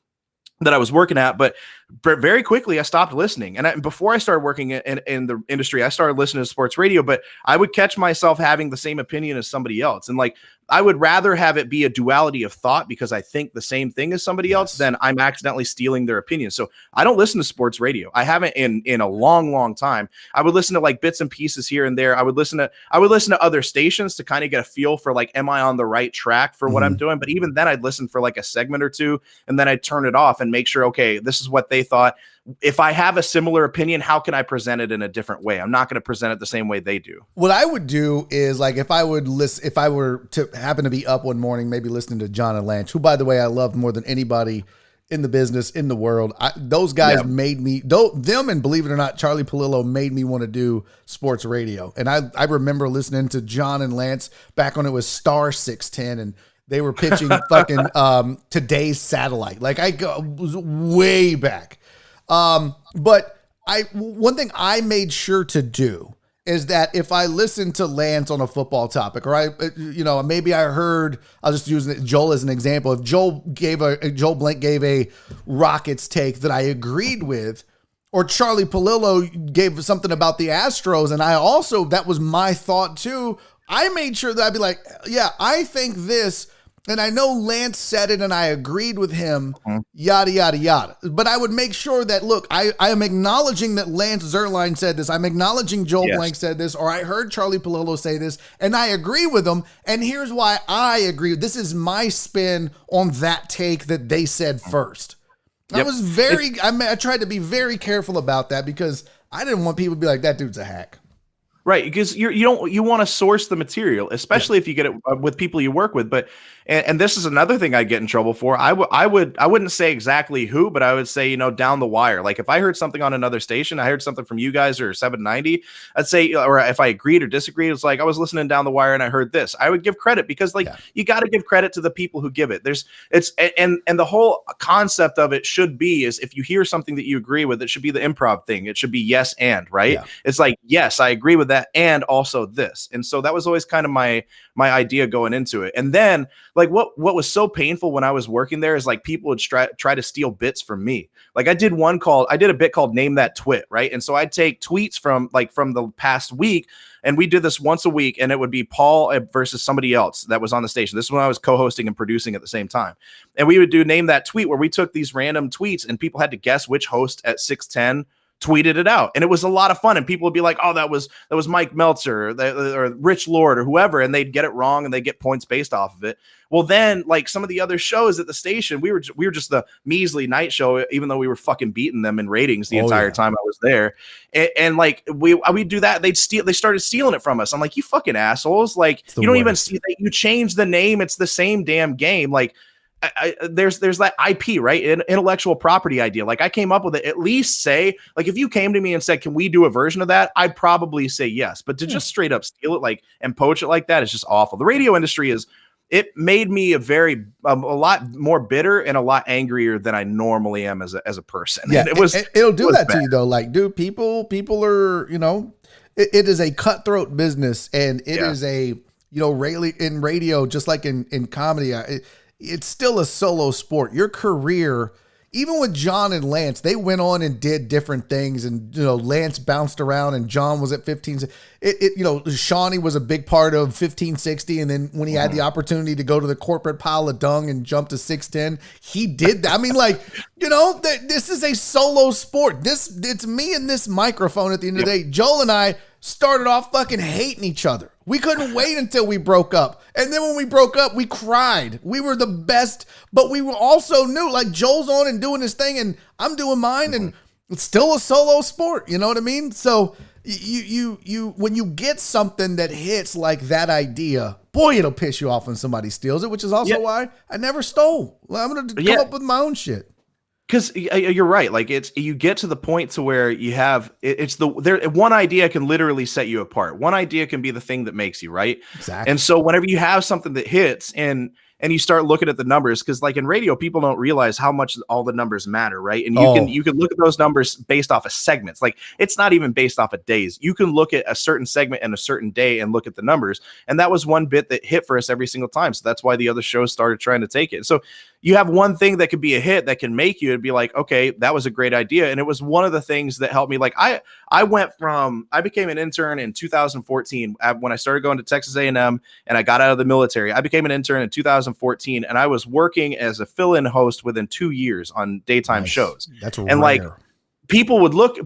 S11: that I was working at. But very quickly, I stopped listening. And before I started working in the industry, I started listening to sports radio. But I would catch myself having the same opinion as somebody else. And like, I would rather have it be a duality of thought because I think the same thing as somebody else than I'm accidentally stealing their opinion. So I don't listen to sports radio. I haven't in a long, long time. I would listen to like bits and pieces here and there. I would listen to other stations to kind of get a feel for like, am I on the right track for what I'm doing? But even then I'd listen for like a segment or two and then I'd turn it off and make sure, okay, this is what they thought. If I have a similar opinion, how can I present it in a different way? I'm not going to present it the same way they do.
S1: What I would do is like, if I were to happen to be up one morning, maybe listening to John and Lance, who, by the way, I love more than anybody in the business, in the world. Those guys made me, them and believe it or not, Charlie Palillo made me want to do sports radio. And I remember listening to John and Lance back when it was Star 610 and they were pitching fucking Today's Satellite. Like I was way back. But one thing I made sure to do is that if I listened to Lance on a football topic, or maybe I heard, I'll just use Joel as an example. If Joel Blank gave a Rockets take that I agreed with, or Charlie Palillo gave something about the Astros, and that was my thought too. I made sure that I'd be like, yeah, I think this. And I know Lance said it and I agreed with him, yada, yada, yada. But I would make sure that, look, I am acknowledging that Lance Zierlein said this. I'm acknowledging Joel Blank said this, or I heard Charlie Palillo say this, and I agree with them. And here's why I agree. This is my spin on that take that they said first. Yep. I tried to be very careful about that because I didn't want people to be like, that dude's a hack.
S11: Right, because you want to source the material, especially if you get it with people you work with. But And this is another thing I get in trouble for. I wouldn't say exactly who, but I would say, down the wire. Like if I heard something on another station, I heard something from you guys or 790, I'd say, or if I agreed or disagreed, it's like I was listening down the wire and I heard this. I would give credit because you got to give credit to the people who give it. And the whole concept of it should be is if you hear something that you agree with, it should be the improv thing. It should be yes and, right? Yeah. It's like, yes, I agree with that and also this. And so that was always kind of my idea going into it. And then like what was so painful when I was working there is like people would try to steal bits from me. Like I did a bit called Name That Twit, right? And so I'd take tweets from the past week, and we did this once a week, and it would be Paul versus somebody else that was on the station. This is when I was co-hosting and producing at the same time. And we would do Name That Tweet, where we took these random tweets and people had to guess which host at 610 tweeted it out. And it was a lot of fun. And people would be like, oh, that was Mike Meltzer or Rich Lord or whoever. And they'd get it wrong and they get points based off of it. Well, then like some of the other shows at the station, we were just the measly night show, even though we were fucking beating them in ratings the entire time I was there. And like we do that. They started stealing it from us. I'm like, you fucking assholes. Like you don't even see that you change the name. It's the same damn game. Like, there's that IP, right? Intellectual property idea. Like I came up with it. At least say, like, if you came to me and said, "Can we do a version of that?" I'd probably say yes. But to just straight up steal it, like, and poach it like that is just awful. The radio industry it made me a lot more bitter and a lot angrier than I normally am as a person.
S1: Yeah,
S11: and
S1: it'll do that bad to you though. Like, dude, people are, it is a cutthroat business, and it is a, really in radio, just like in comedy. It's still a solo sport. Your career, even with John and Lance, they went on and did different things. And, Lance bounced around and John was at 15. Shawnee was a big part of 1560. And then when he had the opportunity to go to the corporate pile of dung and jump to 610, he did that. I mean, like, this is a solo sport. It's me and this microphone at the end of the day. Joel and I started off fucking hating each other. We couldn't wait until we broke up. And then when we broke up, we cried. We were the best, but we were also new. Like Joel's on and doing his thing and I'm doing mine, and it's still a solo sport. You know what I mean? So you when you get something that hits like that idea, boy, it'll piss you off when somebody steals it, which is also why I never stole. I'm going to come up with my own shit.
S11: Because you're right. Like you get to the point to where you have one idea can literally set you apart. One idea can be the thing that makes you, right. Exactly. And so whenever you have something that hits and you start looking at the numbers, because like in radio, people don't realize how much all the numbers matter, right? And you can look at those numbers based off of segments. Like it's not even based off of days. You can look at a certain segment and a certain day and look at the numbers. And that was one bit that hit for us every single time. So that's why the other shows started trying to take it. So you have one thing that could be a hit that can make you and be like, okay, that was a great idea. And it was one of the things that helped me. Like I became an intern in 2014 when I started going to Texas A&M and I got out of the military. I became an intern in 2014 and I was working as a fill-in host within 2 years on daytime shows.
S1: That's
S11: and rare. Like people would look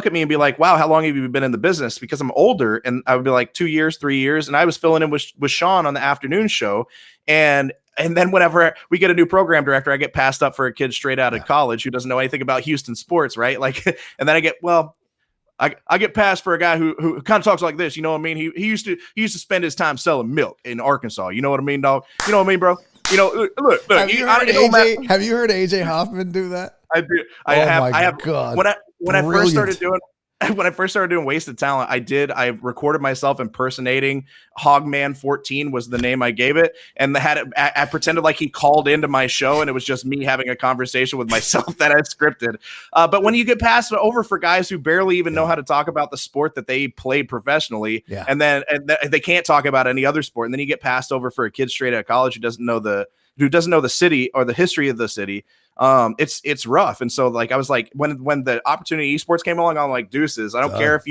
S11: at me and be like, wow, how long have you been in the business? Because I'm older. And I would be like 2 years, 3 years. And I was filling in with Sean on the afternoon show. And then whenever we get a new program director, I get passed up for a kid straight out of college who doesn't know anything about Houston sports, right? Like, and then I get passed for a guy who kind of talks like this. You know what I mean? He used to spend his time selling milk in Arkansas. You know what I mean, dog? You know what I mean, bro? Look. Have you
S1: heard AJ Hoffman do that?
S11: I do. I have.
S1: God.
S11: When I first started doing Wasted Talent, I recorded myself impersonating Hogman 14 was the name I gave it. And I pretended like he called into my show and it was just me having a conversation with myself that I scripted. But when you get passed over for guys who barely even know how to talk about the sport that they played professionally, and they can't talk about any other sport. And then you get passed over for a kid straight out of college who doesn't know the city or the history of the city. It's rough. And so like I was like when the opportunity esports came along, I'm like, deuces. I don't care if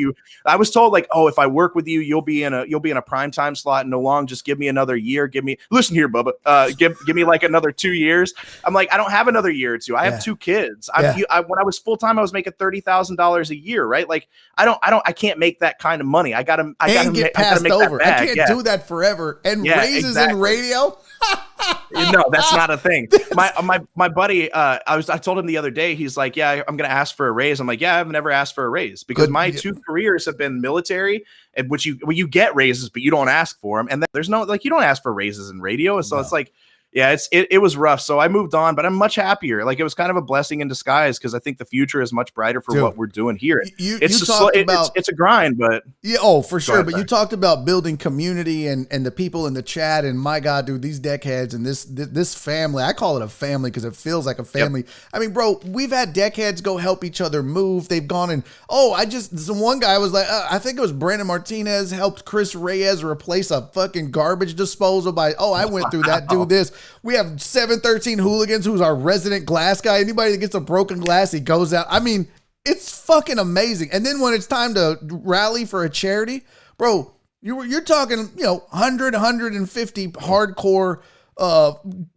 S11: I was told like, oh, if I work with you, you'll be in a prime time slot and no long, just give me another year. Listen here, Bubba, give me like another 2 years. I'm like, I don't have another year or two. I have two kids. When I was full time, I was making $30,000 a year, right? Like I can't make that kind of money. I gotta
S1: get passed over. I can't do that forever. And raises in radio.
S11: No, that's not a thing. My buddy, I told him the other day, he's like, yeah, I'm going to ask for a raise. I'm like, yeah, I've never asked for a raise because my two careers have been military, and which you get raises, but you don't ask for them. And then there's no, like, you don't ask for raises in radio. So it's like, Yeah, it was rough. So I moved on, but I'm much happier. Like, it was kind of a blessing in disguise because I think the future is much brighter for what we're doing here. It's a grind, but
S1: yeah, for sure. But you talked about building community and the people in the chat, and my God, dude, these deckheads and this family. I call it a family because it feels like a family. Yep. I mean, bro, we've had deckheads go help each other move. They've gone and one guy was like, I think it was Brandon Martinez helped Chris Reyes replace a fucking garbage disposal by I went through that. Do this. We have 713 Hooligans, who's our resident glass guy. Anybody that gets a broken glass, he goes out. I mean, it's fucking amazing. And then when it's time to rally for a charity, bro, you're talking, 100, 150 hardcore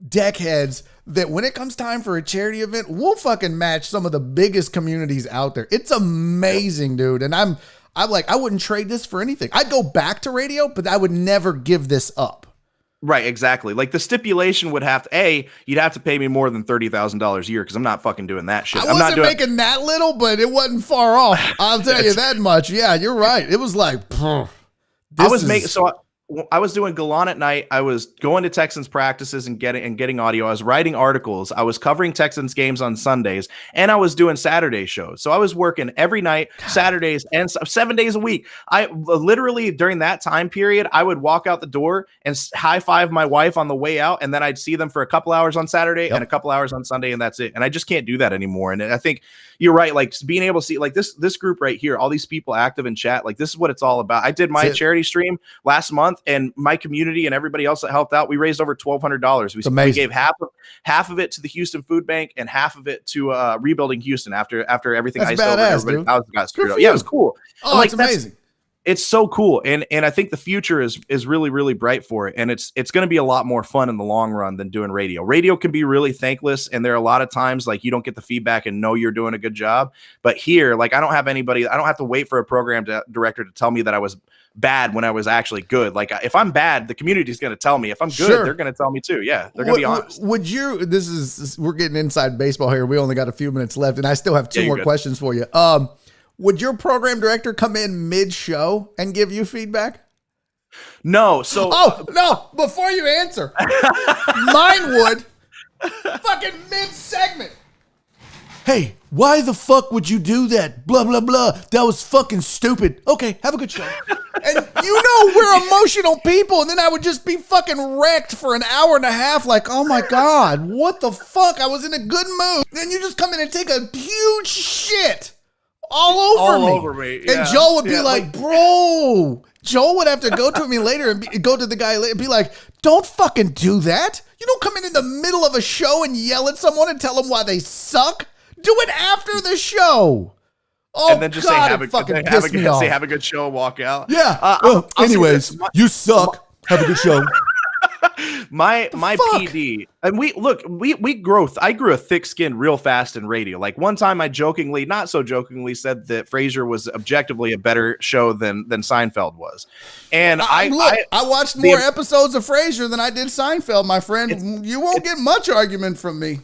S1: deckheads that when it comes time for a charity event, we'll fucking match some of the biggest communities out there. It's amazing, dude. And I'm like, I wouldn't trade this for anything. I'd go back to radio, but I would never give this up.
S11: Right, exactly. Like, the stipulation would have to, you'd have to pay me more than $30,000 a year because I'm not fucking doing that shit.
S1: I wasn't making that little, but it wasn't far off. I'll tell you that much. Yeah, you're right. It was like,
S11: I was doing Galan at night. I was going to Texans practices and getting audio. I was writing articles. I was covering Texans games on Sundays, and I was doing Saturday shows. So I was working every night, Saturdays, and 7 days a week. I literally, during that time period, I would walk out the door and high five my wife on the way out, and then I'd see them for a couple hours on Saturday and a couple hours on Sunday, and that's it. And I just can't do that anymore. And I think you're right. Like, being able to see like this group right here, all these people active in chat, like, this is what it's all about. I did my charity stream last month, and my community and everybody else that helped out, we raised over $1,200. We gave half of it to the Houston Food Bank and half of it to rebuilding Houston after everything iced over. Everybody got screwed up. Yeah, it was cool.
S1: Oh, like, it's amazing.
S11: It's so cool. And I think the future is really, really bright for it. And it's going to be a lot more fun in the long run than doing radio. Radio can be really thankless. And there are a lot of times like you don't get the feedback and know you're doing a good job. But here, like, I don't have to wait for a program director to tell me that I was bad when I was actually good. Like, if I'm bad, the community is going to tell me. If I'm good, they're going to tell me too. Yeah, they're going to be honest.
S1: We're getting inside baseball here. We only got a few minutes left, and I still have two more questions for you. Would your program director come in mid-show and give you feedback?
S11: No. So,
S1: no. Before you answer, mine would. Fucking mid-segment. Hey, why the fuck would you do that? Blah, blah, blah. That was fucking stupid. Okay, have a good show. And we're emotional people. And then I would just be fucking wrecked for an hour and a half. Like, oh my God, what the fuck? I was in a good mood. Then you just come in and take a huge shit all over me. Yeah. And Joel would be like, bro. Joel would have to go to me later and go to the guy and be like, don't fucking do that. You don't come in the middle of a show and yell at someone and tell them why they suck. Do it after the show. Oh, and then just
S11: God, say have a good show and walk out.
S1: Yeah. Anyways, you suck. Have a good show.
S11: My PD, and we grew. I grew a thick skin real fast in radio. Like, one time I jokingly, not so jokingly, said that Frasier was objectively a better show than Seinfeld was. And I
S1: watched more episodes of Frasier than I did Seinfeld, my friend. You won't get much argument from me.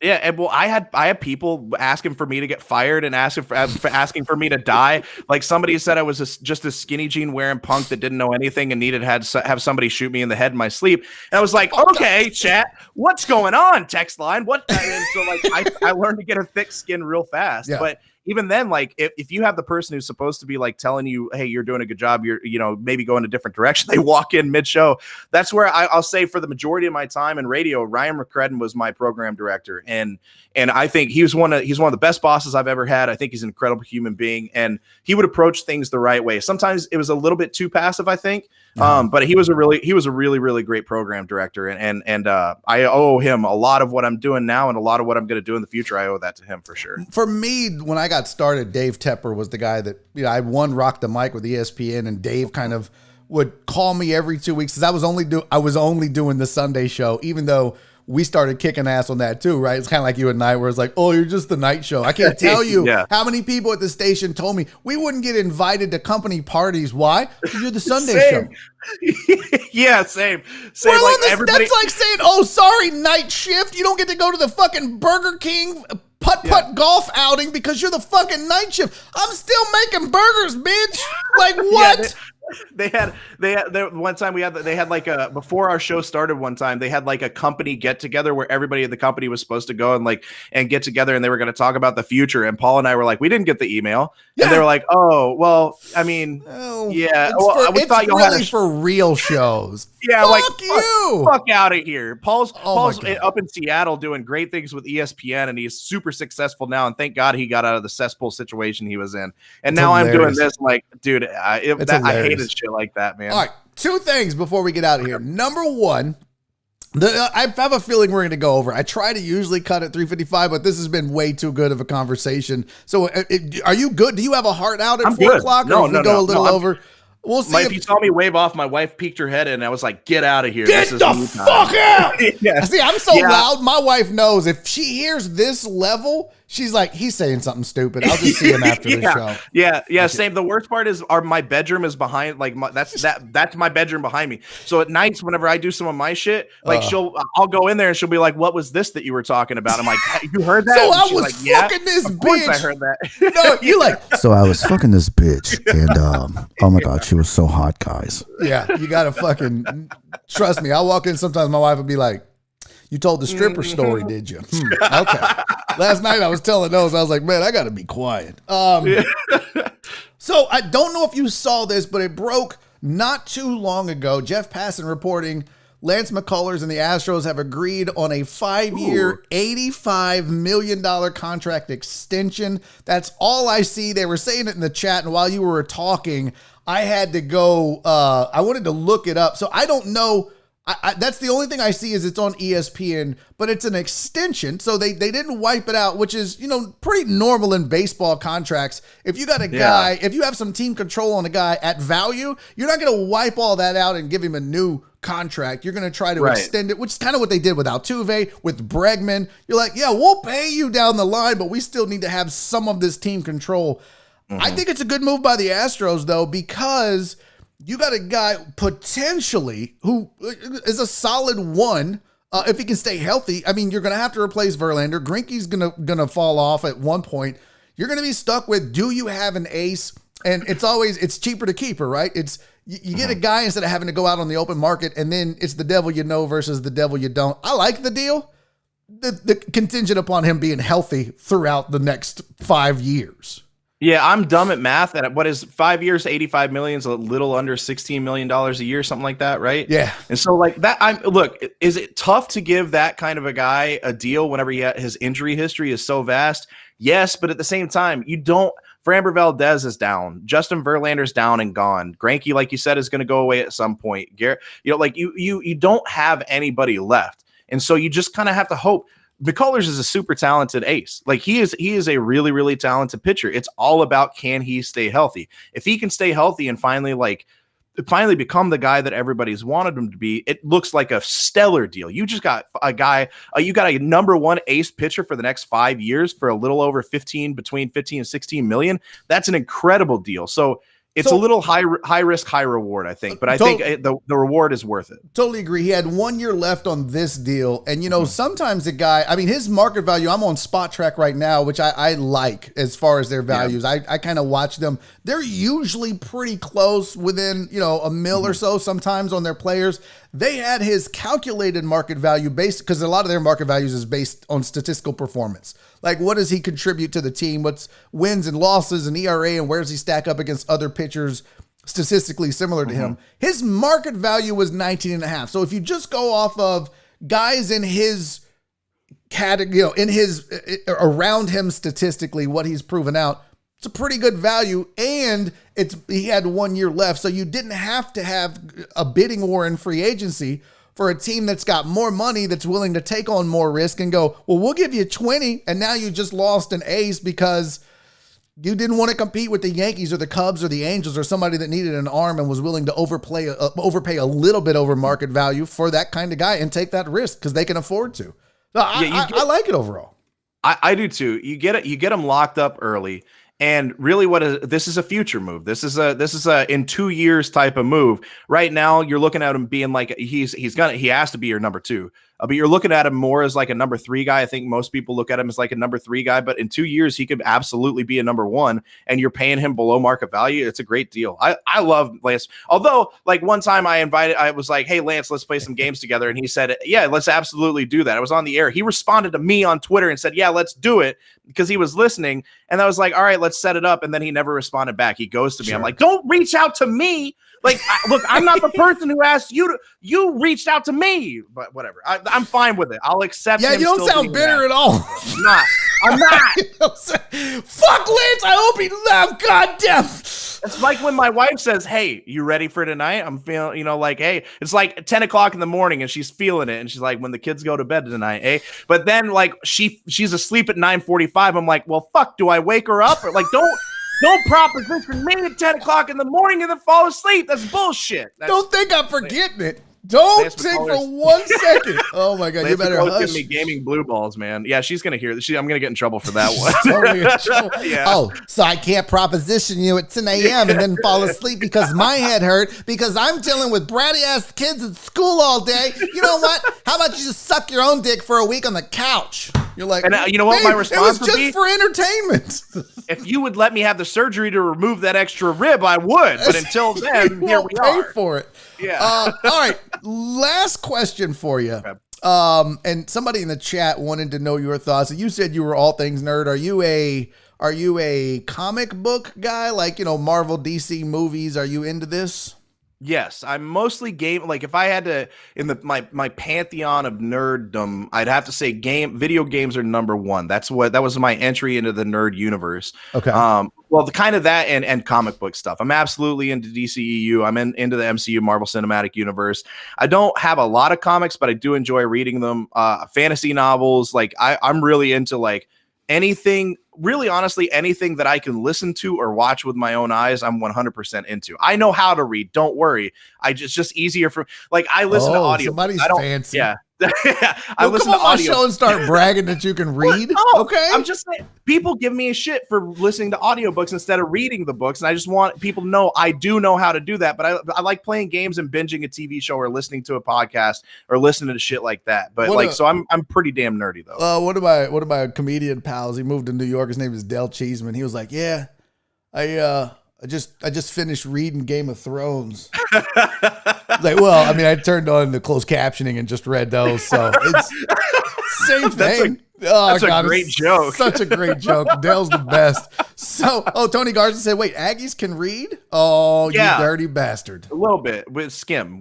S11: Yeah, and well, I had people asking for me to get fired and asking for me to die. Like, somebody said I was just a skinny jean wearing punk that didn't know anything and needed to have somebody shoot me in the head in my sleep. And I was like, okay, chat, what's going on? Text line, what? And so like I learned to get a thick skin real fast. Yeah. But even then, like, if you have the person who's supposed to be like telling you, hey, you're doing a good job, you're maybe going a different direction, they walk in mid-show. That's where I'll say for the majority of my time in radio, Ryan McCredden was my program director, and I think he's one of the best bosses I've ever had. I think he's an incredible human being, and he would approach things the right way. Sometimes it was a little bit too passive, I think, but he was a really, really great program director, and I owe him a lot of what I'm doing now and a lot of what I'm going to do in the future. I owe that to him for sure.
S1: For me, when I got started, Dave Tepper was the guy that I rocked the mic with ESPN, and Dave kind of would call me every 2 weeks because I was only doing the Sunday show, even though we started kicking ass on that too, right? It's kind of like you and I, where it's like, oh, you're just the night show. I can't tell you how many people at the station told me we wouldn't get invited to company parties. Why? Because you're the Sunday show.
S11: Yeah, same.
S1: Like, that's like saying, oh, sorry, night shift. You don't get to go to the fucking Burger King putt golf outing because you're the fucking night shift. I'm still making burgers, bitch. Like, what?
S11: They had one time they had like before our show started one time, they had like a company get together where everybody in the company was supposed to go and get together, and they were going to talk about the future. And Paul and I were like, we didn't get the email. Yeah. And they were like, oh, well, I mean, yeah.
S1: We thought you really had for real shows.
S11: Yeah.
S1: Fuck you.
S11: Fuck out of here. Paul's up in Seattle doing great things with ESPN, and he's super successful now. And thank God he got out of the cesspool situation he was in. And now I'm doing this. Like, dude, I hated shit like that, man.
S1: All right, 2 things before we get out of here. Number one, I have a feeling we're going to go over. I try to usually cut at 3:55, but this has been way too good of a conversation. So, are you good? Do you have a heart out at 4 o'clock?
S11: No,
S1: or if we go a little over? We'll see.
S11: If you saw me wave off, my wife peeked her head in, and I was like, "Get out of here!
S1: Get the fuck out!" Yeah. See, I'm so loud. My wife knows if she hears this level, she's like, "He's saying something stupid." I'll just see him after the show.
S11: Yeah. Same. The worst part is, my bedroom is behind. Like, that's my bedroom behind me. So at nights, whenever I do some of my shit, like I'll go in there and she'll be like, "What was this that you were talking about?" I'm like, "You heard that?"
S1: So I was fucking this bitch.
S11: I heard that.
S1: No, you like.
S12: So I was fucking this bitch, and oh my god, she was so hot, guys.
S1: Yeah, you gotta fucking trust me. I'll walk in sometimes. My wife would be like, "You told the stripper story, did you?" Okay. Last night I was telling those. I was like, "Man, I gotta be quiet." So I don't know if you saw this, but it broke not too long ago. Jeff Passan reporting Lance McCullers and the Astros have agreed on a 5-year, $85 million contract extension. That's all I see. They were saying it in the chat, and while you were talking, I had to go, I wanted to look it up. So I don't know. That's the only thing I see is it's on ESPN, but it's an extension. So they didn't wipe it out, which is, pretty normal in baseball contracts. If you got a guy, if you have some team control on a guy at value, you're not going to wipe all that out and give him a new contract. You're going to try to extend it, which is kind of what they did with Altuve, with Bregman. You're like, yeah, we'll pay you down the line, but we still need to have some of this team control. Mm-hmm. I think it's a good move by the Astros, though, because you got a guy potentially who is a solid one if he can stay healthy. I mean, you're going to have to replace Verlander. Greinke's going to fall off at one point. You're going to be stuck with, do you have an ace? And it's cheaper to keep her, right? It's you get a guy instead of having to go out on the open market, and then it's the devil you know versus the devil you don't. I like the deal. The contingent upon him being healthy throughout the next 5 years.
S11: Yeah, I'm dumb at math. And what is 5 years, $85 million is a little under $16 million a year, something like that, right?
S1: Yeah.
S11: And so like that, look, is it tough to give that kind of a guy a deal whenever his injury history is so vast? Yes, but at the same time, Framber Valdez is down. Justin Verlander's down and gone. Greinke, like you said, is going to go away at some point. Garrett, you don't have anybody left. And so you just kind of have to hope. McCullers is a super talented ace. Like he is a really, really talented pitcher. It's all about, can he stay healthy? If he can stay healthy and finally become the guy that everybody's wanted him to be, it looks like a stellar deal. You just got a guy, you got a number one ace pitcher for the next 5 years for a little over between 15 and 16 million. That's an incredible deal. So it's a little high risk, high reward, I think, but I think the reward is worth it.
S1: Totally agree. He had 1 year left on this deal. And, sometimes a guy, I mean, his market value, I'm on Spot Track right now, which I like as far as their values. Yeah. I kind of watch them. They're usually pretty close within, a mil or so sometimes on their players. They had his calculated market value based, because a lot of their market values is based on statistical performance. Like, what does he contribute to the team? What's wins and losses and ERA, and where does he stack up against other pitchers statistically similar to him? His market value was 19.5. So if you just go off of guys in his category, around him statistically, what he's proven out, it's a pretty good value, and he had 1 year left, so you didn't have to have a bidding war in free agency for a team that's got more money, that's willing to take on more risk and go, well, we'll give you 20, and now you just lost an ace because you didn't want to compete with the Yankees or the Cubs or the Angels or somebody that needed an arm and was willing to overpay a little bit over market value for that kind of guy and take that risk because they can afford to. So I like it overall.
S11: I do too. You get them locked up early. And really, this is a future move. This is a in 2 years type of move. Right now, you're looking at him being like he has to be your number two. But you're looking at him more as like a number 3 guy. I think most people look at him as like a number 3 guy, but in 2 years, he could absolutely be a number 1, and you're paying him below market value. It's a great deal. I love Lance. Although, like one time I was like, hey, Lance, let's play some games together. And he said, yeah, let's absolutely do that. I was on the air. He responded to me on Twitter and said, yeah, let's do it, because he was listening. And I was like, all right, let's set it up. And then he never responded back. He goes to me. I'm like, don't reach out to me. Like, look, I'm not the person who asked you to. You reached out to me, but whatever. I'm fine with it. I'll accept.
S1: Yeah, you don't sound bitter at all.
S11: I'm not.
S1: Fuck Lance. I hope he left. Goddamn.
S11: It's like when my wife says, "Hey, you ready for tonight?" I'm feeling, like, hey, it's like 10 o'clock in the morning, and she's feeling it, and she's like, "When the kids go to bed tonight, eh?" But then, like, she's asleep at 9:45. I'm like, "Well, fuck. Do I wake her up or like Don't proposition me at 10 o'clock in the morning and then fall asleep. That's bullshit."
S1: Don't think I'm forgetting it. Don't think for 1 second. Oh my God, you better hush.
S11: Give me gaming blue balls, man. Yeah, she's gonna hear this. I'm gonna get in trouble for that one.
S1: Yeah. Oh, so I can't proposition you at 10 a.m. and then fall asleep because my head hurt because I'm dealing with bratty ass kids at school all day. You know what? How about you just suck your own dick for a week on the couch? You're like,
S11: and you know what my response would be?
S1: It was just for entertainment.
S11: If you would let me have the surgery to remove that extra rib, I would. But until then, here we are.
S1: Pay for it.
S11: Yeah.
S1: All right. Last question for you. Okay. And somebody in the chat wanted to know your thoughts. You said you were all things nerd. Are you a comic book guy? Like, Marvel, DC movies. Are you into this?
S11: Yes, I'm mostly game. Like if I had to in my pantheon of nerddom, I'd have to say video games are number 1. That was my entry into the nerd universe.
S1: Okay.
S11: Well, the kind of that and comic book stuff. I'm absolutely into DCEU. I'm into the MCU, Marvel Cinematic Universe. I don't have a lot of comics, but I do enjoy reading them. Fantasy novels. Like I'm really into like anything. Really, honestly, anything that I can listen to or watch with my own eyes, I'm 100% into. I know how to read. Don't worry. It's just easier for I listen to audio.
S1: Somebody's fancy.
S11: Yeah.
S1: I listen to audio. Show and start bragging that you can read.
S11: No,
S1: okay.
S11: I'm just saying, people give me a shit for listening to audiobooks instead of reading the books. And I just want people to know I do know how to do that. But I like playing games and binging a TV show or listening to a podcast or listening to shit like that. But so I'm pretty damn nerdy though.
S1: One of my comedian pals, he moved to New York. His name is Del Cheeseman. He was like, yeah, I just finished reading Game of Thrones. Like, well, I mean, I turned on the closed captioning and just read those, so it's same thing.
S11: That's a great joke.
S1: Such a great joke. Dale's the best. So, Tony Garza said, wait, Aggies can read? Oh, yeah. You dirty bastard.
S11: A little bit. We skim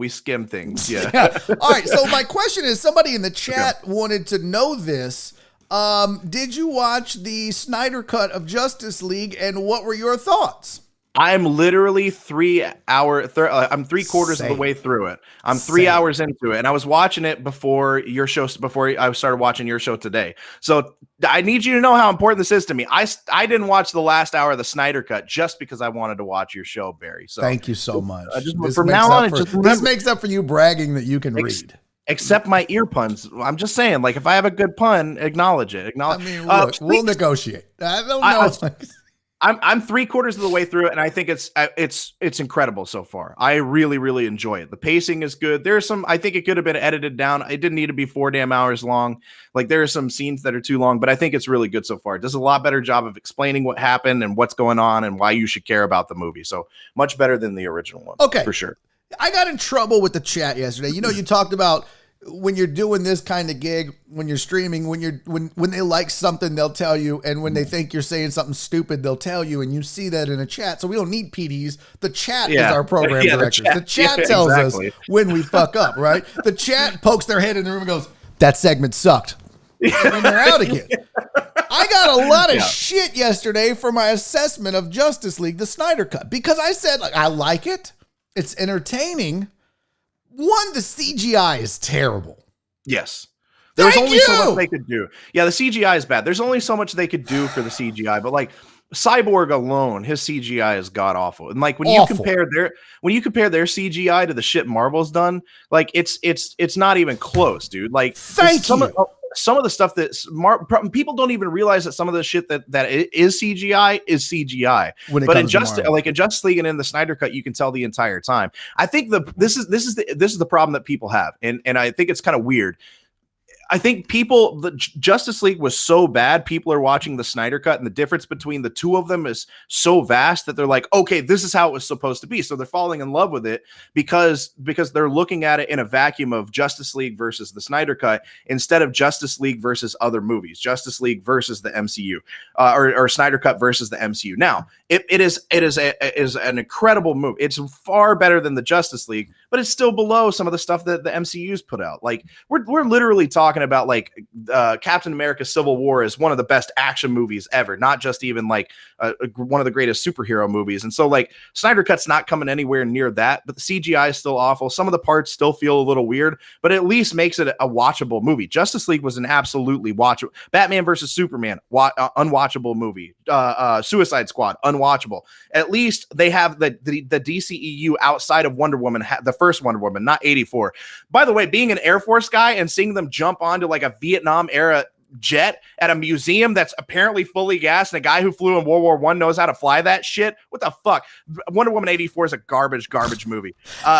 S11: things. Yeah.
S1: Yeah. All right. So my question is, somebody in the chat wanted to know this. Did you watch the Snyder Cut of Justice League, and what were your thoughts?
S11: I'm literally 3 I'm 3/4 of the way through it. I'm 3 hours into it, and I was watching it before your show. Before I started watching your show today, so I need you to know how important this is to me. I didn't watch the last hour of the Snyder Cut just because I wanted to watch your show, Barry. So
S1: thank you so much.
S11: From now on,
S1: this makes up for you bragging that you can read.
S11: Except my ear puns. I'm just saying, like, if I have a good pun, acknowledge it. I
S1: mean, look, we'll negotiate. I don't know.
S11: I'm 3/4 of the way through it, and I think it's incredible so far. I really, really enjoy it. The pacing is good. There's some, I think it could have been edited down. It didn't need to be 4 damn hours long. Like there are some scenes that are too long, but I think it's really good so far. It does a lot better job of explaining what happened and what's going on and why you should care about the movie. So much better than the original one.
S1: Okay,
S11: for sure.
S1: I got in trouble with the chat yesterday. You talked about when you're doing this kind of gig, when you're streaming, when they like something, they'll tell you, and when they think you're saying something stupid, they'll tell you, and you see that in a chat. So we don't need PDs. The chat is our program directors. The chat tells us when we fuck up, right? The chat pokes their head in the room and goes, "That segment sucked," and then they're out again. I got a lot of shit yesterday for my assessment of Justice League, the Snyder Cut, because I said, like, I like it. It's entertaining. One, the CGI is terrible.
S11: Yes. There's only so much they could do. Yeah, the CGI is bad. There's only so much they could do for the CGI, but like Cyborg alone, his CGI is god awful. And like when you compare their CGI to the shit Marvel's done, like it's not even close, dude. Like some of the stuff that people don't even realize that some of the shit that is CGI is CGI. But in Justice League and in the Snyder Cut, you can tell the entire time. I think this is the problem that people have, and I think it's kind of weird. I think the Justice League was so bad, people are watching the Snyder Cut, and the difference between the two of them is so vast that they're like, okay, this is how it was supposed to be. So they're falling in love with it because they're looking at it in a vacuum of Justice League versus the Snyder Cut instead of Justice League versus other movies, Justice League versus the MCU, or Snyder Cut versus the MCU. Now, it is an incredible movie. It's far better than the Justice League, but it's still below some of the stuff that the MCU's put out. Like we're literally talking about like Captain America Civil War is one of the best action movies ever, not just even like one of the greatest superhero movies. And so like Snyder Cut's not coming anywhere near that, but the CGI is still awful. Some of the parts still feel a little weird, but at least makes it a watchable movie. Justice League was an absolutely watchable. Batman versus Superman, unwatchable movie. Suicide Squad, unwatchable. At least they have the DCEU outside of Wonder Woman, the first Wonder Woman, not 84. By the way, being an Air Force guy and seeing them jump onto like a Vietnam era jet at a museum that's apparently fully gassed and a guy who flew in World War I knows how to fly that shit. What the fuck? Wonder Woman 84 is a garbage movie.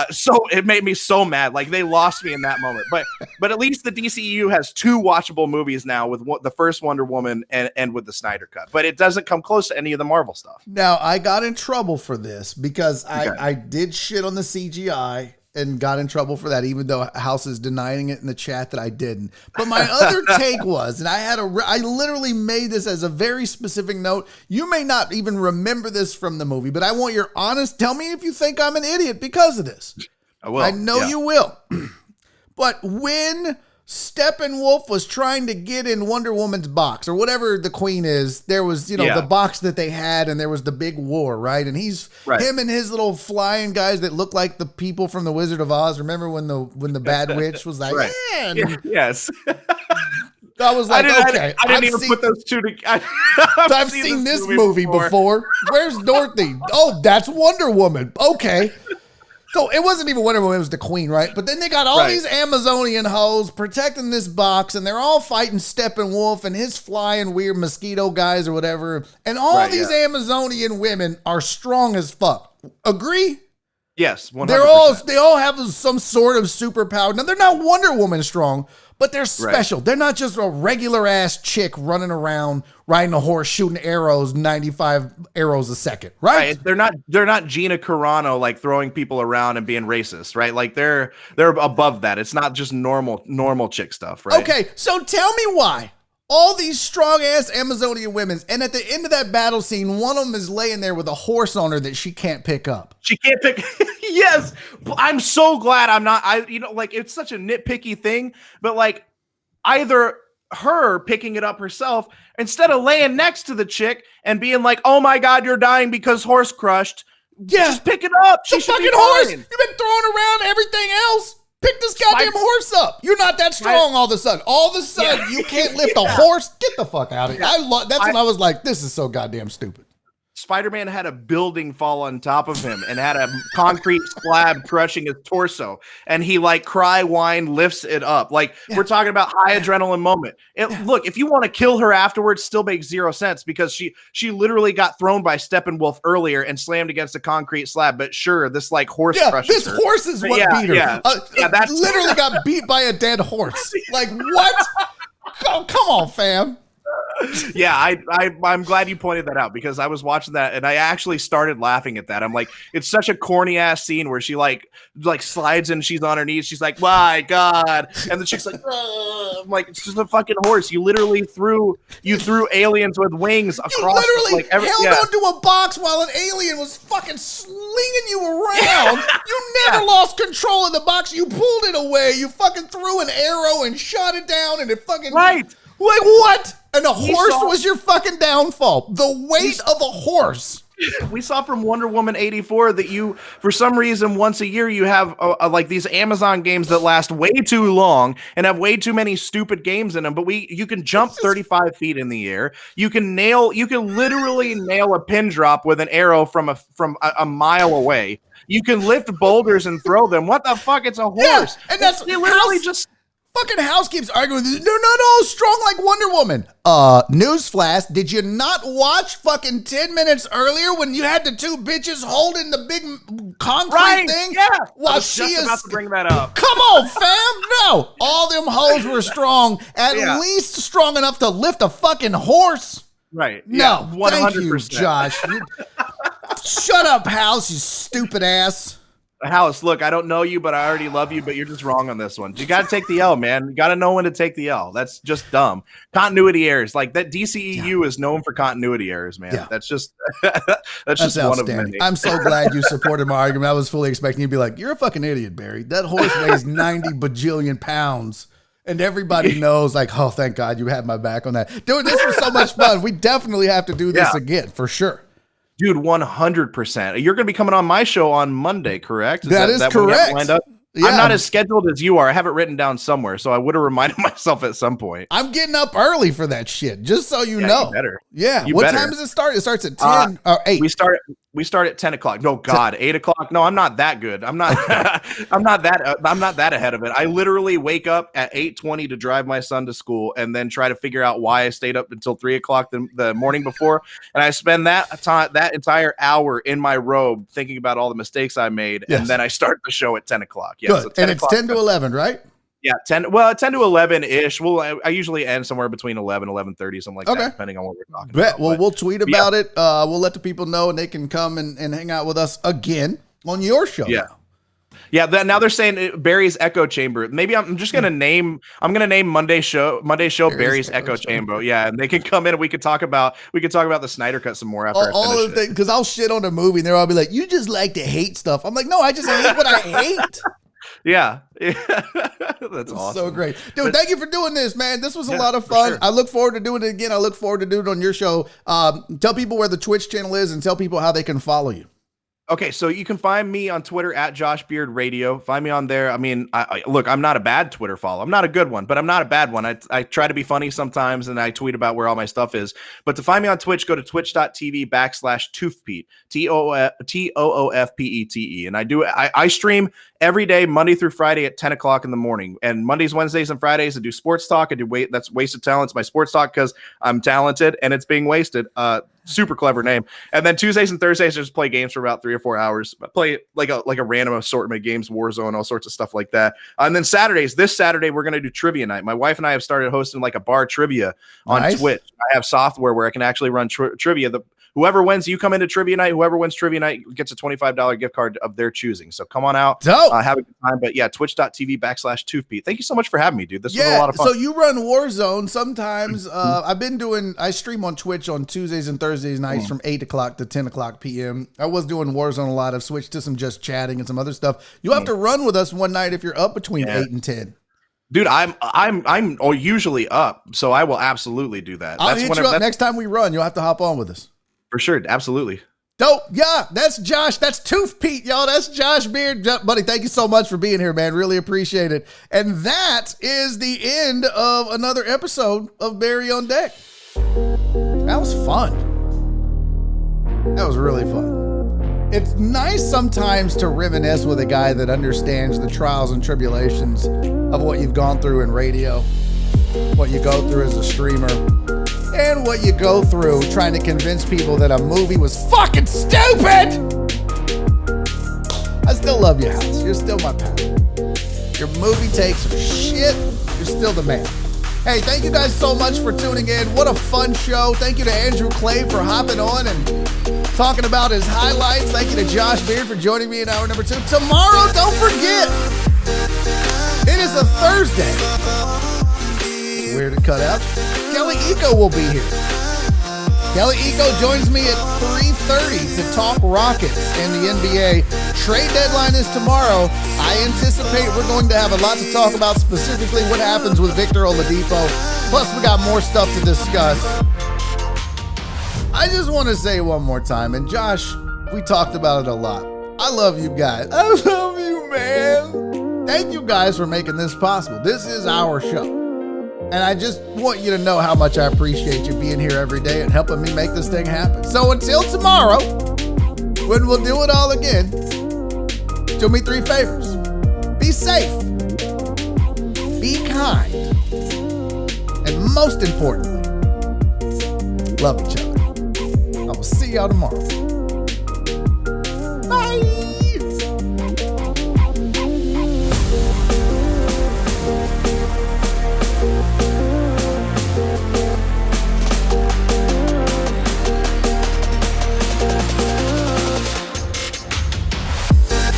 S11: So it made me so mad. Like they lost me in that moment. But at least the DCEU has two watchable movies now with the first Wonder Woman and with the Snyder Cut. But it doesn't come close to any of the Marvel stuff.
S1: Now, I got in trouble for this because I did shit on the CGI and got in trouble for that, even though House is denying it in the chat that I didn't. But my other take was, and I literally made this as a very specific note. You may not even remember this from the movie, but I want your honest, tell me if you think I'm an idiot because of this.
S11: I will.
S1: I know you will. But when Steppenwolf was trying to get in Wonder Woman's box or whatever the queen is, there was, the box that they had and there was the big war, right? And him and his little flying guys that look like the people from the Wizard of Oz. Remember when the bad witch was like,
S11: yes.
S1: I was like,
S11: I didn't even put those two together.
S1: I've seen this movie before. Where's Dorothy? Oh, that's Wonder Woman. Okay. So it wasn't even Wonder Woman, it was the queen, right? But then they got all these Amazonian hoes protecting this box, and they're all fighting Steppenwolf and his flying weird mosquito guys or whatever. And all these Amazonian women are strong as fuck. Agree?
S11: Yes, 100%.
S1: They all have some sort of superpower. Now, they're not Wonder Woman strong, but they're special. Right. They're not just a regular ass chick running around riding a horse shooting arrows 95 arrows a second, right?
S11: They're not Gina Carano like throwing people around and being racist, right? Like they're above that. It's not just normal chick stuff, right?
S1: Okay, so tell me why all these strong ass Amazonian women, and at the end of that battle scene, one of them is laying there with a horse on her that she can't pick up.
S11: She can't pick. Yes, I'm so glad I'm not. It's such a nitpicky thing, but like either her picking it up herself instead of laying next to the chick and being like, "Oh my God, you're dying because horse crushed." Yeah, just pick it up.
S1: She should fucking horse. You've been throwing around everything else. Pick this goddamn horse up. You're not that strong all of a sudden. All of a sudden, you can't lift a horse. Get the fuck out of here. That's when I was like, this is so goddamn stupid.
S11: Spider-Man had a building fall on top of him and had a concrete slab crushing his torso. And he cry whine lifts it up. We're talking about high adrenaline moment. Look, if you want to kill her afterwards, still makes zero sense because she literally got thrown by Steppenwolf earlier and slammed against a concrete slab. But sure, this horse crushes
S1: this
S11: her.
S1: horse is what beat her. That's literally got beat by a dead horse. Like what? Oh, come on, fam.
S11: Yeah, I'm glad you pointed that out because I was watching that and I actually started laughing at that. I'm like, it's such a corny ass scene where she like slides and she's on her knees. She's like, my God. And the chick's like, I'm like, it's just a fucking horse. You literally threw aliens with wings across.
S1: You literally held onto a box while an alien was fucking slinging you around. You never lost control of the box. You pulled it away. You fucking threw an arrow and shot it down and it fucking...
S11: Right.
S1: Like what? And a horse was your fucking downfall. The weight of a horse.
S11: We saw from Wonder Woman 84 that you, for some reason, once a year you have these Amazon games that last way too long and have way too many stupid games in them. But you can jump 35 feet in the air. You can literally nail a pin drop with an arrow from a mile away. You can lift boulders and throw them. What the fuck? It's a horse.
S1: Yeah, and that's
S11: literally just.
S1: Fucking House keeps arguing with this. They're not all strong like Wonder Woman. Newsflash, did you not watch fucking 10 minutes earlier when you had the two bitches holding the big concrete thing?
S11: Yeah.
S1: While
S11: I was just about to bring that up.
S1: Come on, fam. No. All them hoes were strong, at least strong enough to lift a fucking horse.
S11: Right.
S1: No.
S11: Yeah, 100%.
S1: Thank you, Josh. Shut up, House, you stupid ass.
S11: House, look, I don't know you, but I already love you, but you're just wrong on this one. You got to take the L, man. You got to know when to take the L. That's just dumb. Continuity errors. Like that DCEU is known for continuity errors, man. Yeah. That's just just one of many.
S1: I'm so glad you supported my argument. I was fully expecting you to be like, you're a fucking idiot, Barry. That horse weighs 90 bajillion pounds. And everybody knows, like, oh, thank God you had my back on that. Dude, this was so much fun. We definitely have to do this again, for sure.
S11: Dude, 100%. You're going to be coming on my show on Monday, correct?
S1: That is correct.
S11: Yeah. I'm not as scheduled as you are. I have it written down somewhere, so I would have reminded myself at some point.
S1: I'm getting up early for that shit, just so you know.
S11: You better.
S1: Yeah. What time does it start? It starts at 10 or 8.
S11: We start at 10 o'clock. No, God, 8 o'clock. No, I'm not that good. I'm not I'm not that ahead of it. I literally wake up at 8:20 to drive my son to school and then try to figure out why I stayed up until 3 o'clock the morning before. And I spend that entire hour in my robe thinking about all the mistakes I made. Yes. And then I start the show at 10 o'clock. Yeah,
S1: good. So 10 and it's 10 to 11, right?
S11: Yeah, 10 to 11-ish. I usually end somewhere between 11, 11:30, something like that, depending on what we're talking about.
S1: Well, we'll tweet about it. We'll let the people know, and they can come and hang out with us again on your show.
S11: Yeah. Yeah, now they're saying Barry's Echo Chamber. Maybe I'm just gonna name Monday show Barry's Echo Chamber. Yeah, and they can come in and we could talk about the Snyder Cut some more after
S1: all of the things, because I'll shit on the movie and they'll all be like, you just like to hate stuff. I'm like, no, I just hate what I hate.
S11: Yeah. That's awesome.
S1: So great. Dude, thank you for doing this, man. This was a lot of fun. Sure. I look forward to doing it again. I look forward to doing it on your show. Tell people where the Twitch channel is and tell people how they can follow you.
S11: Okay, so you can find me on Twitter at Josh Beard Radio. Find me on there. I mean, look, I'm not a bad Twitter follow. I'm not a good one, but I'm not a bad one. I try to be funny sometimes, and I tweet about where all my stuff is. But to find me on Twitch, go to twitch.tv/Toofpete, TOOFPETE. And I stream every day, Monday through Friday at 10 o'clock in the morning. And Mondays, Wednesdays, and Fridays, I do sports talk. That's Wasted Talent. It's my sports talk because I'm talented and it's being wasted. Super clever name. And then Tuesdays and Thursdays, I just play games for about 3 or 4 hours. I play like a random assortment of games, Warzone, all sorts of stuff like that. And then this Saturday, we're going to do trivia night. My wife and I have started hosting like a bar trivia on Twitch. I have software where I can actually run trivia. Whoever wins, you come into trivia night. Whoever wins trivia night gets a $25 gift card of their choosing. So come on out, have a good time. But yeah, twitch.tv/Toofpete. Thank you so much for having me, dude. This was a lot of fun.
S1: So you run Warzone sometimes. I stream on Twitch on Tuesdays and Thursdays nights from 8 o'clock to 10 o'clock p.m. I was doing Warzone a lot. I've switched to some just chatting and some other stuff. You have to run with us one night if you're up between 8 and 10.
S11: Dude, I'm usually up, so I will absolutely do that.
S1: I'll hit you up next time we run. You'll have to hop on with us.
S11: For sure, absolutely.
S1: Dope. Yeah, that's Josh. That's Tooth Pete, y'all. That's Josh Beard. Buddy, thank you so much for being here, man. Really appreciate it. And that is the end of another episode of Barry on Deck. That was fun. That was really fun. It's nice sometimes to reminisce with a guy that understands the trials and tribulations of what you've gone through in radio, what you go through as a streamer, and what you go through trying to convince people that a movie was fucking stupid. I still love you, House. You're still my pal. Your movie takes are shit. You're still the man. Hey, thank you guys so much for tuning in. What a fun show. Thank you to Andrew Clay for hopping on and talking about his highlights. Thank you to Josh Beard for joining me in hour number 2. Tomorrow, don't forget, it is a Thursday. Weird to cut out. Kelly Eco will be here. Kelly Eco joins me at 3:30 to talk Rockets and the NBA. Trade deadline is tomorrow. I anticipate we're going to have a lot to talk about, specifically what happens with Victor Oladipo. Plus, we got more stuff to discuss. I just want to say one more time, and Josh, we talked about it a lot. I love you guys. I love you, man. Thank you guys for making this possible. This is our show. And I just want you to know how much I appreciate you being here every day and helping me make this thing happen. So until tomorrow, when we'll do it all again, do me 3 favors. Be safe. be kind, and most importantly, love each other. I will see y'all tomorrow. Bye.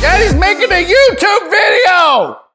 S13: Daddy's making a YouTube video!